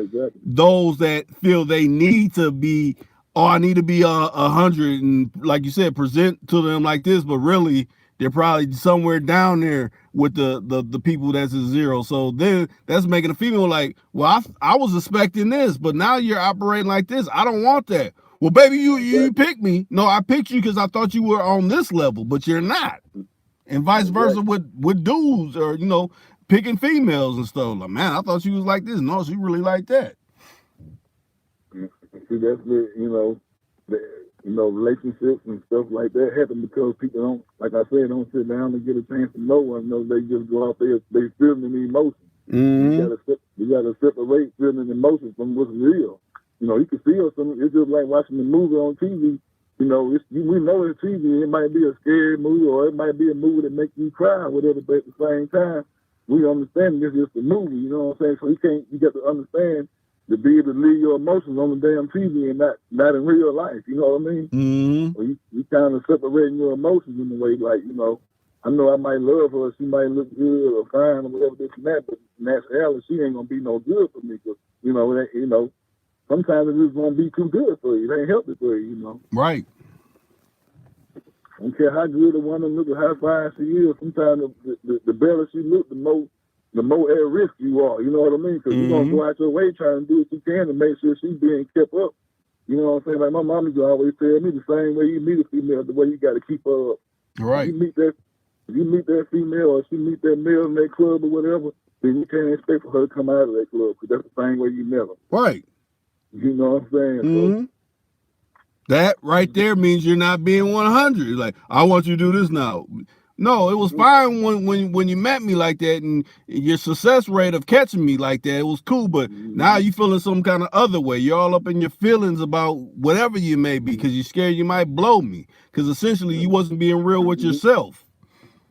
those that feel they need to be, oh, I need to be 100, and like you said, present to them like this, but really they're probably somewhere down there with the people that's a zero. So then that's making a female like, well, I was expecting this, but now you're operating like this. I don't want that. Well, baby, you picked me. No, I picked you because I thought you were on this level, but you're not. And vice versa with dudes, or picking females and stuff. Like, man, I thought she was like this. No, she really like that. See, that's the relationships and stuff like that happen because people don't, like I said, don't sit down and get a chance to know one. They just go out there, they feeling the emotions. You gotta separate feeling and emotions from what's real. You can feel something. It's just like watching a movie on TV. We know it's TV. It might be a scary movie, or it might be a movie that makes you cry or whatever, but at the same time, we understand this is just a movie, you know what I'm saying? So you got to understand to be able to leave your emotions on the damn TV and not in real life, you know what I mean? Mm-hmm. So you kind of separating your emotions in a way, like, I know I might love her, she might look good or fine or whatever this and that, but in actuality, she ain't gonna be no good for me, because, sometimes it just won't be too good for you. It ain't healthy for you, Right. I don't care how good a woman looks or how fine she is. Sometimes the better she looks, the more at risk you are. You know what I mean? Because you're going to go out your way trying to do what you can to make sure she's being kept up. You know what I'm saying? Like my mom used to always tell me, the same way you meet a female, the way you got to keep her up. Right. If you meet that female, or she meet that male in that club or whatever, then you can't expect for her to come out of that club, because that's the same way you met her. Right. You know what I'm saying? So, that right there means you're not being 100. Like, I want you to do this now. No, it was fine when you met me like that, and your success rate of catching me like that, it was cool. But now you feeling some kind of other way. You're all up in your feelings about whatever you may be, because you're scared you might blow me. Because essentially you wasn't being real with yourself.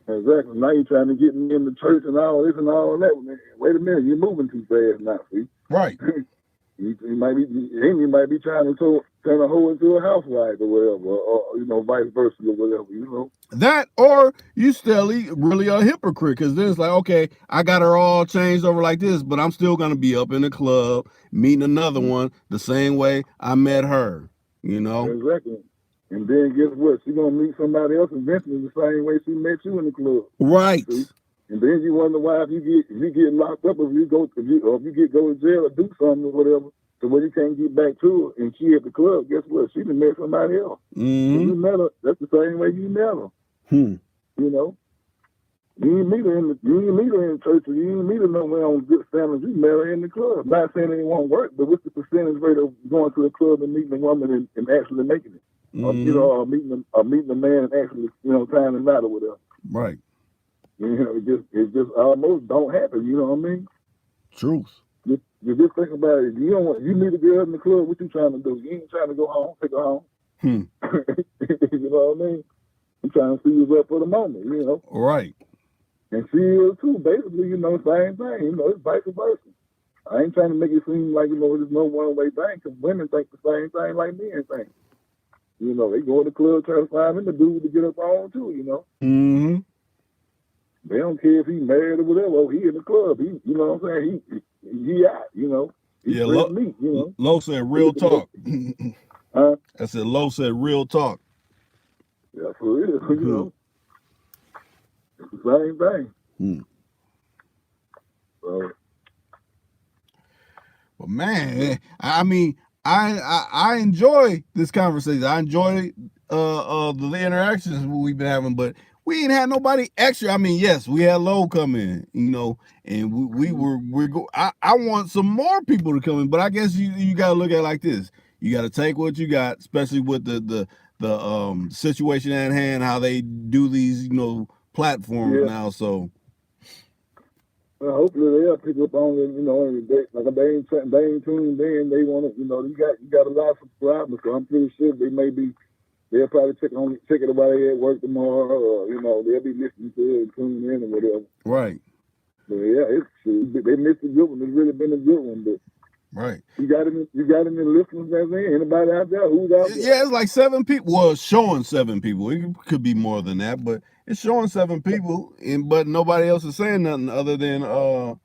Exactly. Now you're trying to get me in the church and all this and all that. Man, wait a minute, you're moving too fast now. See? Right. You might be trying to turn a hoe into a housewife or whatever, or vice versa or whatever, That, or you still really a hypocrite, because then it's like, okay, I got her all changed over like this, but I'm still gonna be up in the club meeting another one the same way I met her, Exactly. And then guess what? She's gonna meet somebody else eventually the same way she met you in the club. Right. See? And then you wonder why if you get locked up, if you go to jail or do something or whatever, so when you can't get back to her and she at the club, guess what? She done met somebody else. You met her, that's the same way you met her. You didn't meet her in church, or you didn't meet her nowhere on good standards. You met her in the club. Not saying it won't work, but what's the percentage rate of going to the club and meeting a woman and actually making it? Or meeting a man and actually, tying it out or whatever. Right. It just almost don't happen. You know what I mean? Truth. You just think about it. You meet a girl in the club. What you trying to do? You ain't trying to go home, take her home. You know what I mean? I'm trying to see what's up for the moment. Right. And she is too. Basically, same thing. It's vice versa. I ain't trying to make it seem like there's no one way thing, because women think the same thing like men think. They go to the club trying to find him a dude to get up on too. They don't care if he's married or whatever. Oh, he in the club. He, what I'm saying? He out, He's meat, Lo said real talk. Huh? I said Lo said real talk. Yeah, for real, It's the same thing. So, but man, I mean, I enjoy this conversation. I enjoy the interactions we've been having, but we ain't had nobody extra. I mean, yes, we had Lo come in, and I want some more people to come in, but I guess you got to look at it like this. You got to take what you got, especially with the situation at hand, how they do these, platforms now. So hopefully they'll pick up on it. Like they ain't tuned in. They want to, you got a lot of subscribers, so I'm pretty sure they'll probably check it while they at work tomorrow, or they'll be listening to it and tuning in or whatever. Right. But yeah, they missed a good one. It's really been a good one, but. Right. You got any listeners that's in? Anybody out there? Who's out there? Yeah, it's like 7 people. Well, it's showing 7 people. It could be more than that, but it's showing 7 people, but nobody else is saying nothing other than Lo.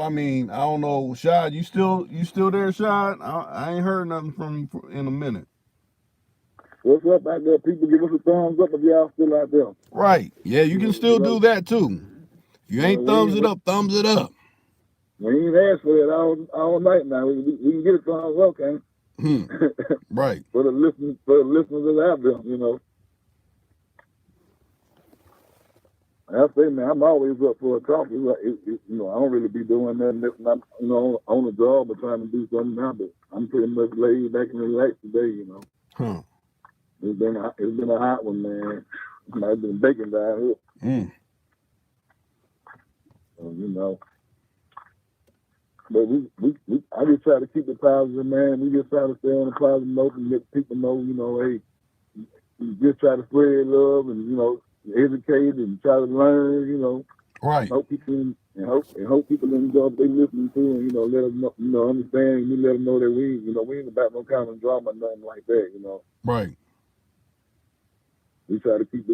I mean, I don't know, Shad. You still there, Shad? I ain't heard nothing from you in a minute. What's up out there? People give us a thumbs up if y'all still out there. Right. Yeah, you can still do that too. If you ain't thumbs it up, thumbs it up. We ain't asked for that all night now. We can get a thumbs up, okay? Right. For the listeners that out there, I say, man, I'm always up for a talk. I don't really be doing nothing if I'm, on the job or trying to do something now, but I'm pretty much laid back and relaxed today, Huh. It's been a hot one, man. I've been baking down here. But I just try to keep it positive, man. We just try to stay on a positive note and let people know, hey, you just try to spread love and, educate and try to learn, Right. Hope people enjoy what they listening to and, let them know, understand, and let them know that we ain't about no kind of drama or nothing like that, Right. We try to keep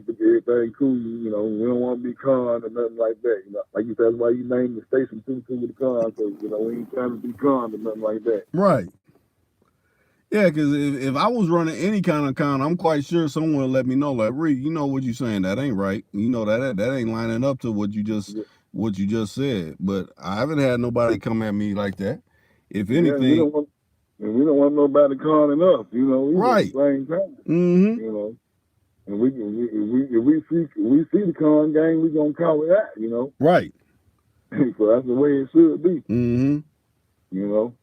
everything cool, we don't want to be con or nothing like that, Like you said, that's why you named the station too with the con, because, we ain't trying to be con or nothing like that. Right. Yeah, because if I was running any kind of con, I'm quite sure someone would let me know, like, Reed, what you're saying, that ain't right. That ain't lining up to what you just said. But I haven't had nobody come at me like that. If anything, we don't want nobody conning us, right. At the same time, Mm-hmm. And if we see the con game, we gonna call it out, Right. So that's the way it should be. Mm-hmm.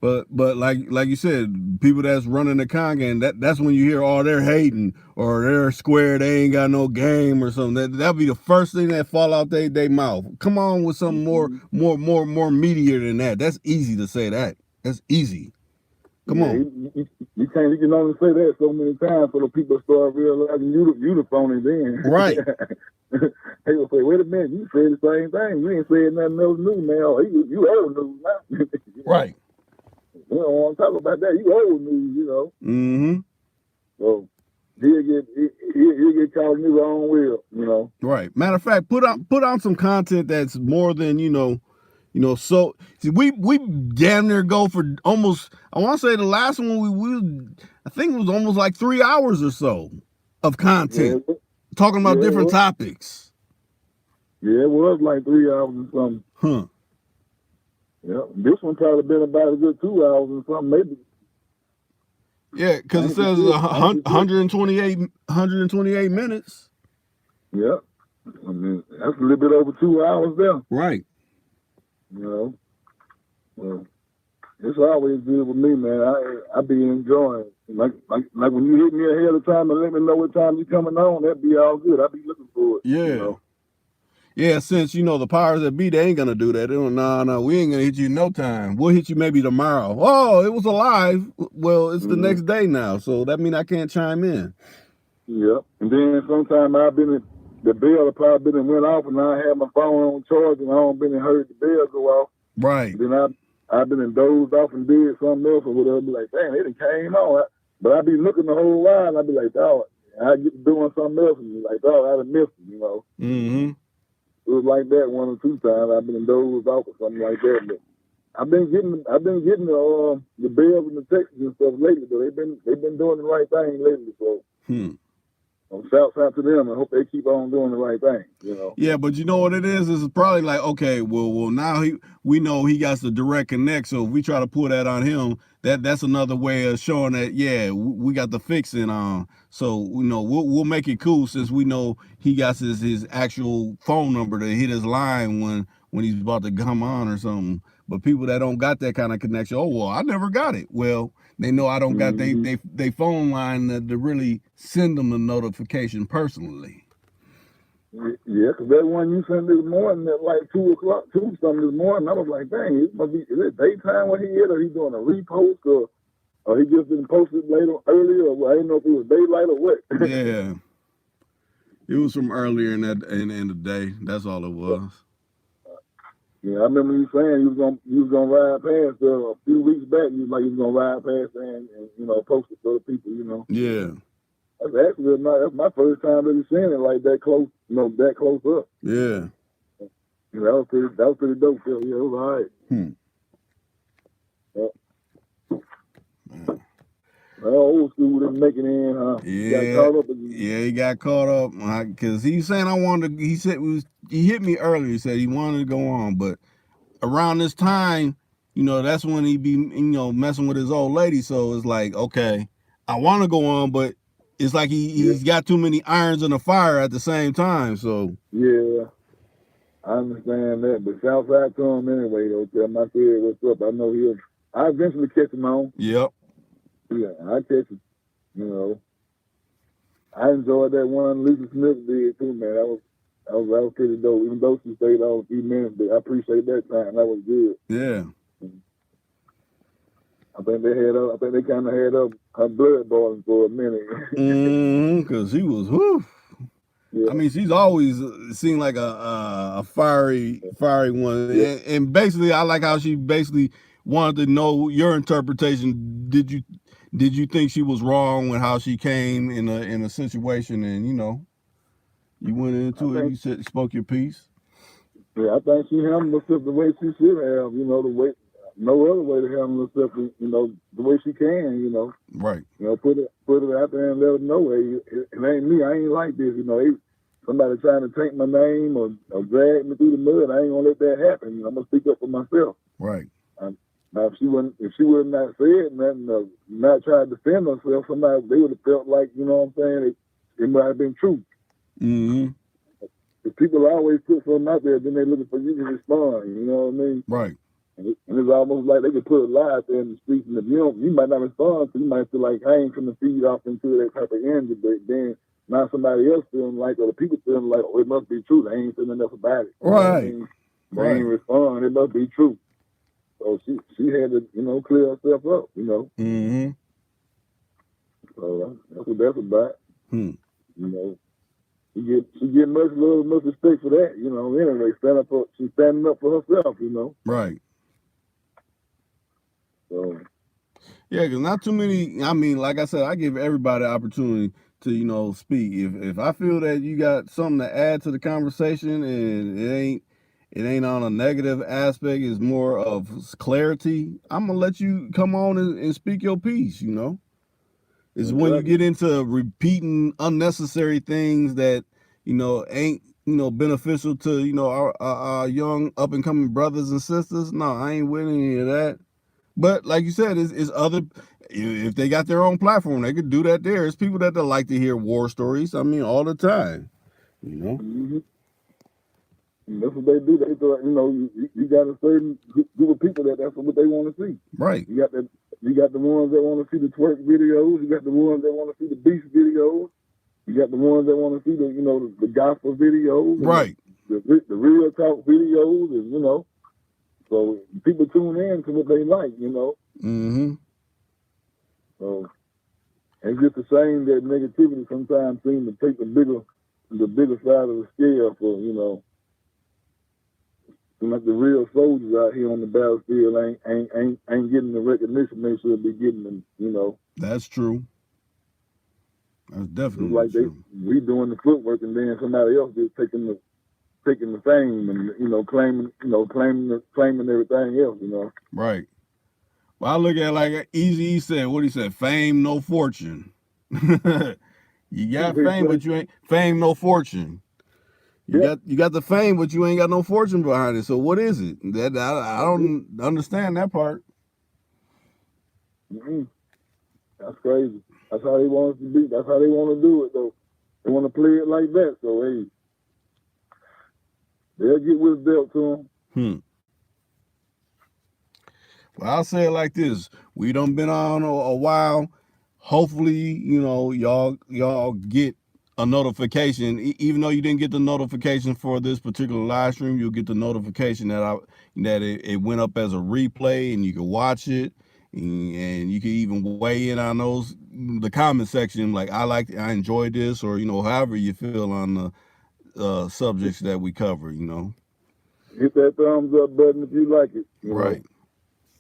But like you said, people that's running the con game, that's when you hear, oh, they're hating or they're square, they ain't got no game or something. That'll be the first thing that fall out they mouth. Come on with something more meatier than that. That's easy to say that. That's easy. Come on. You can only say that so many times so the people start realizing you the phony then. Right. They will say, wait a minute, you said the same thing. You ain't saying nothing else new, man. Oh, you old news now. Right. We don't want to talk about that. You old news, Mm-hmm. So he'll get caught in his own will, Right. Matter of fact, put on some content that's more than, so see, we damn near go for almost, I want to say the last one we I think it was almost like 3 hours or so of content talking about different topics. Yeah, it was like 3 hours or something. Huh. Yeah, this one probably been about a good 2 hours or something, maybe. Yeah, because it says 128 minutes. Yeah, I mean that's a little bit over 2 hours there. Right. Well, it's always good with me, man. I be enjoying it. Like when you hit me ahead of time and let me know what time you coming on, that'd be all good. I be looking for it. Yeah. Yeah, since the powers that be, they ain't gonna do that. No, we ain't gonna hit you in no time. We'll hit you maybe tomorrow. Oh, it was alive. Well, it's the next day now, so that means I can't chime in. Yep. And then sometime the bell probably been went off, and I had my phone on charge, and I don't been heard the bell go off. Right. Then I've been dozed off and did something else or whatever. Be like, damn, it came on. But I be looking the whole while, and I be like, dog, I get doing something else, and be like, dog, I'd have missed it, Mm-hmm. It was like that 1 or 2 times. I've been dozed off or something like that. But I've been getting the bells and the texts and stuff lately. But they've been doing the right thing lately. So shouts out to them. I hope they keep on doing the right thing. Yeah, but you know what it is? It's probably like, okay, well now we know he got the direct connect. So if we try to pull that on him, that's another way of showing that we got the fixing on. So we'll make it cool since we know he got his actual phone number to hit his line when he's about to come on or something. But people that don't got that kind of connection, oh well, I never got it. Well, they know I don't got Mm-hmm. they phone line to really send them the notification personally. Yeah, because that one you sent this morning at like 2 o'clock, 2 something this morning, I was like, dang, it must be, is it daytime when he hit, or he doing a repost, or he just didn't post it later, earlier, or I didn't know if it was daylight or what. Yeah. It was from earlier in the day. That's all it was. Yeah, I remember you saying you was gonna ride past a few weeks back. You was like you was gonna ride past there and post it for the people. Yeah. That's actually that's my first time really seeing it like that close. That close up. Yeah. That was pretty dope. Yeah, it was all right. Yeah. Well, old school didn't make it in, huh? Yeah. Got caught up again. Yeah, he got caught up because he was saying I wanted to. He said he hit me earlier. He said he wanted to go on, but around this time, that's when he be messing with his old lady. So it's like, okay, I want to go on, but it's like he's got too many irons in the fire at the same time. So yeah, I understand that. But shout out to him anyway, though. Tell my kid what's up. I know I eventually catch him on. Yep. Yeah, I catch him. I enjoyed that one Lisa Smith did too, man. That was pretty dope. Even though she stayed on a few minutes, but I appreciate that time. That was good. Yeah. I think they kind of had her blood boiling for a minute. Because he was, whew. Yeah. I mean, she's always seemed like a fiery one, yeah. and basically, I like how she basically wanted to know your interpretation. Did you think she was wrong with how she came in a situation, and you went into it, you spoke your piece? Yeah, I think she handled herself the way she should have. The way no other way to handle herself. The way she can. Right. Put it out there and let her know, hey, it ain't me. I ain't like this. Somebody trying to take my name or drag me through the mud, I ain't gonna let that happen. I'm gonna speak up for myself. Right. Now, if she would not said nothing, not tried to defend herself, they would have felt like, what I'm saying, it might have been true. Mm-hmm. If people always put something out there, then they're looking for you to respond. You know what I mean? Right. And it's almost like they could put a lie out there in the streets, and if you might not respond, so you might feel like I ain't finna feed off into that type of energy, but then now somebody else feeling like, or the people feeling like, oh, it must be true. They ain't feeling enough about it. Right. They ain't respond. It must be true. So she had to, clear herself up, Mm-hmm. So that's what that's about. She get much love, much respect for that, Anyway, she's standing up for herself, Right. So. Yeah, because not too many. I mean, like I said, I give everybody the opportunity to speak. If I feel that you got something to add to the conversation and it ain't on a negative aspect, it's more of clarity, I'm gonna let you come on and speak your piece. It's exactly. When you get into repeating unnecessary things that ain't beneficial to our young up and coming brothers and sisters. No, I ain't with any of that. But like you said, it's other. If they got their own platform, they could do that there. It's people that like to hear war stories. I mean, all the time. Mm-hmm. And that's what they do. They thought, you got a certain group of people that's what they want to see. Right. You got the ones that want to see the twerk videos. You got the ones that want to see the beast videos. You got the ones that want to see the gospel videos. Right. The real talk videos, and so people tune in to what they like, Mm-hmm. So it's just a shame that negativity sometimes seems to take the bigger side of the scale for, like the real soldiers out here on the battlefield ain't getting the recognition they should be getting them, That's true. That's definitely like true. We doing the footwork and then somebody else just taking the fame and claiming everything else, Right. Well, I look at it like Easy said. What he said: fame, no fortune. You got fame, but you ain't fame, no fortune. You got the fame, but you ain't got no fortune behind it. So what is it? That I don't understand that part. Mm-hmm. That's crazy. That's how they want us to be. That's how they want to do it, though. They want to play it like that. So, hey, they'll get what's dealt to them. Well, I'll say it like this: we done been on a while. Hopefully, y'all get a notification. Even though you didn't get the notification for this particular live stream, you'll get the notification that it went up as a replay, and you can watch it, and you can even weigh in on the comment section. Like I enjoyed this, or however you feel on the subjects that we cover. Hit that thumbs up button if you like it. Right.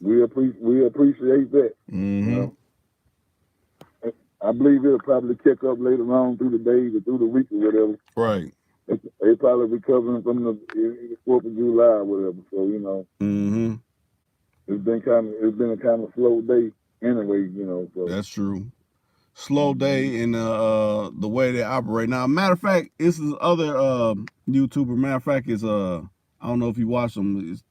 We appreciate that. Mm-hmm. I believe it'll probably kick up later on through the days or through the week or whatever. Right. They probably recovering from the 4th of July or whatever. So Mm-hmm. It's been a kind of slow day anyway. So. That's true. Slow day in the way they operate. Now, matter of fact, this is other YouTuber. Matter of fact, is I don't know if you watch them. It's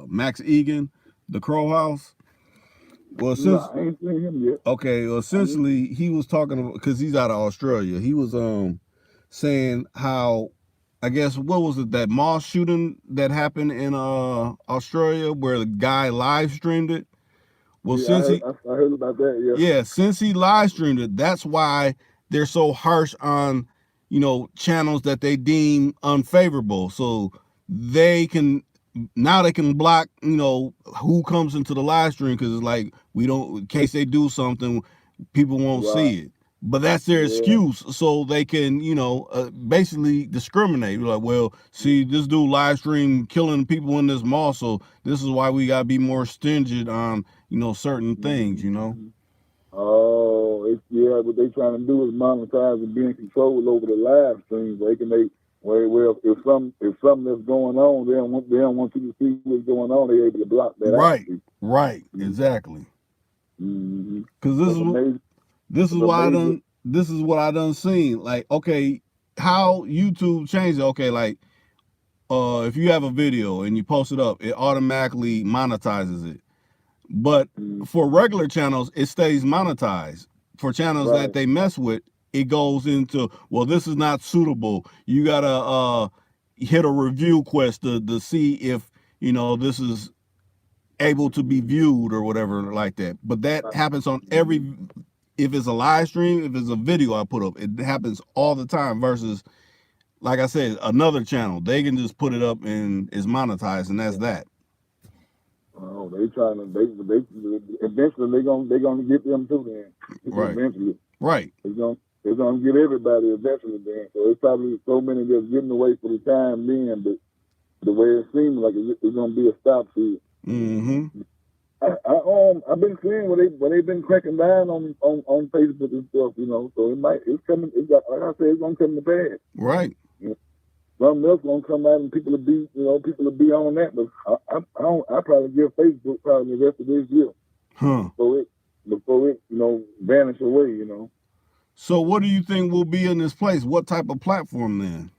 Max Egan, the Crow House. Well, I ain't seen him yet. Okay, well, essentially, he was talking about, because he's out of Australia. He was saying how, I guess, what was it, that mosque shooting that happened in Australia where the guy live streamed it? Well, I heard about that. Yeah, since he live streamed it, that's why they're so harsh on, channels that they deem unfavorable. So they can block, who comes into the live stream, because it's like, in case they do something, people won't see it. But that's their excuse, so they can, basically discriminate. Like, well, see, this dude live stream killing people in this mall, so this is why we gotta be more stringent on, certain things, Oh, what they trying to do is monetize and be in control over the live stream. If something that's going on, they don't want you to see what's going on. They're able to block that. Right, exactly. Because this is what I done seen. Like, okay, how YouTube changed it. Okay, like, if you have a video and you post it up, it automatically monetizes it. But for regular channels, it stays monetized. For channels that they mess with, it goes into, well, this is not suitable. You gotta hit a review quest to see if this is able to be viewed or whatever like that. But that happens on if it's a live stream, if it's a video I put up, it happens all the time. Versus, like I said, another channel, they can just put it up and it's monetized, and that's that. Oh, they eventually they're gonna get them too then. Right. Eventually. Right. They're gonna get everybody eventually then. So it's probably so many just getting away for the time being, but the way it seems like it's gonna be a stop to it. Mm-hmm. I've been seeing where they've been cracking down on Facebook and stuff, so it's coming. Like I said, it's gonna come to pass. Right. Something else gonna come out and people will be on that. But I probably give Facebook probably the rest of this year. Before it vanish away. So what do you think will be in this place? What type of platform then?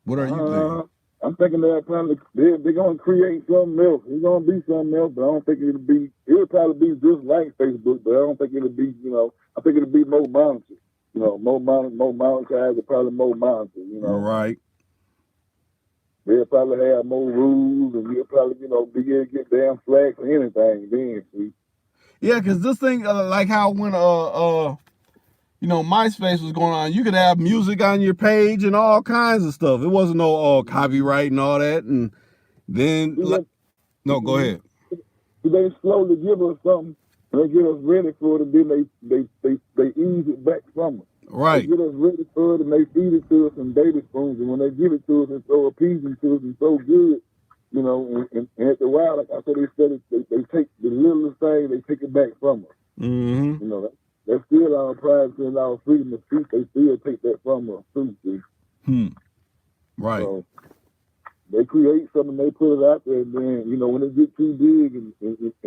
What are you thinking? I'm thinking that probably they're gonna create something else. It's gonna be something else, but I don't think it'll probably be just like Facebook, but I don't think it'll be, I think it'll be more monitored. More monetized and probably more monitored, Right. They'll probably have more rules, and you'll probably, be able to get damn flags for anything then, see. Yeah, because this thing, like how when MySpace was going on, you could have music on your page and all kinds of stuff. It wasn't no copyright and all that. And then, no, go ahead. They slowly give us something, and they get us ready for it, and then they ease it back from us. Right. They get us ready for it, and they feed it to us in baby spoons. And when they give it to us, it's so appeasing to us and so good, and after a while, like I said, they take the littlest thing, they take it back from us. Mm-hmm. That's still our privacy and our freedom of speech. They still take that from us too, see. Right. So they create something, they put it out there, and then, when it get too big and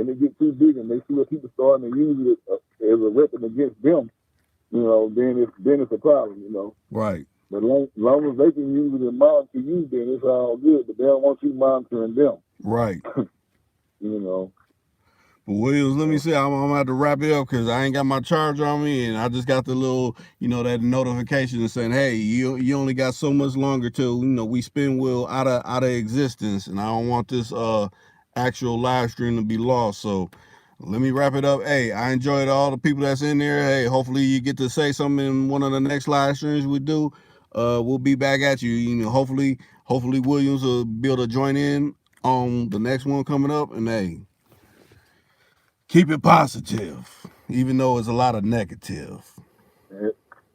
it get too big and they see what people starting to use it as a weapon against them, then it's a problem, Right. But as long as they can use it and monitor you, then it's all good. But they don't want you monitoring them. Right. But Williams, let me say, I'm gonna have to wrap it up because I ain't got my charger on me, and I just got the little, that notification saying, hey, you only got so much longer till we spin wheel out of existence, and I don't want this actual live stream to be lost. So let me wrap it up. Hey, I enjoyed all the people that's in there. Hey, hopefully you get to say something in one of the next live streams we do. We'll be back at you. You know, hopefully Williams will be able to join in on the next one coming up. And hey, keep it positive, even though it's a lot of negative.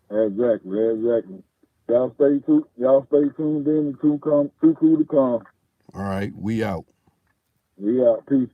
Exactly. Y'all stay tuned in. Too cool to come. All right, we out. We out. Peace.